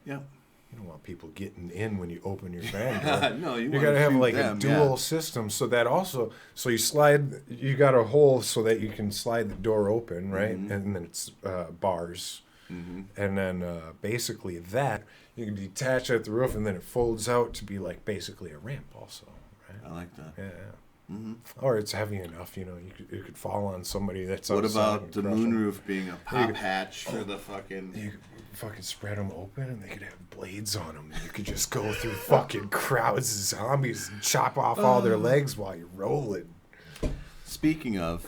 Yep. You don't want people getting in when you open your van door. No, you gotta have like them, a dual system, so that also, so you slide, you got a hole so that you can slide the door open, right? Mm-hmm. And then it's bars, Mm-hmm. and then basically that you can detach at the roof, and then it folds out to be like basically a ramp, also, right? I like that. Yeah. Mm-hmm. Or it's heavy enough, you know, you could fall on somebody that's What outside about and the crush 'em. moonroof being a pop hatch for the fucking... You could fucking spread them open, and they could have blades on them, and you could just go through fucking crowds of zombies and chop off all their legs while you're rolling. Speaking of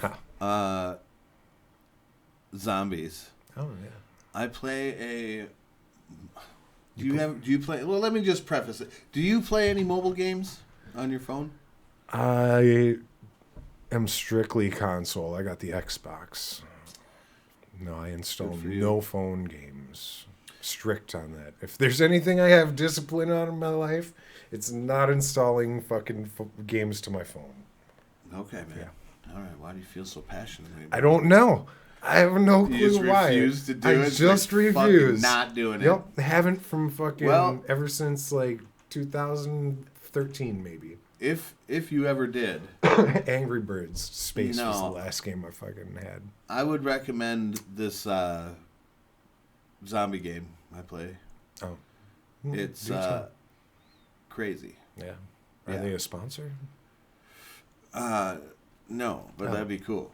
zombies, Oh yeah. I play a... Do you play... Well, let me just preface it. Do you play any mobile games on your phone? I am strictly console. I got the Xbox. No, I install Good for you. no phone games. Strict on that. If there's anything I have discipline on in my life, it's not installing fucking games to my phone. Okay, man. Yeah. All right. Why do you feel so passionately? I don't know. I have no You just clue why. refuse to do I it? just Like, fucking refuse. not doing it. Yep, haven't from fucking Well- ever since like 2013 maybe. If you ever did, Angry Birds Space was the No. last game I fucking had. I would recommend this zombie game I play. Oh, It's do tell. crazy. Yeah. Are Yeah. they a sponsor? No, but Oh. that'd be cool.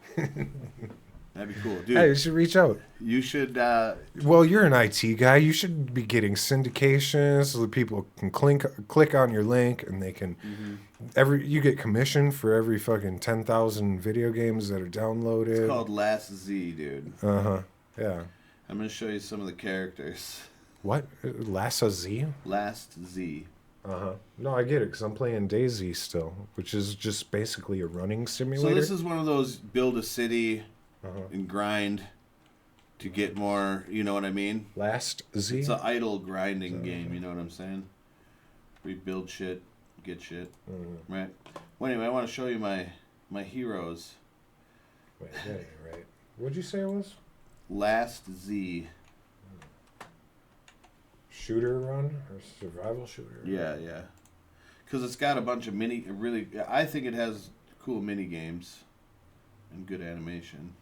That'd be cool, dude. Hey, you should reach out. You should. Well, you're an IT guy. You should be getting syndication so that people can click on your link and they can. You get commission for every fucking 10,000 video games that are downloaded. It's called Last Z, dude. Yeah. I'm gonna show you some of the characters. What? Lassa Z? Last Z. No, I get it because I'm playing DayZ still, which is just basically a running simulator. So this is one of those build a city and grind to get more. You know what I mean? Last Z? It's an idle grinding game. You know what I'm saying? We build shit, get shit, right? Well, anyway, I want to show you my heroes. Wait, that ain't right. What'd you say it was? Last Z. Shooter run or survival shooter? Yeah. Because it's got a bunch of I think it has cool mini games and good animation.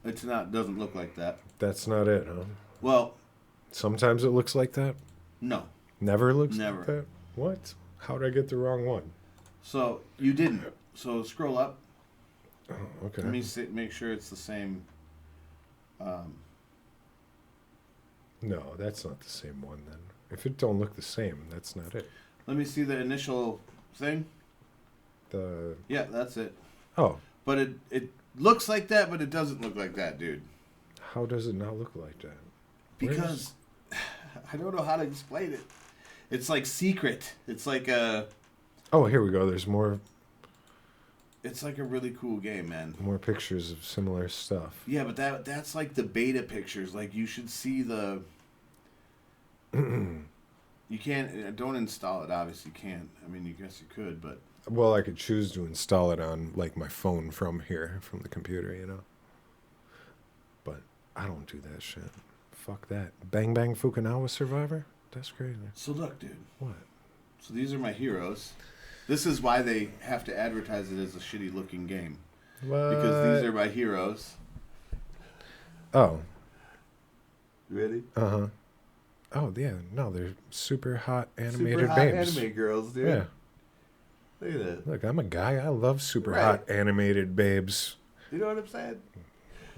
Doesn't look like that. That's not it, huh? Well, Sometimes it looks like that. no. Never looks Never. like that. What? How did I get the wrong one? So you didn't. So scroll up. Oh, okay. Let me make sure it's the same. No, that's not the same one then. If it don't look the same, that's not it. Let me see the initial thing. Yeah, that's it. Oh. But it looks like that, but it doesn't look like that, dude. How does it not look like that? Because I don't know how to explain it. It's like secret. It's like a... Oh, here we go. There's more... It's like a really cool game, man. More pictures of similar stuff. Yeah, but that's like the beta pictures. Like, you should see the... You can't... Don't install it, obviously. You can't. I mean, you guess you could, but... Well, I could choose to install it on, like, my phone from here, from the computer, you know? But I don't do that shit. Fuck that. Bang Bang Fukunawa Survivor? That's crazy. So look, dude. What? So these are my heroes. This is why they have to advertise it as a shitty looking game. What? Because these are my heroes. Oh. Ready? Uh-huh. Oh, yeah. No, they're super hot animated super hot babes. anime girls, dude. Yeah. Look at that. Look, I'm a guy. I love super hot animated babes. You know what I'm saying?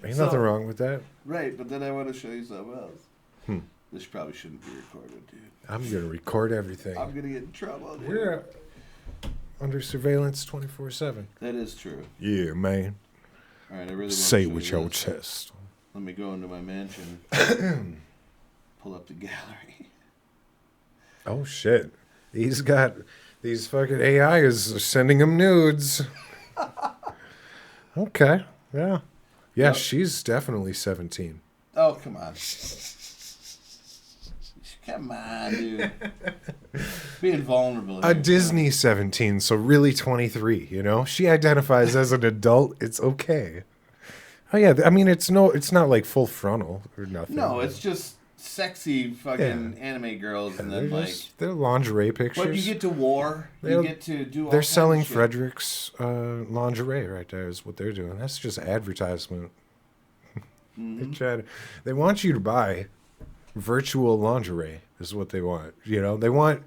Ain't nothing wrong with that. Right, but then I want to show you something else. This probably shouldn't be recorded, dude. I'm going to record everything. I'm going to get in trouble, dude. We're under surveillance 24/7. That is true. Yeah, man. All right, I really want Say to show with you your this. chest. Let me go into my mansion. Pull up the gallery. Oh, shit. He's got... These fucking AIs are sending him nudes. Okay. Yeah. Yeah, Yep. she's definitely 17. Oh, come on. Come on, dude. Being vulnerable. A here. Disney 17, so really 23, you know? She identifies as an adult. It's okay. Oh, yeah. I mean, it's not like full frontal or nothing. No, it's just sexy fucking anime girls, and then they're lingerie pictures. But you get to war. You get to do all They're kinds selling of shit. Frederick's lingerie right there is what they're doing. That's just advertisement. Mm-hmm. They want you to buy virtual lingerie is what they want. You know, they want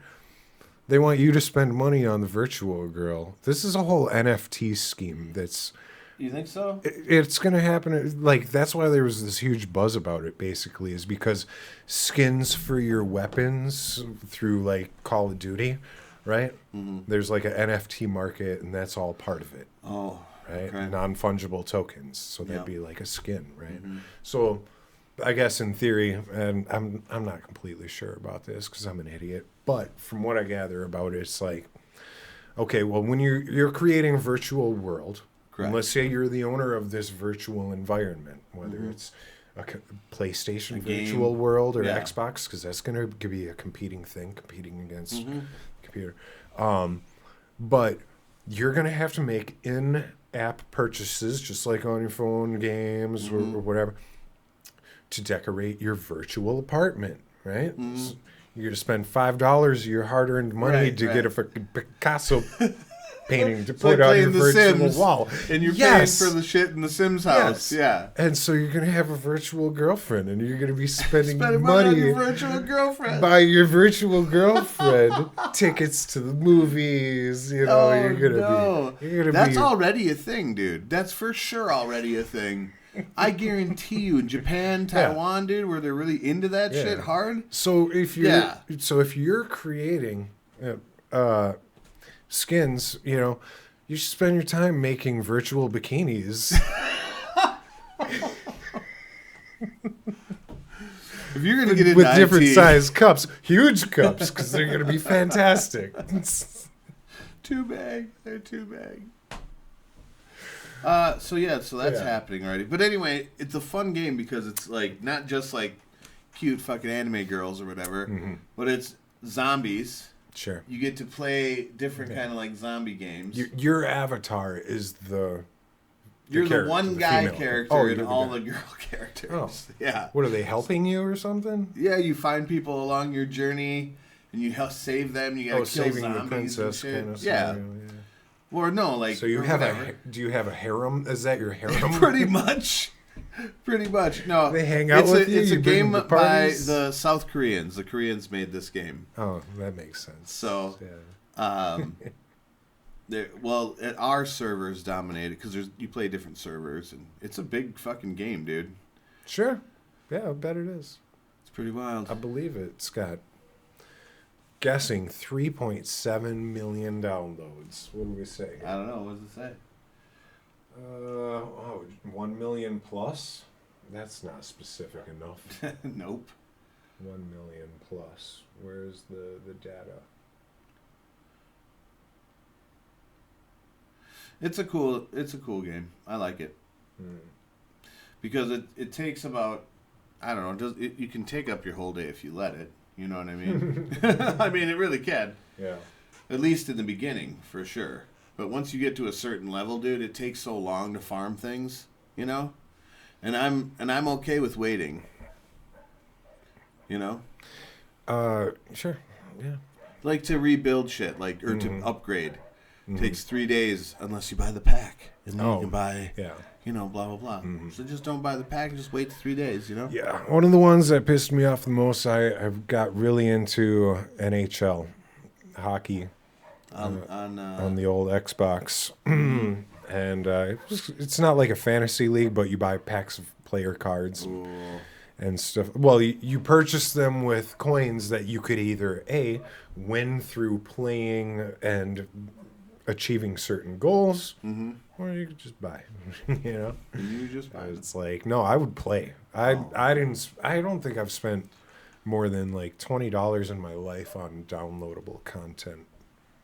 you to spend money on the virtual girl. This is a whole NFT scheme that's... You think so? It's going to happen. Like, that's why there was this huge buzz about it, basically, is because skins for your weapons through, like, Call of Duty, right? Mm-hmm. There's, like, an NFT market, and that's all part of it. Oh, right? okay. Non-fungible tokens. So that'd be like a skin, right? Mm-hmm. So I guess in theory, and I'm not completely sure about this because I'm an idiot, but from what I gather about it, it's like, okay, well, when you're creating a virtual world... Correct. And let's say you're the owner of this virtual environment, whether it's a PlayStation virtual world or Xbox, because that's going to be a competing thing, competing against computer. But you're going to have to make in-app purchases, just like on your phone, games, or whatever, to decorate your virtual apartment, right? So you're going to spend $5 of your hard-earned money to get a fucking Picasso painting to put on your virtual wall. And you're paying for the shit in the Sims house. Yes. Yeah. And so you're going to have a virtual girlfriend, and you're going to be spending money on your virtual girlfriend. Buy your virtual girlfriend tickets to the movies. You know, you're gonna That's already a thing, dude. That's for sure already a thing. I guarantee you, in Japan, Taiwan, dude, where they're really into that shit hard. So if you're creating skins, you know, you should spend your time making virtual bikinis. If you're gonna get into with different IT, size cups, huge cups, because they're gonna be fantastic. Too big. They're too big. So that's happening already. But anyway, it's a fun game because it's like not just like cute fucking anime girls or whatever, but it's zombies. Sure. You get to play different kind of like zombie games. Your avatar is You're the one guy character and all the the girl characters. Oh. Yeah. What, are they helping you or something? Yeah, you find people along your journey and you help save them. You gotta kill saving zombies the princess and shit. kind of yeah. scenario, Or no, like so you have do you have a harem? Is that your harem? Pretty much. Pretty much. No. They hang out with you? It's a You bring game them to by parties? the South Koreans. The Koreans made this game. Oh, that makes sense. So, yeah. our servers dominated because you play different servers, and it's a big fucking game, dude. Sure. Yeah, I bet it is. It's pretty wild. I believe it's got, guessing, 3.7 million downloads. What do we say? I don't know. What does it say? 1 million plus? That's not specific enough. Nope. 1 million plus. Where's the data? It's a cool game. I like it. Because it takes about, I don't know, you can take up your whole day if you let it. You know what I mean? I mean, it really can. Yeah. At least in the beginning, for sure. But once you get to a certain level, dude, it takes so long to farm things, you know? And I'm okay with waiting. You know? Sure. Yeah. Like to rebuild shit, or to upgrade. Takes 3 days unless you buy the pack. And then you can buy, you know, blah, blah, blah. So just don't buy the pack and just wait 3 days, you know? Yeah. One of the ones that pissed me off the most, I've got really into NHL, hockey, on the old Xbox. And it's not like a fantasy league, but you buy packs of player cards. Ooh. And stuff. Well, you purchase them with coins that you could either A, win through playing and achieving certain goals, or you could just buy. You know, You just buy it's like, no, I would play. I don't think I've spent more than like $20 in my life on downloadable content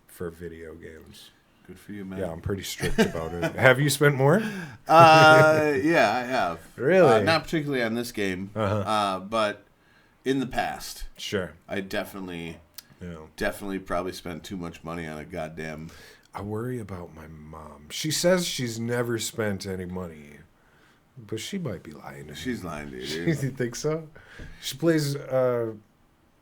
for video games. Good for you, man. Yeah, I'm pretty strict about it. Have you spent more? Yeah, I have. Really? Not particularly on this game, but in the past. Sure. I definitely probably spent too much money on a goddamn... I worry about my mom. She says she's never spent any money, but she might be lying to me. She's lying to you, You dude. think so? She plays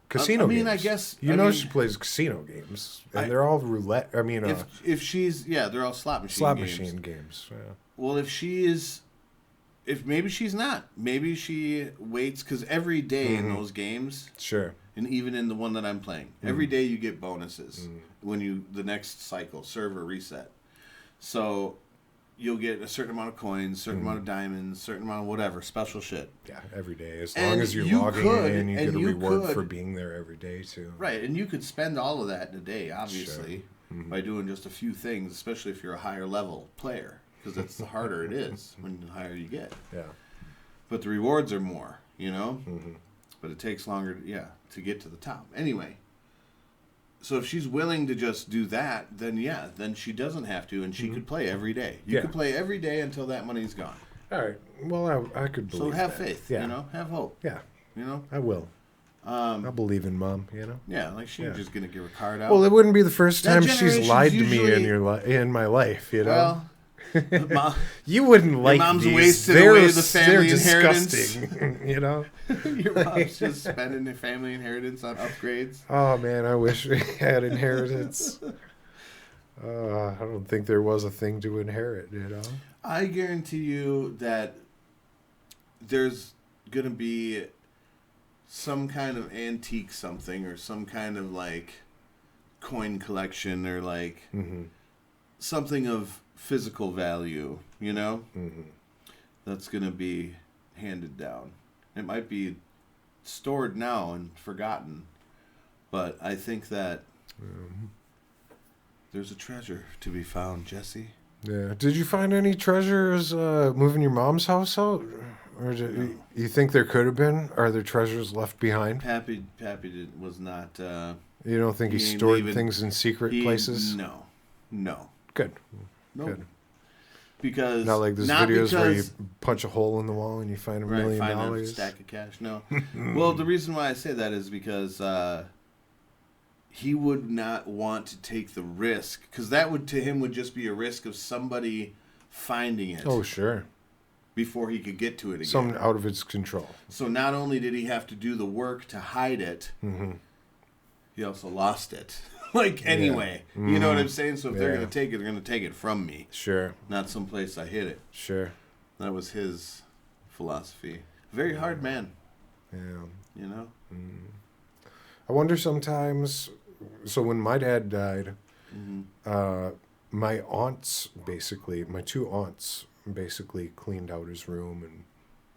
casino games. I guess... she plays casino games, and they're all roulette. I mean... if she's... Yeah, they're all slot machine games. Yeah. Well, if she is... If maybe she's not. Maybe she waits, because every day in those games... Sure. And even in the one that I'm playing, every day you get bonuses when the next cycle, server reset. So you'll get a certain amount of coins, certain amount of diamonds, certain amount of whatever, special shit. Yeah, every day. As long as you're logging in, you get a reward for being there every day, too. Right, and you could spend all of that in a day, obviously, by doing just a few things, especially if you're a higher level player, because that's the harder it is when the higher you get. Yeah. But the rewards are more, you know? But it takes longer, to get to the top. Anyway, so if she's willing to just do that, then she doesn't have to, and she could play every day. You could play every day until that money's gone. All right. Well, I could believe So have that. faith, Yeah. you know? Have hope. Yeah. You know? I will. I believe in Mom, you know? Yeah, like she's just going to give her card out. Well, it wouldn't be the first That time she's generation's lied to usually- me in my life, you know? Well, you wouldn't like mom's these. wasted They're, away the family they're inheritance. disgusting, you know? your mom's just spending the family inheritance on upgrades. Oh, man, I wish we had inheritance. I don't think there was a thing to inherit, you know? I guarantee you that there's going to be some kind of antique something or some kind of, like, coin collection or, like, something of physical value, you know? That's going to be handed down. It might be stored now and forgotten, but I think that there's a treasure to be found, Jesse. Yeah. Did you find any treasures moving your mom's house out? Or you think there could have been? Are there treasures left behind? Pappy was not... You don't think he ain't stored leaving- things in secret places? No. Good. Nope. Good. Because Not like those videos where you punch a hole in the wall and you find $1 million. find a stack of cash. No. Well, the reason why I say that is because he would not want to take the risk, because that would to him would just be a risk of somebody finding it. Oh, sure. Before he could get to it again. Something out of its control. So not only did he have to do the work to hide it, he also lost it. Anyway, you know what I'm saying? So if they're going to take it, they're going to take it from me. Sure. Not someplace I hid it. Sure. That was his philosophy. Very hard man. Yeah. You know? I wonder sometimes, so when my dad died, my aunts my two aunts basically cleaned out his room and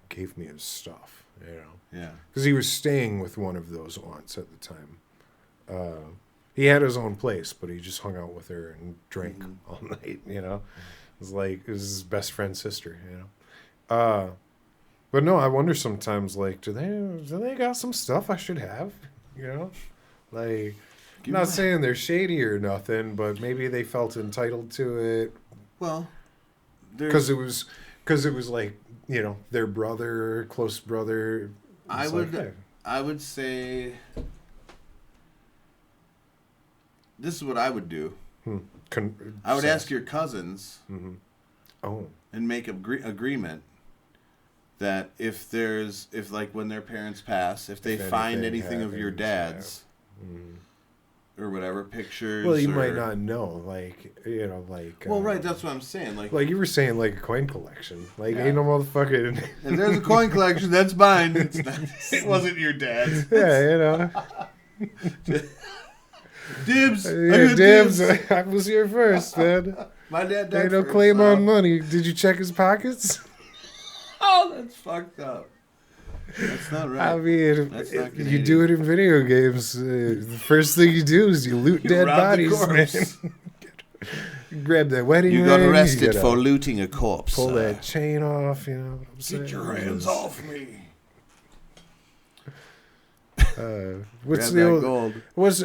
gave me his stuff. you know. Yeah. Because he was staying with one of those aunts at the time. He had his own place, but he just hung out with her and drank all night, you know. It was his best friend's sister, you know. But no, I wonder sometimes, like, do they got some stuff I should have, you know? Like, I'm not saying they're shady or nothing, but maybe they felt entitled to it. Well, because it was like, you know, their brother, close brother. I would say this is what I would do. I would ask your cousins and make agreement that if like when their parents pass, if they find anything of your dad's or whatever, pictures. Well, you might not know, like, you know, like. Well, right, that's what I'm saying. Like you were saying, like a coin collection. Like, ain't no motherfucking. If there's a coin collection, that's mine. It wasn't your dad's. Yeah, you know. Dibs. Yeah, dibs. I was here first, man. My dad died ain't no first, claim on money. Did you check his pockets? Oh, that's fucked up. That's not right. I mean, you do it in video games. The first thing you do is you loot dead bodies, man. Grab that wedding ring. You got arrested for looting a corpse. Pull that chain off, you know what I'm saying? Get your hands off me. What's the old gold?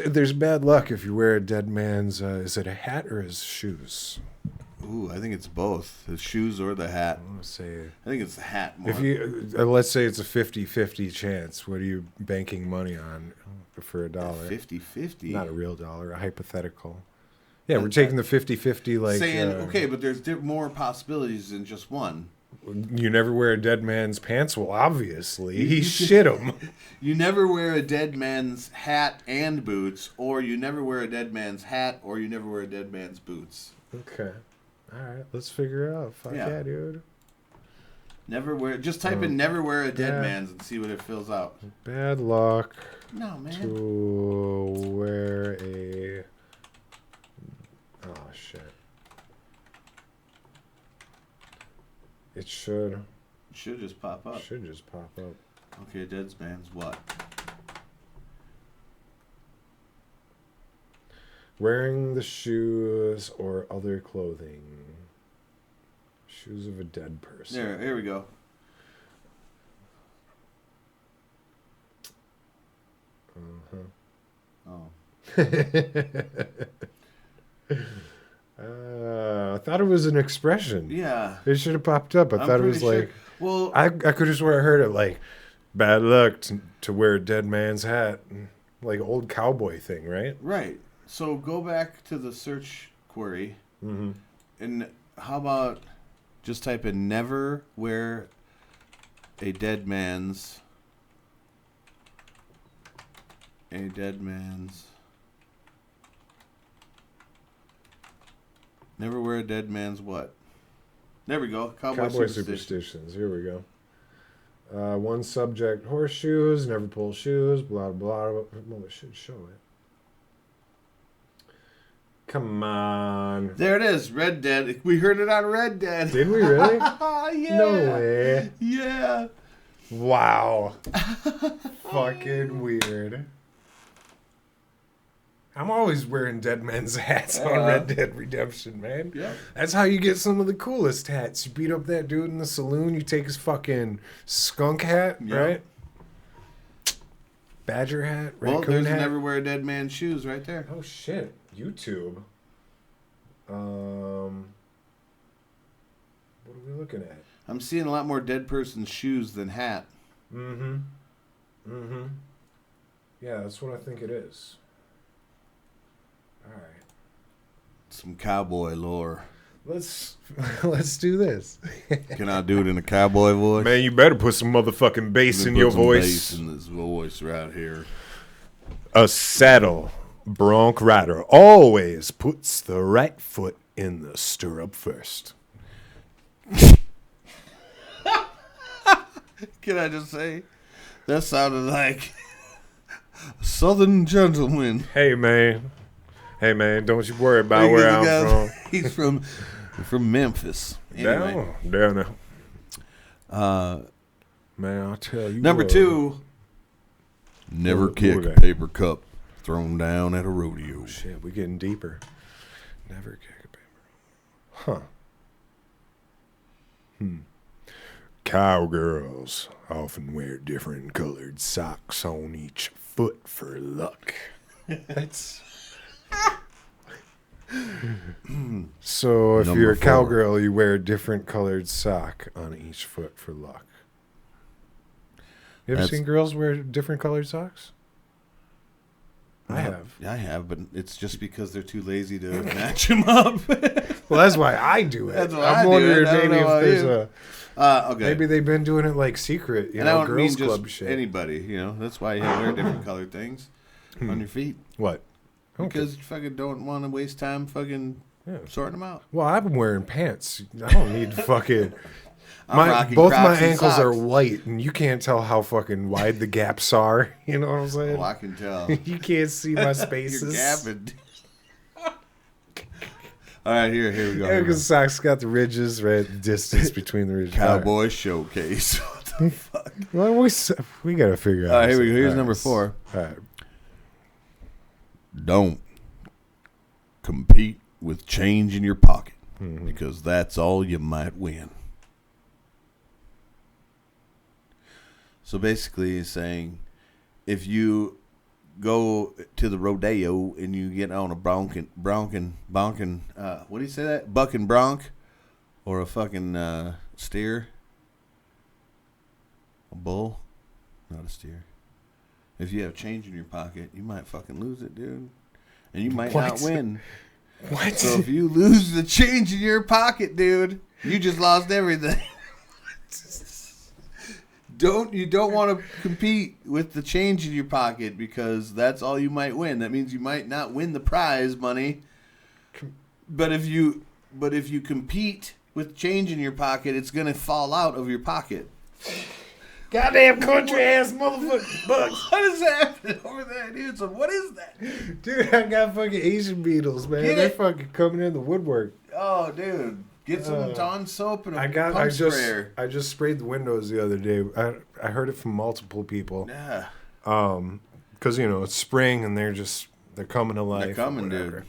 There's bad luck if you wear a dead man's. Is it a hat or his shoes? Ooh, I think it's both. The shoes or the hat. I think it's the hat more. If you let's say it's a 50-50 chance, what are you banking money on for $1? 50-50? Not a real dollar, a hypothetical. Yeah, we're taking the 50-50 like... Saying, okay, but there's more possibilities than just one. You never wear a dead man's pants? Well, obviously. He shit them. You never wear a dead man's hat and boots, or you never wear a dead man's hat, or you never wear a dead man's boots. Okay. All right, let's figure it out. Fuck yeah, dude. Never wear. Just type in "never wear a dead man's" and see what it fills out. Bad luck. No, man. To wear a. Oh shit. It should. It should just pop up. Should just pop up. Okay, dead man's what? Wearing the shoes or other clothing. Shoes of a dead person. Here we go. Oh. I thought it was an expression. Yeah. It should have popped up. I thought it was like... Well, I could have swear I heard it like, bad luck to wear a dead man's hat. Like old cowboy thing, right? Right. So go back to the search query, and how about just type in "never wear a dead man's never wear a dead man's what? There we go. Cowboy superstitions. Here we go. One subject: horseshoes. Never pull shoes. Blah blah blah. Well, it should show it. Come on. There it is. Red Dead. We heard it on Red Dead. Did we really? Yeah. No way. Yeah. Wow. Fucking weird. I'm always wearing dead men's hats on Red Dead Redemption, man. Yeah. That's how you get some of the coolest hats. You beat up that dude in the saloon, you take his fucking skunk hat, right? Badger hat, raccoon hat. Well, there's never wear a dead man's shoes right there. Oh, shit. YouTube. What are we looking at? I'm seeing a lot more dead person's shoes than hat. Yeah, that's what I think it is. All right. Some cowboy lore. Let's do this. Can I do it in a cowboy voice? Man, you better put some motherfucking bass in your voice. Bass in this voice right here. A saddle bronc rider always puts the right foot in the stirrup first. Can I just say, that sounded like a Southern gentleman. Hey man, don't you worry about where I'm from. He's from Memphis. Anyway. Down now. Man, I'll tell you. Number what. 2. Never What kick was a that? paper cup thrown down at a rodeo. Shit, we getting deeper. Never kick a paper. Huh. Cowgirls often wear different colored socks on each foot for luck. That's. So if Number you're a 4. cowgirl, you wear a different colored sock on each foot for luck. You ever That's- seen girls wear different colored socks? I have. I have, but it's just because they're too lazy to match them up. Well, that's why I do it. That's why I'm I do wondering it. I don't maybe know if about there's you. a Okay. maybe they've been doing it like secret, and I don't girls mean club just shit. anybody, That's why you have to wear different colored things on your feet. What? Okay. Because you fucking don't want to waste time fucking Yeah. sorting them out. Well, I've been wearing pants. I don't need to fucking. I'm rocking Both my Crocs and ankles are socks. white, and you can't tell how fucking wide the gaps are. You know what I'm saying? Oh, I can tell. You can't see my You're spaces. gapping. All right, here we go. Yeah, Here we go. because socks got the ridges, right? The distance between the ridges. Cowboy Showcase. What the fuck? Well, we got to figure out. All right, here we go. Here's All number right. 4. All right. Don't compete with change in your pocket because that's all you might win. So basically, he's saying if you go to the rodeo and you get on a bonkin, what do you say that? Buck and bronc, or a fucking steer, a bull, not a steer. If you have change in your pocket, you might fucking lose it, dude, and you might not What? win. What? So if you lose the change in your pocket, dude, you just lost everything. You don't want to compete with the change in your pocket because that's all you might win. That means you might not win the prize money. But if you compete with change in your pocket, it's gonna fall out of your pocket. Goddamn country ass motherfucker bugs. What is happening over there, dude? So what is that? Dude, I got fucking Asian beetles, man. Get They're it. fucking coming in the woodwork. Oh, dude, get some Dawn soap and a pump sprayer. I just sprayed the windows the other day. I heard it from multiple people. Yeah, Because it's spring and they're coming to life. they're coming, or dude. whatever.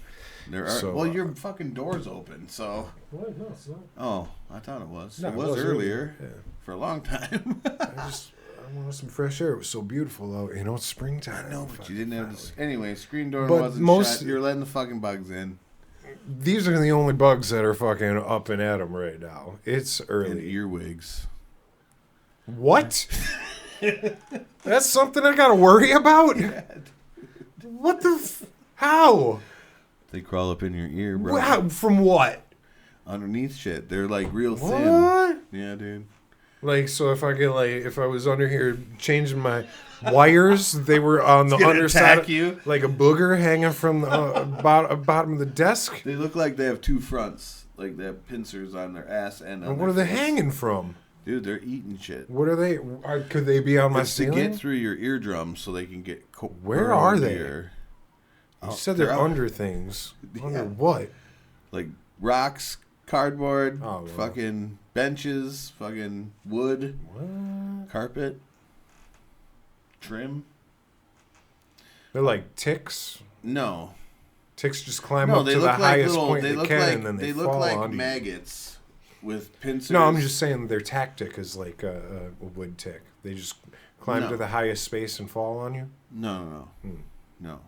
There are. So, your fucking door's open, so. What? No, it's not. Oh, I thought it was. No, it was earlier. Yeah. For a long time. I wanted some fresh air. It was so beautiful out. It's springtime. I know, but you didn't have this. Anyway, screen door But wasn't shut. You're letting the fucking bugs in. These are the only bugs that are fucking up and at 'em right now. It's And early. earwigs. What? That's something I gotta worry about? What the how? They crawl up in your ear, bro. Wow, from what? Underneath shit. They're like real thin. What? Yeah, dude. Like, so if I was under here changing my wires, they were on the gonna underside, attack you? like a booger hanging from the bottom of the desk. They look like they have two fronts. Like they have pincers on their ass and on And their what are they face. hanging from? Dude, they're eating shit. What are they? Could they be on my It's to ceiling? get through your eardrums so they can get. Where are they? Ear. You Oh, said they're out. under things. Under Yeah. what? Like rocks, cardboard, Oh, well. fucking benches, fucking wood, What? carpet, trim. They're like ticks. No, Ticks just climb no, up they to the look like highest little. point They they look can, like and then they look fall like onto you. maggots with pincers. No, I'm just saying their tactic is like a wood tick. They just climb No. to the highest space and fall on you. No. No.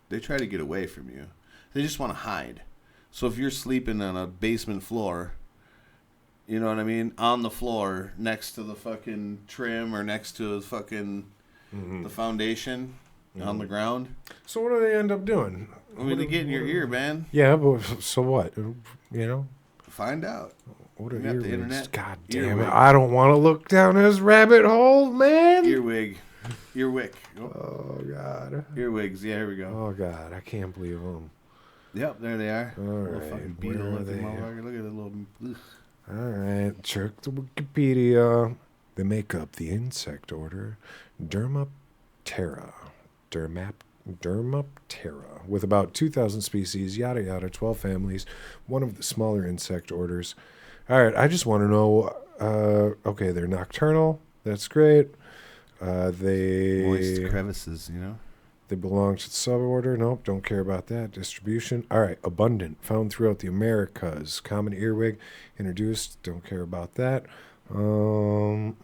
They try to get away from you. They just want to hide. So if you're sleeping on a basement floor, you know what I mean, on the floor next to the fucking trim or next to the fucking the foundation on the ground, So what do they end up doing? I mean, they get in your ear, man. Yeah, but so what? Find out. What are We got the earwigs? internet. God damn it! Earwig. I don't want to look down this rabbit hole, man. Earwig. Earwick. Oh, Oh God. earwigs. Yeah, here we go. Oh God, I can't believe them. Yep, there they are. All Little right, fucking where beetle are looking they? motherfucker. Look at that little. Ugh. All right, check the Wikipedia. They make up the insect order Dermaptera. Dermaptera, with about 2,000 species, yada yada, 12 families, one of the smaller insect orders. All right, I just want to know. Okay, they're nocturnal, That's great. Moist They crevices, you know? they belong to the suborder. Nope, don't care about that. Distribution. All right, abundant. Found throughout the Americas. Common earwig. Introduced. Don't care about that. Few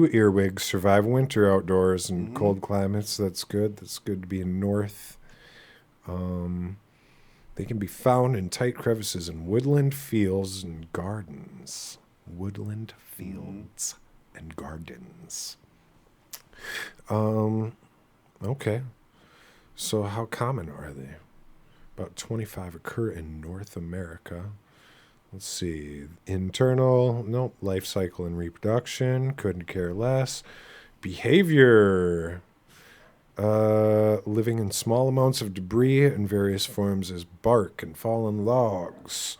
earwigs survive winter outdoors in cold climates. That's good. That's good to be in north. They can be found in tight crevices in woodland fields and gardens. Woodland fields and gardens. Okay. So how common are they? About 25 occur in North America. Let's see. Internal, nope. Life cycle and reproduction, couldn't care less. Behavior. Living in small amounts of debris in various forms as bark and fallen logs.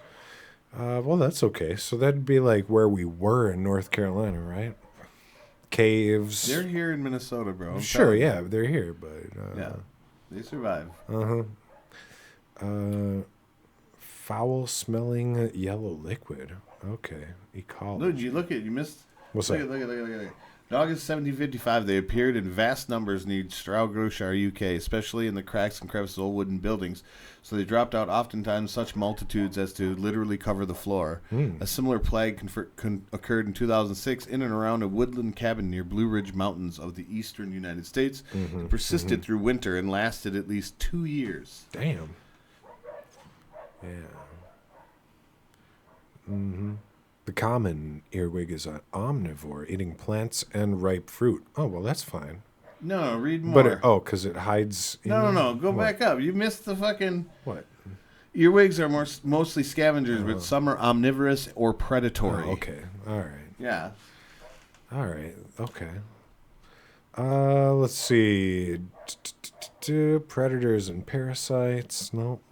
Well, that's okay. So that'd be like where we were in North Carolina, right? Caves. They're here in Minnesota, bro. Sure, yeah, they're here, but... yeah, they survive. Foul-smelling yellow liquid. Okay, ecology. Look, you missed... What's look that? Look at. In August 1755, they appeared in vast numbers near Stroudgroshire, UK, especially in the cracks and crevices of old wooden buildings. So they dropped out oftentimes such multitudes as to literally cover the floor. A similar plague occurred in 2006 in and around a woodland cabin near Blue Ridge Mountains of the eastern United States. It persisted through winter and lasted at least 2 years. Damn. Yeah. The common earwig is an omnivore, eating plants and ripe fruit. Oh, well, that's fine. No, read more. But because it hides... No. Go back up. You missed the fucking... What? Earwigs are mostly scavengers, but some are omnivorous or predatory. Oh, okay. All right. Yeah. All right. Okay. Let's see. Predators and parasites. Nope.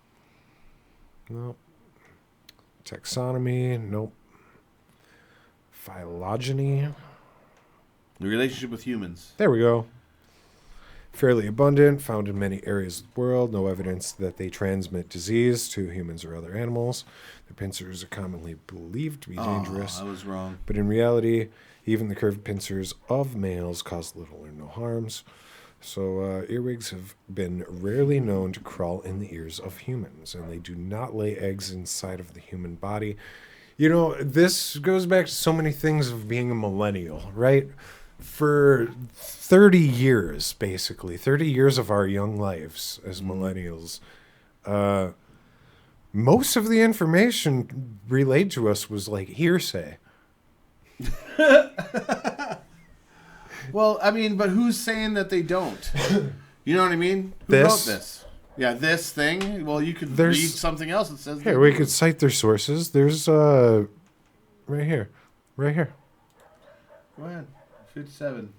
Taxonomy. Nope. Phylogeny. The relationship with humans. There we go. Fairly abundant, found in many areas of the world. No evidence that they transmit disease to humans or other animals. Their pincers are commonly believed to be dangerous. I was wrong. But in reality, even the curved pincers of males cause little or no harms. So earwigs have been rarely known to crawl in the ears of humans, and they do not lay eggs inside of the human body. You know, this goes back to so many things of being a millennial, right? For 30 years, basically, 30 years of our young lives as millennials, most of the information relayed to us was like hearsay. Well, I mean, but who's saying that they don't? You know what I mean? Who This? wrote this? Yeah, this thing. Well, you could read something else that says. Here, we could cite their sources. There's right here. Go ahead. 57.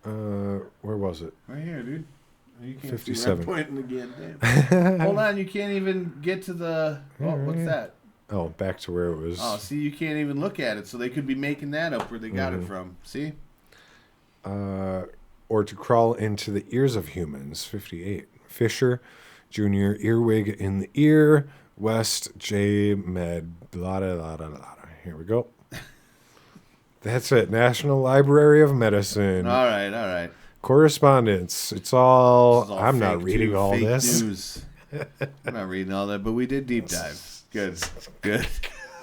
Where was it? Right here, dude. You can't 57. see where I'm pointing again. Damn. Hold on, you can't even get to the. Oh, what's that? Oh, back to where it was. Oh, see, you can't even look at it, so they could be making that up where they got it from. See? Or to crawl into the ears of humans. 58. Fisher, Junior, earwig in the ear. West, J. Med. Blah, blah, blah, blah, blah. Here we go. That's it. National Library of Medicine. All right. Correspondence. It's all. I'm not fake reading too, all fake this. News. I'm not reading all that, but we did deep dive. Good.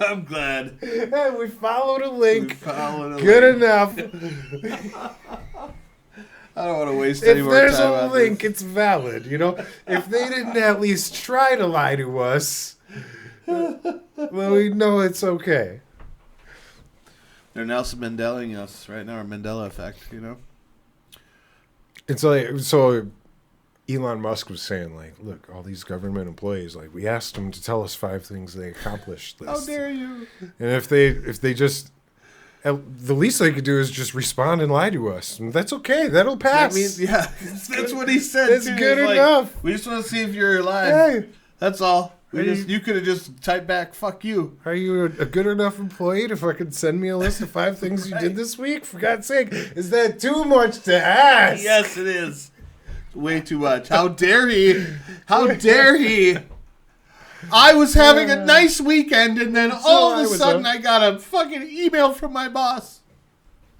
I'm glad. Hey, we followed a link. Good Good enough. I don't want to waste any If more there's time a on link, this. it's valid. You know, if they didn't at least try to lie to us, well, we know it's okay. They're Nelson Mandelaing us right now, or Mandela effect, you know? It's like, so Elon Musk was saying, like, look, all these government employees, like, we asked them to tell us 5 things they accomplished. How dare you? And if they just, the least they could do is just respond and lie to us. And that's okay. That'll pass. That means, yeah, that's what he said. That's too. good He's like, enough. we just want to see if you're alive. Hey. That's all. Are You could have just typed back, fuck you. Are you a good enough employee to fucking send me a list of 5 things you did this week? For God's sake, is that too much to ask? Yes, it is. Way too much. How dare he? How dare he? I was having a nice weekend, and then all of a sudden I got a fucking email from my boss.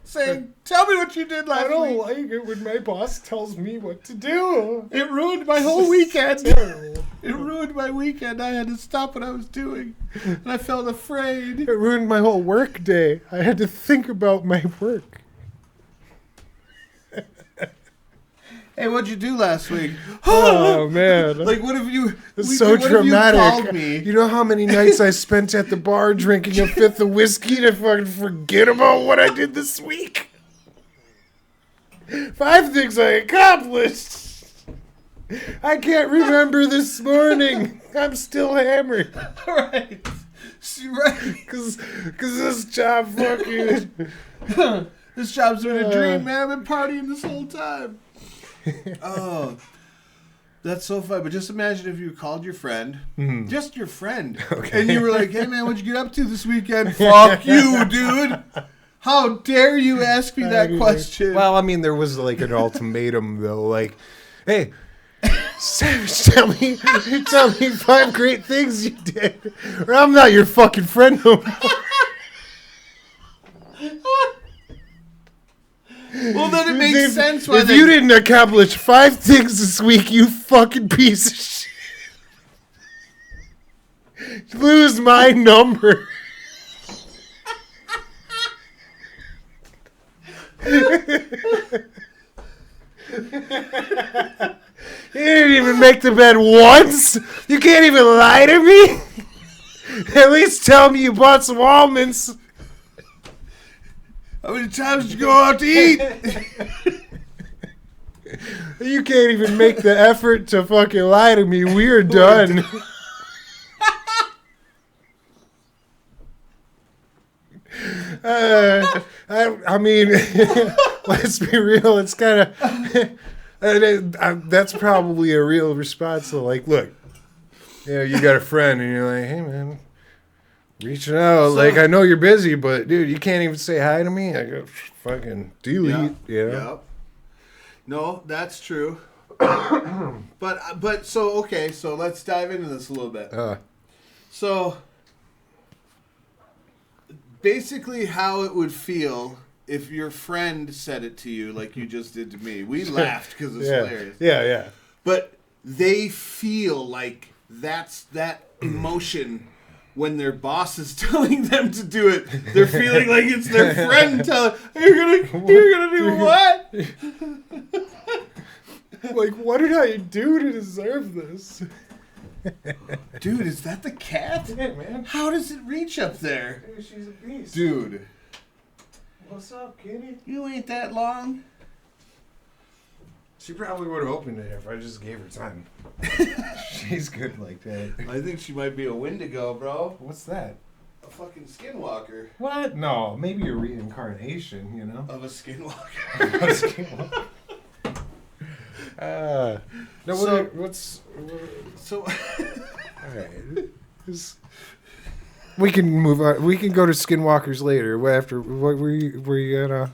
saying, "Tell me what you did last I don't week." like it when my boss tells me what to do. It ruined my whole weekend. Terrible. It ruined my weekend. I had to stop what I was doing, and I felt afraid. It ruined my whole work day. I had to think about my work. Hey, what'd you do last week? Oh man! Like, what if you? It's so dramatic. You called me? You know how many nights I spent at the bar drinking a fifth of whiskey to fucking forget about what I did this week? 5 things I accomplished. I can't remember this morning. I'm still hammered. Right. Cause this job fucking. This job's been a dream, man. I've been partying this whole time. Oh, that's so fun. But just imagine if you called your friend, just your friend, and you were like, "Hey, man, what'd you get up to this weekend?" Fuck you, dude. How dare you ask me that question? Well, I mean, there was like an ultimatum, though. Like, hey, Savage, tell me 5 great things you did, or I'm not your fucking friend no more. Well, then it makes sense. Why If you didn't accomplish 5 things this week, you fucking piece of shit. Lose my number. You didn't even make the bed once. You can't even lie to me. At least tell me you bought some almonds. How many times did you go out to eat? You can't even make the effort to fucking lie to me. We're done. I mean, let's be real. It's kind of that's probably a real response to like, look, you got a friend, and you're like, hey man, reaching out. Like, I know you're busy, but dude, you can't even say hi to me. I go fucking delete. Yep. No, that's true. but so okay, so let's dive into this a little bit. So basically, how it would feel if your friend said it to you, like you just did to me. We laughed because it's hilarious. Yeah. But they feel like that's that emotion. When their boss is telling them to do it, they're feeling like it's their friend telling, you're gonna do what? Like, what did I do to deserve this? Dude, is that the cat? Yeah, man. How does it reach up there? Dude, she's a beast. Dude. What's up, kitty? You ain't that long. She probably would have opened it if I just gave her time. She's good like that. I think she might be a Wendigo, bro. What's that? A fucking skinwalker. What? No, maybe a reincarnation, you know? Of a skinwalker. No, So- what's... So, Alright. We can move on. We can go to skinwalkers later. After, what were you gonna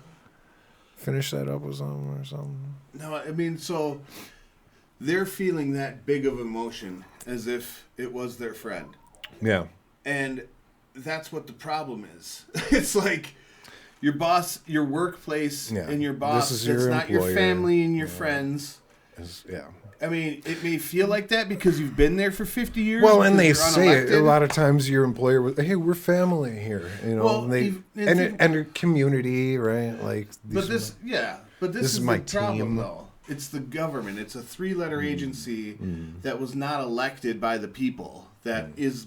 finish that up with something or something? no, I mean, so they're feeling that big of emotion as if it was their friend. Yeah. And that's what the problem is. It's like your boss, your workplace, and your boss. This is it's your not your employer. family and your friends. Yeah. I mean, it may feel like that because you've been there for 50 years. Well, and they you're say it a unelected. lot of times. Your employer was, "Hey, we're family here," you know. Well, and a community, right? Like, But this is my the problem, team. though. It's the government. It's a 3-letter agency that was not elected by the people. That is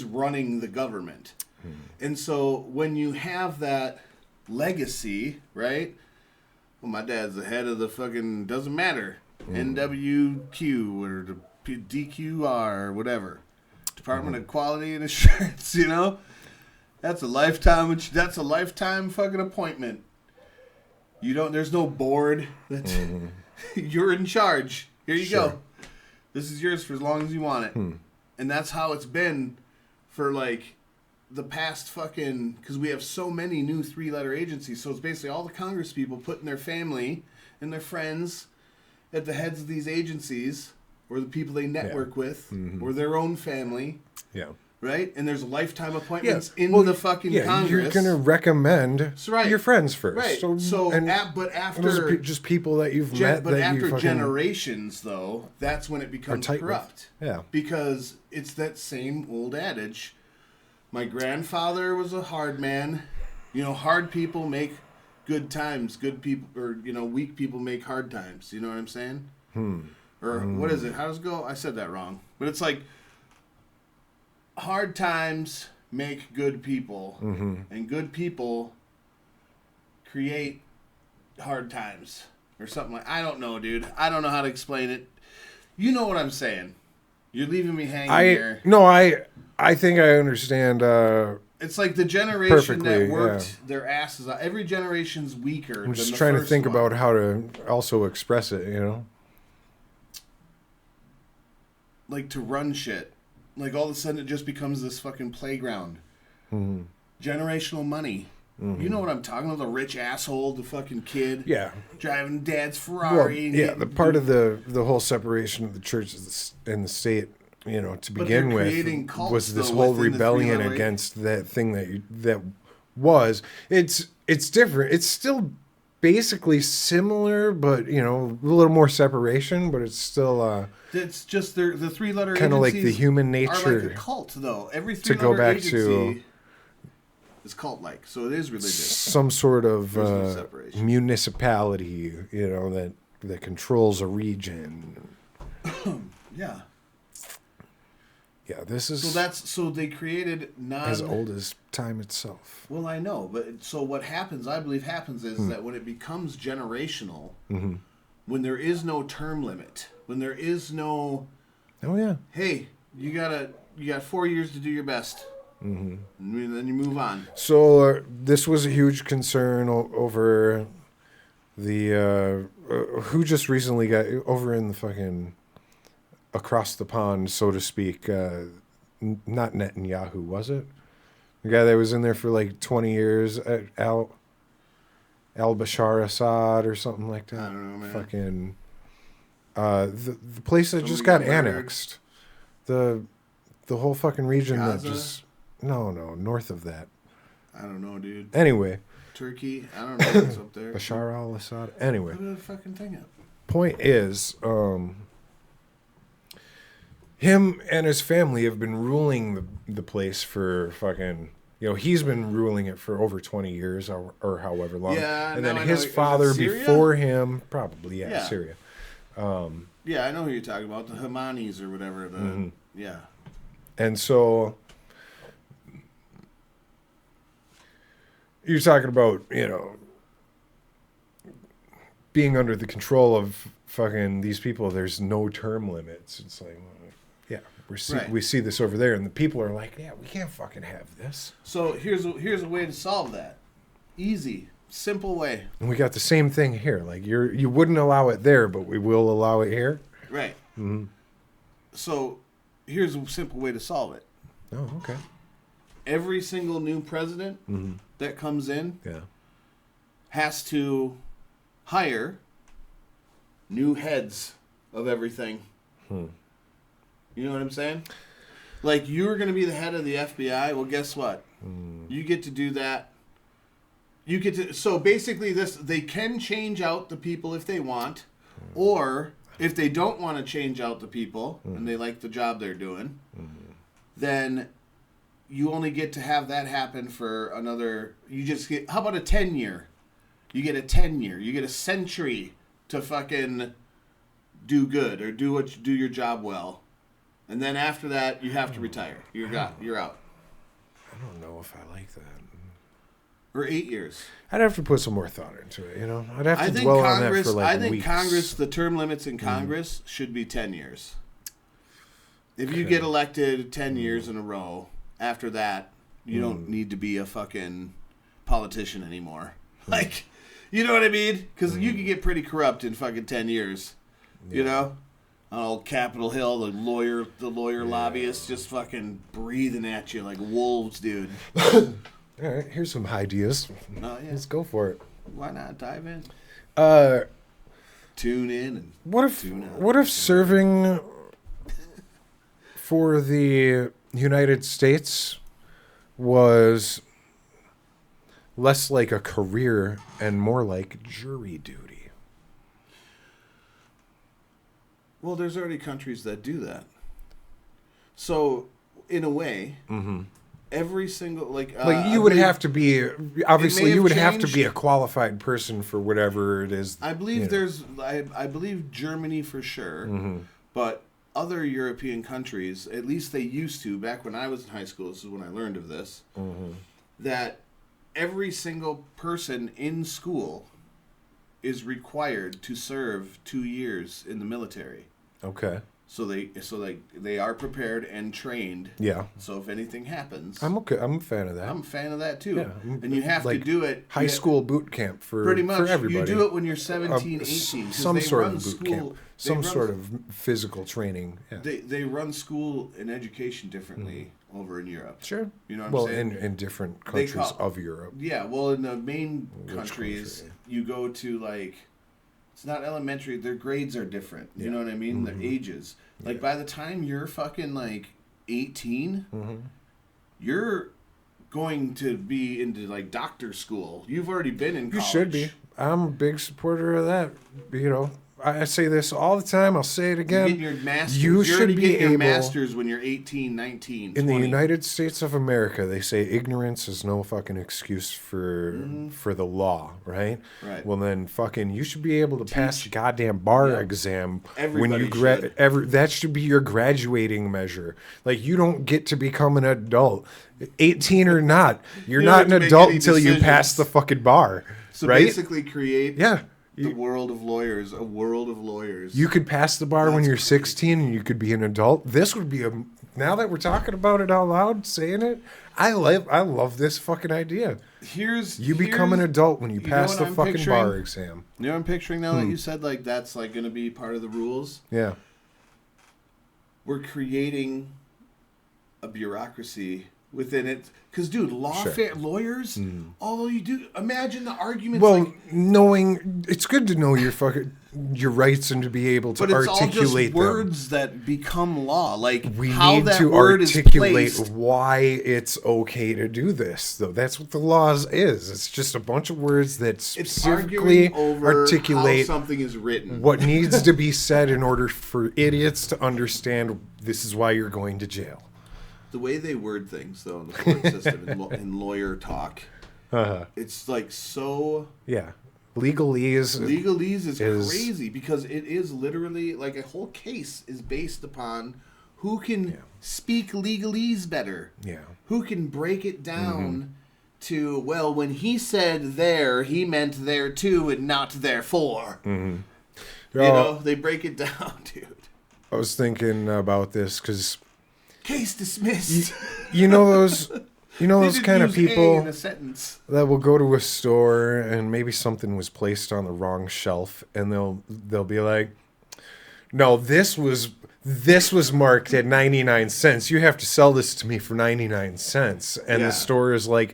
running the government. And so when you have that legacy, right? Well, my dad's the head of the fucking doesn't matter. NWQ or the DQR or whatever. Department of Quality and Assurance, you know? That's a lifetime fucking appointment. There's no board. That's you're in charge. Here you go. This is yours for as long as you want it. And that's how it's been for like the past fucking, because we have so many new 3-letter agencies. So it's basically all the Congress people putting their family and their friends at the heads of these agencies, or the people they network with, or their own family. Yeah. right? And there's lifetime appointments in the fucking Congress. You're gonna recommend your friends first, right? But after those are just people that you've met. But after generations, though, that's when it becomes corrupt. Yeah, because it's that same old adage. My grandfather was a hard man. You know, hard people make good times. Good people, or weak people make hard times. You know what I'm saying? Or what is it? How does it go? I said that wrong, but it's like. Hard times make good people, and good people create hard times, or something like. I don't know, dude. I don't know how to explain it. You know what I'm saying? You're leaving me hanging here. No, I think I understand. It's like the generation that worked their asses out. Every generation's weaker. I'm just trying to think about how to also express it. Like to run shit. Like, all of a sudden, it just becomes this fucking playground. Generational money. You know what I'm talking about? The rich asshole, the fucking kid. Yeah. Driving dad's Ferrari. Well, the part of the whole separation of the church and the state, to begin with, was this whole rebellion against that thing that was. It's different. It's still basically similar, but, a little more separation, but it's still... It's just the three-letter agencies kind of like the human nature. Are like a cult, though. Every three-letter agency is cult-like, so it is religious. Some sort of municipality, that controls a region. Yeah. Yeah, this is... So they created as old as time itself. Well, I know, but so what happens, I believe happens, is that when it becomes generational, when there is no term limit... When there is no, hey, you got 4 years to do your best, and then you move on. So this was a huge concern over the who just recently got over in the fucking across the pond, so to speak. Not Netanyahu, was it? The guy that was in there for like 20 years, al-Bashar Assad or something like that. I don't know, man. Fucking. The place that just got annexed, the whole fucking region Gaza? that just north of that. I don't know, dude. Anyway, Turkey, I don't know what's up there. Bashar al-Assad. Anyway, put the fucking thing up. Point is, him and his family have been ruling the place for fucking. He's been ruling it for over 20 years or however long. Yeah, and then his father before him, probably Syria. Yeah, I know who you're talking about, the Hamanis or whatever. Yeah. And so you're talking about, being under the control of fucking these people. There's no term limits. It's like, we see this over there, and the people are like, we can't fucking have this. So here's a way to solve that. Easy. Simple way. And we got the same thing here. Like you wouldn't allow it there, but we will allow it here. Right. So here's a simple way to solve it. Oh, okay. Every single new president that comes in has to hire new heads of everything. You know what I'm saying? Like, you're going to be the head of the FBI. Well, guess what? You get to do that. So basically they can change out the people if they want, or if they don't want to change out the people and they like the job they're doing, then you only get to have that happen for another, how about a 10-year? You get a 10-year. You get a century to fucking do good or do your job well. And then after that, you have to retire. You're out. I don't know if I like that. Or 8 years. I'd have to put some more thought into it, I'd have to dwell on that for like weeks. Congress, the term limits in Congress should be 10 years. If you get elected 10 years in a row, after that, you don't need to be a fucking politician anymore. Like, you know what I mean? Because you can get pretty corrupt in fucking 10 years. On old Capitol Hill, the lawyer lobbyists just fucking breathing at you like wolves, dude. All right, here's some ideas. Let's go for it. Why not dive in? Tune in and what if serving for the United States was less like a career and more like jury duty. Well, there's already countries that do that. So, in a way, every single like you would have to be obviously you would have to be a qualified person for whatever it is. I believe there's I believe Germany for sure, but other European countries, at least they used to back when I was in high school. This is when I learned of this. That every single person in school is required to serve 2 years in the military. Okay. So they are prepared and trained. Yeah. So if anything happens, I'm okay. I'm a fan of that. I'm a fan of that too. Yeah. And you have to do it. High school boot camp for pretty much. for everybody. You do it when you're 17, 18. Some sort of boot school, camp. Some sort of physical training. Yeah. They run school and education differently over in Europe. Sure. You know what I'm saying? In different countries of Europe. Yeah. Well, in the main countries, you go to like. It's not elementary. Their grades are different. You know what I mean? Their ages. Like by the time you're fucking like 18, you're going to be into like doctor school. You've already been in college. You should be. I'm a big supporter of that. You know, I say this all the time. I'll say it again. You're getting your master's. You should be getting your able. master's when you're 18, 19, 20. In the United States of America, they say ignorance is no fucking excuse for the law, right? Right. Well, then fucking you should be able to pass the goddamn bar exam when you should. that should be your graduating measure. Like you don't get to become an adult, 18 or not. You're not an adult until you pass the fucking bar. So right? basically, create the world of lawyers, a world of lawyers. You could pass the bar when you're 16 and you could be an adult. This would be now that we're talking about it out loud, saying it, I love this fucking idea. You become an adult when you pass the fucking bar exam. You know what I'm picturing now that you said like that's like going to be part of the rules? Yeah. We're creating a bureaucracy within it. Because, dude, lawyers, although you do, imagine the arguments. Well, knowing, it's good to know your rights and to be able to articulate them. But it's all just words that become law. Like, we how need that to word articulate is placed. why it's okay to do this, though. That's what the laws is. It's just a bunch of words that specifically articulate how something is written. What needs to be said in order for idiots to understand this is why you're going to jail. The way they word things, though, in the court system, in lawyer talk, it's like so... Yeah. Legalese is crazy because it is literally, like, a whole case is based upon who can speak legalese better. Yeah. Who can break it down to, well, when he said there, he meant there too and not therefore. You know, they break it down, dude. I was thinking about this because... Case dismissed. You know those kind of people in a sentence. That will go to a store and maybe something was placed on the wrong shelf and they'll be like, "No, this was marked at 99 cents. You have to sell this to me for 99 cents." And the store is like,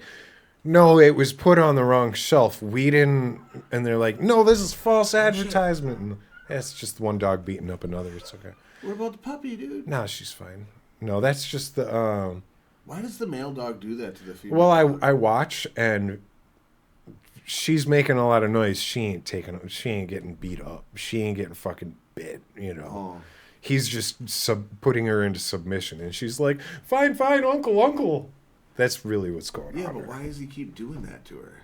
"No, it was put on the wrong shelf. We didn't." And they're like, "No, this is false advertisement." And it's just one dog beating up another. It's okay. What about the puppy, dude? Nah, she's fine. No, that's just the... Why does the male dog do that to the female? Well, I watch, and she's making a lot of noise. She ain't getting beat up. She ain't getting fucking bit, you know. He's just putting her into submission, and she's like, fine, uncle. That's really what's going on. Yeah, but why does he keep doing that to her?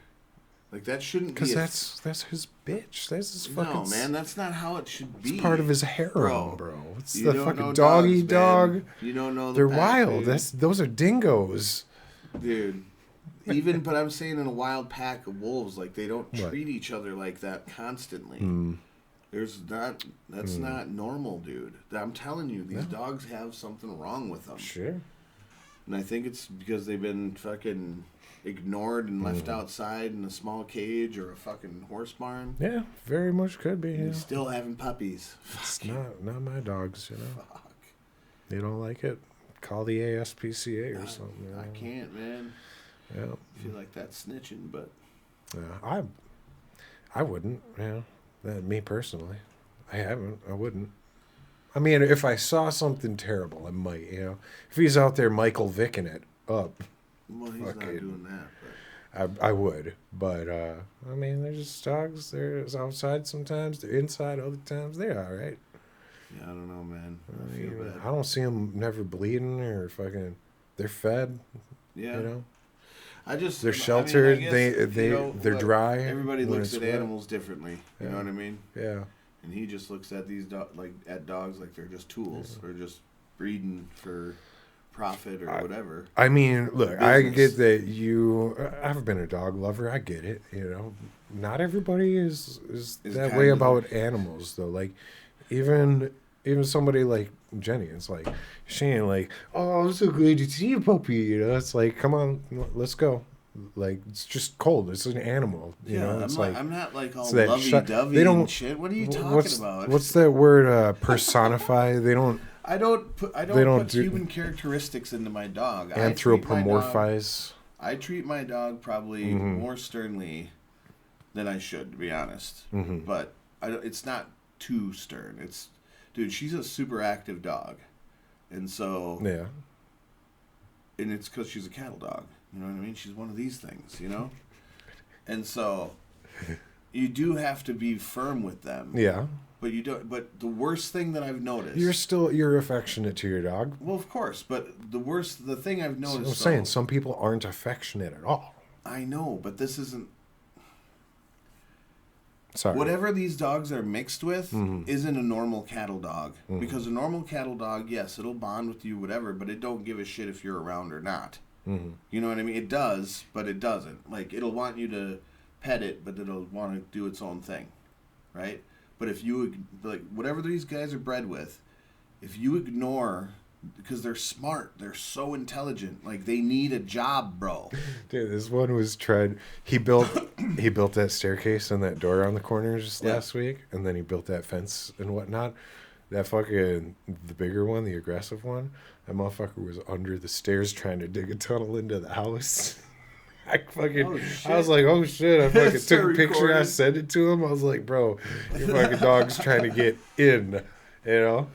Like, that shouldn't be... Because that's his bitch. That's his fucking... No, man, that's not how it should be. It's part of his harem, bro. It's the fucking doggy dog. You don't know the They're pack, wild. Dude. Those are dingoes. Dude. But I'm saying in a wild pack of wolves, like, they don't treat each other like that constantly. That's not normal, dude. I'm telling you, these dogs have something wrong with them. Sure. And I think it's because they've been fucking... ignored and left outside in a small cage or a fucking horse barn. Yeah, very much could be. Yeah. Still having puppies. It's not my dogs, you know. Fuck. They don't like it. Call the ASPCA or something. You know? I can't, man. Yeah. I feel like that's snitching, but yeah, I wouldn't. Yeah, me personally, I haven't. I wouldn't. I mean, if I saw something terrible, I might, you know. If he's out there Michael Vicking it up, Well, he's not doing that. But. I would. But, I mean, they're just dogs. They're outside sometimes. They're inside other times. They're all right. Yeah, I don't know, man. I feel bad. I don't see them never bleeding or fucking... They're fed, Yeah. you know. They're sheltered. I mean, They're dry. Everybody looks at animals differently. You Yeah. know what I mean? Yeah. And he just looks at these at dogs like they're just tools or just breeding for profit or whatever. I mean, look, Business. I get that I've been a dog lover. I get it. You know, not everybody is that way about animals though. Like, even somebody like Jenny, it's like she ain't like, oh, I'm so glad to see you, puppy. You know, it's like, come on, let's go. Like, it's just cold. It's an animal. You know, it's I'm not like all that lovey-dovey and shit. What are you talking about? What's that word? Personify. They don't. I don't put human characteristics into my dog. Anthropomorphize. I treat my dog probably more sternly than I should, to be honest. Mm-hmm. But it's not too stern. Dude, she's a super active dog, and so Yeah. And it's because she's a cattle dog. You know what I mean? She's one of these things, you know? And so you do have to be firm with them. Yeah. But you don't. But the worst thing that I've noticed. You're affectionate to your dog. Well, of course. But the thing I've noticed. I'm saying some people aren't affectionate at all. I know, but this isn't. Sorry. Whatever these dogs are mixed with isn't a normal cattle dog. Because a normal cattle dog, yes, it'll bond with you, whatever, but it don't give a shit if you're around or not. You know what I mean? It does, but it doesn't. Like, it'll want you to pet it, but it'll want to do its own thing, right? But if you, like, whatever these guys are bred with, if you ignore, because they're smart, they're so intelligent, like, they need a job, bro. Dude, this one was tried. He built that staircase and that door on the corner just last week, and then he built that fence and whatnot. That fucking, the bigger one, the aggressive one, that motherfucker was under the stairs trying to dig a tunnel into the house. I was like, oh shit. I fucking took a picture, I sent it to him. I was like, bro, your fucking dog's trying to get in, you know?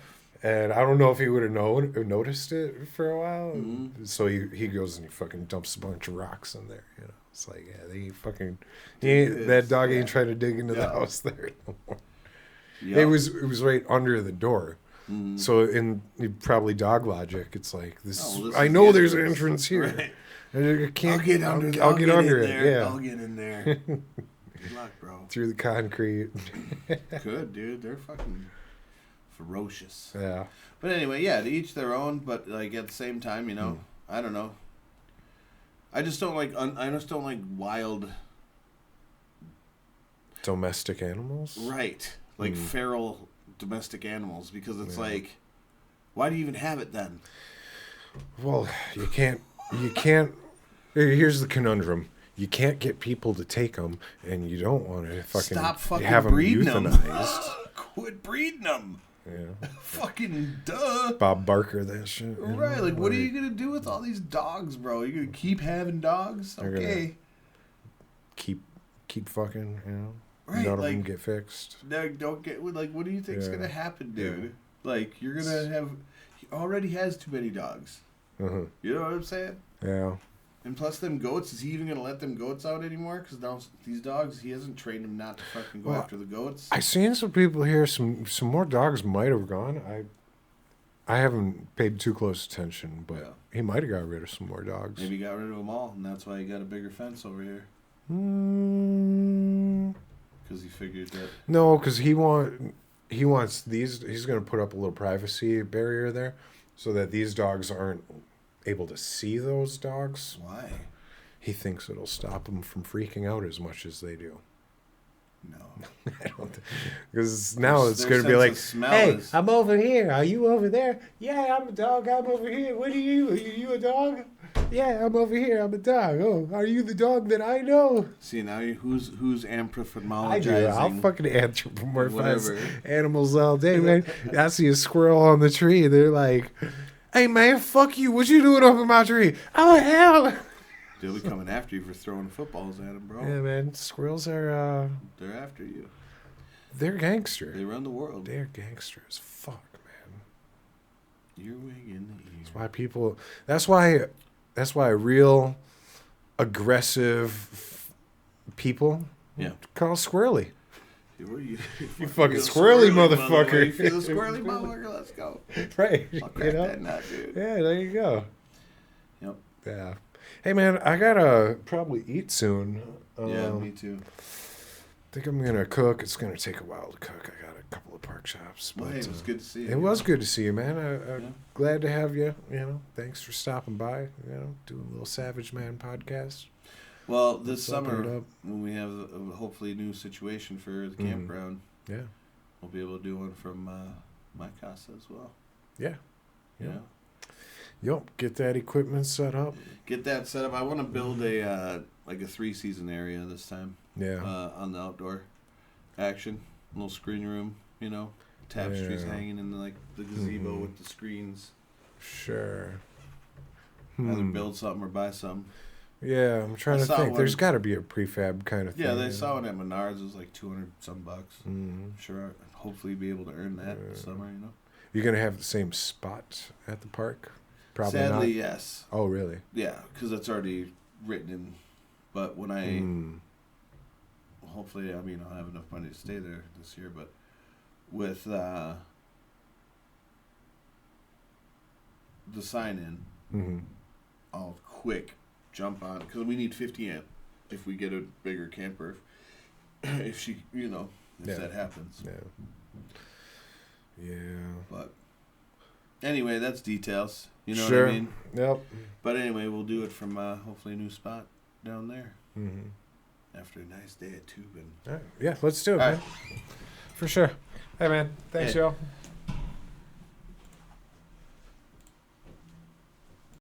And I don't know if he would have noticed it for a while. So he goes and he fucking dumps a bunch of rocks in there, you know? It's like, yeah, that dog ain't trying to dig into the house there no more. Yep. It was right under the door. So in probably dog logic, it's like this. I know there's an entrance here. Right. I can't. I'll get under it. Yeah, I'll get in there. Good luck, bro. Through the concrete. Good, dude. They're fucking ferocious. Yeah. But anyway, yeah, to each their own. But like at the same time, you know, I don't know. I just don't like. I just don't like wild domestic animals. Right. Like feral domestic animals, because it's like, why do you even have it then? Well, you can't. Here's the conundrum: you can't get people to take them, and you don't want to stop fucking have them breeding euthanized. them. Quit breeding them. Yeah. Fucking duh. Bob Barker, that shit. Right. Like, what are you gonna do with all these dogs, bro? You gonna keep having dogs? Okay. Keep fucking, you know. Right, none of like, them get fixed. No, don't get, like, what do you think's gonna happen, dude? Yeah. Like, you're gonna have, he already has too many dogs. You know what I'm saying? Yeah. And plus them goats, is he even gonna let them goats out anymore? Because now these dogs, he hasn't trained them not to fucking go after the goats. I seen some people here, some more dogs might have gone. I haven't paid too close attention, but he might have got rid of some more dogs. Maybe he got rid of them all, and that's why he got a bigger fence over here. Because he figured that... No, because he wants these... He's going to put up a little privacy barrier there so that these dogs aren't able to see those dogs. Why? He thinks it'll stop them from freaking out as much as they do. No. I don't think... Because now it's going to be like, hey, I'm over here. Are you over there? Yeah, I'm a dog. I'm over here. What are you? Are you a dog? Yeah, I'm over here. I'm a dog. Oh, are you the dog that I know? See, now who's anthropomologizing? I do. I'll fucking anthropomorphize animals all day, man. I see a squirrel on the tree. They're like, hey, man, fuck you. What you doing up in my tree? Oh, hell. They'll be coming after you for throwing footballs at them, bro. Yeah, man. Squirrels are... They're after you. They're gangster. They run the world. They're gangsters. Fuck, man. Earwig in the ear. That's why people. That's why real aggressive people call squirrely. You fucking squirrely motherfucker. You feel squirrely motherfucker? Let's go. Right. I'll crack that nut, dude. Yeah, there you go. Yep. Yeah. Hey, man, I gotta probably eat soon. Yeah, me too. I think I'm gonna cook. It's gonna take a while to cook. I got a couple of pork chops. But, Well, hey, it was good to see you. It was good to see you, man. I'm glad to have you. Thanks for stopping by. Doing a little Savage Man podcast. Well, this summer, when we have hopefully a new situation for the campground, we'll be able to do one from my casa as well. Yeah. Yeah. Yep. Get that equipment set up. Get that set up. I want to build a 3-season area this time. Yeah. On the outdoor action, a little screen room. Tapestries hanging in the gazebo with the screens. Sure. Either build something or buy something. Yeah, I'm trying to think. There's got to be a prefab kind of thing. Yeah, they saw one at Menards. It was like $200 some bucks. Sure, I'll hopefully be able to earn that this summer. You're gonna have the same spot at the park? Probably Sadly, not. yes. Oh, really? Yeah, because it's already written in. But when I hopefully, I'll have enough money to stay there this year. But with the sign-in, I'll quick jump on because we need 50 amp if we get a bigger camper. If she, if that happens. Yeah. But anyway, that's details. You know sure. what I mean? Yep. But anyway, we'll do it from hopefully a new spot down there. Mm-hmm. After a nice day at tubing. All right. Yeah, let's do it, man. For sure. Hey, man. Thanks, y'all.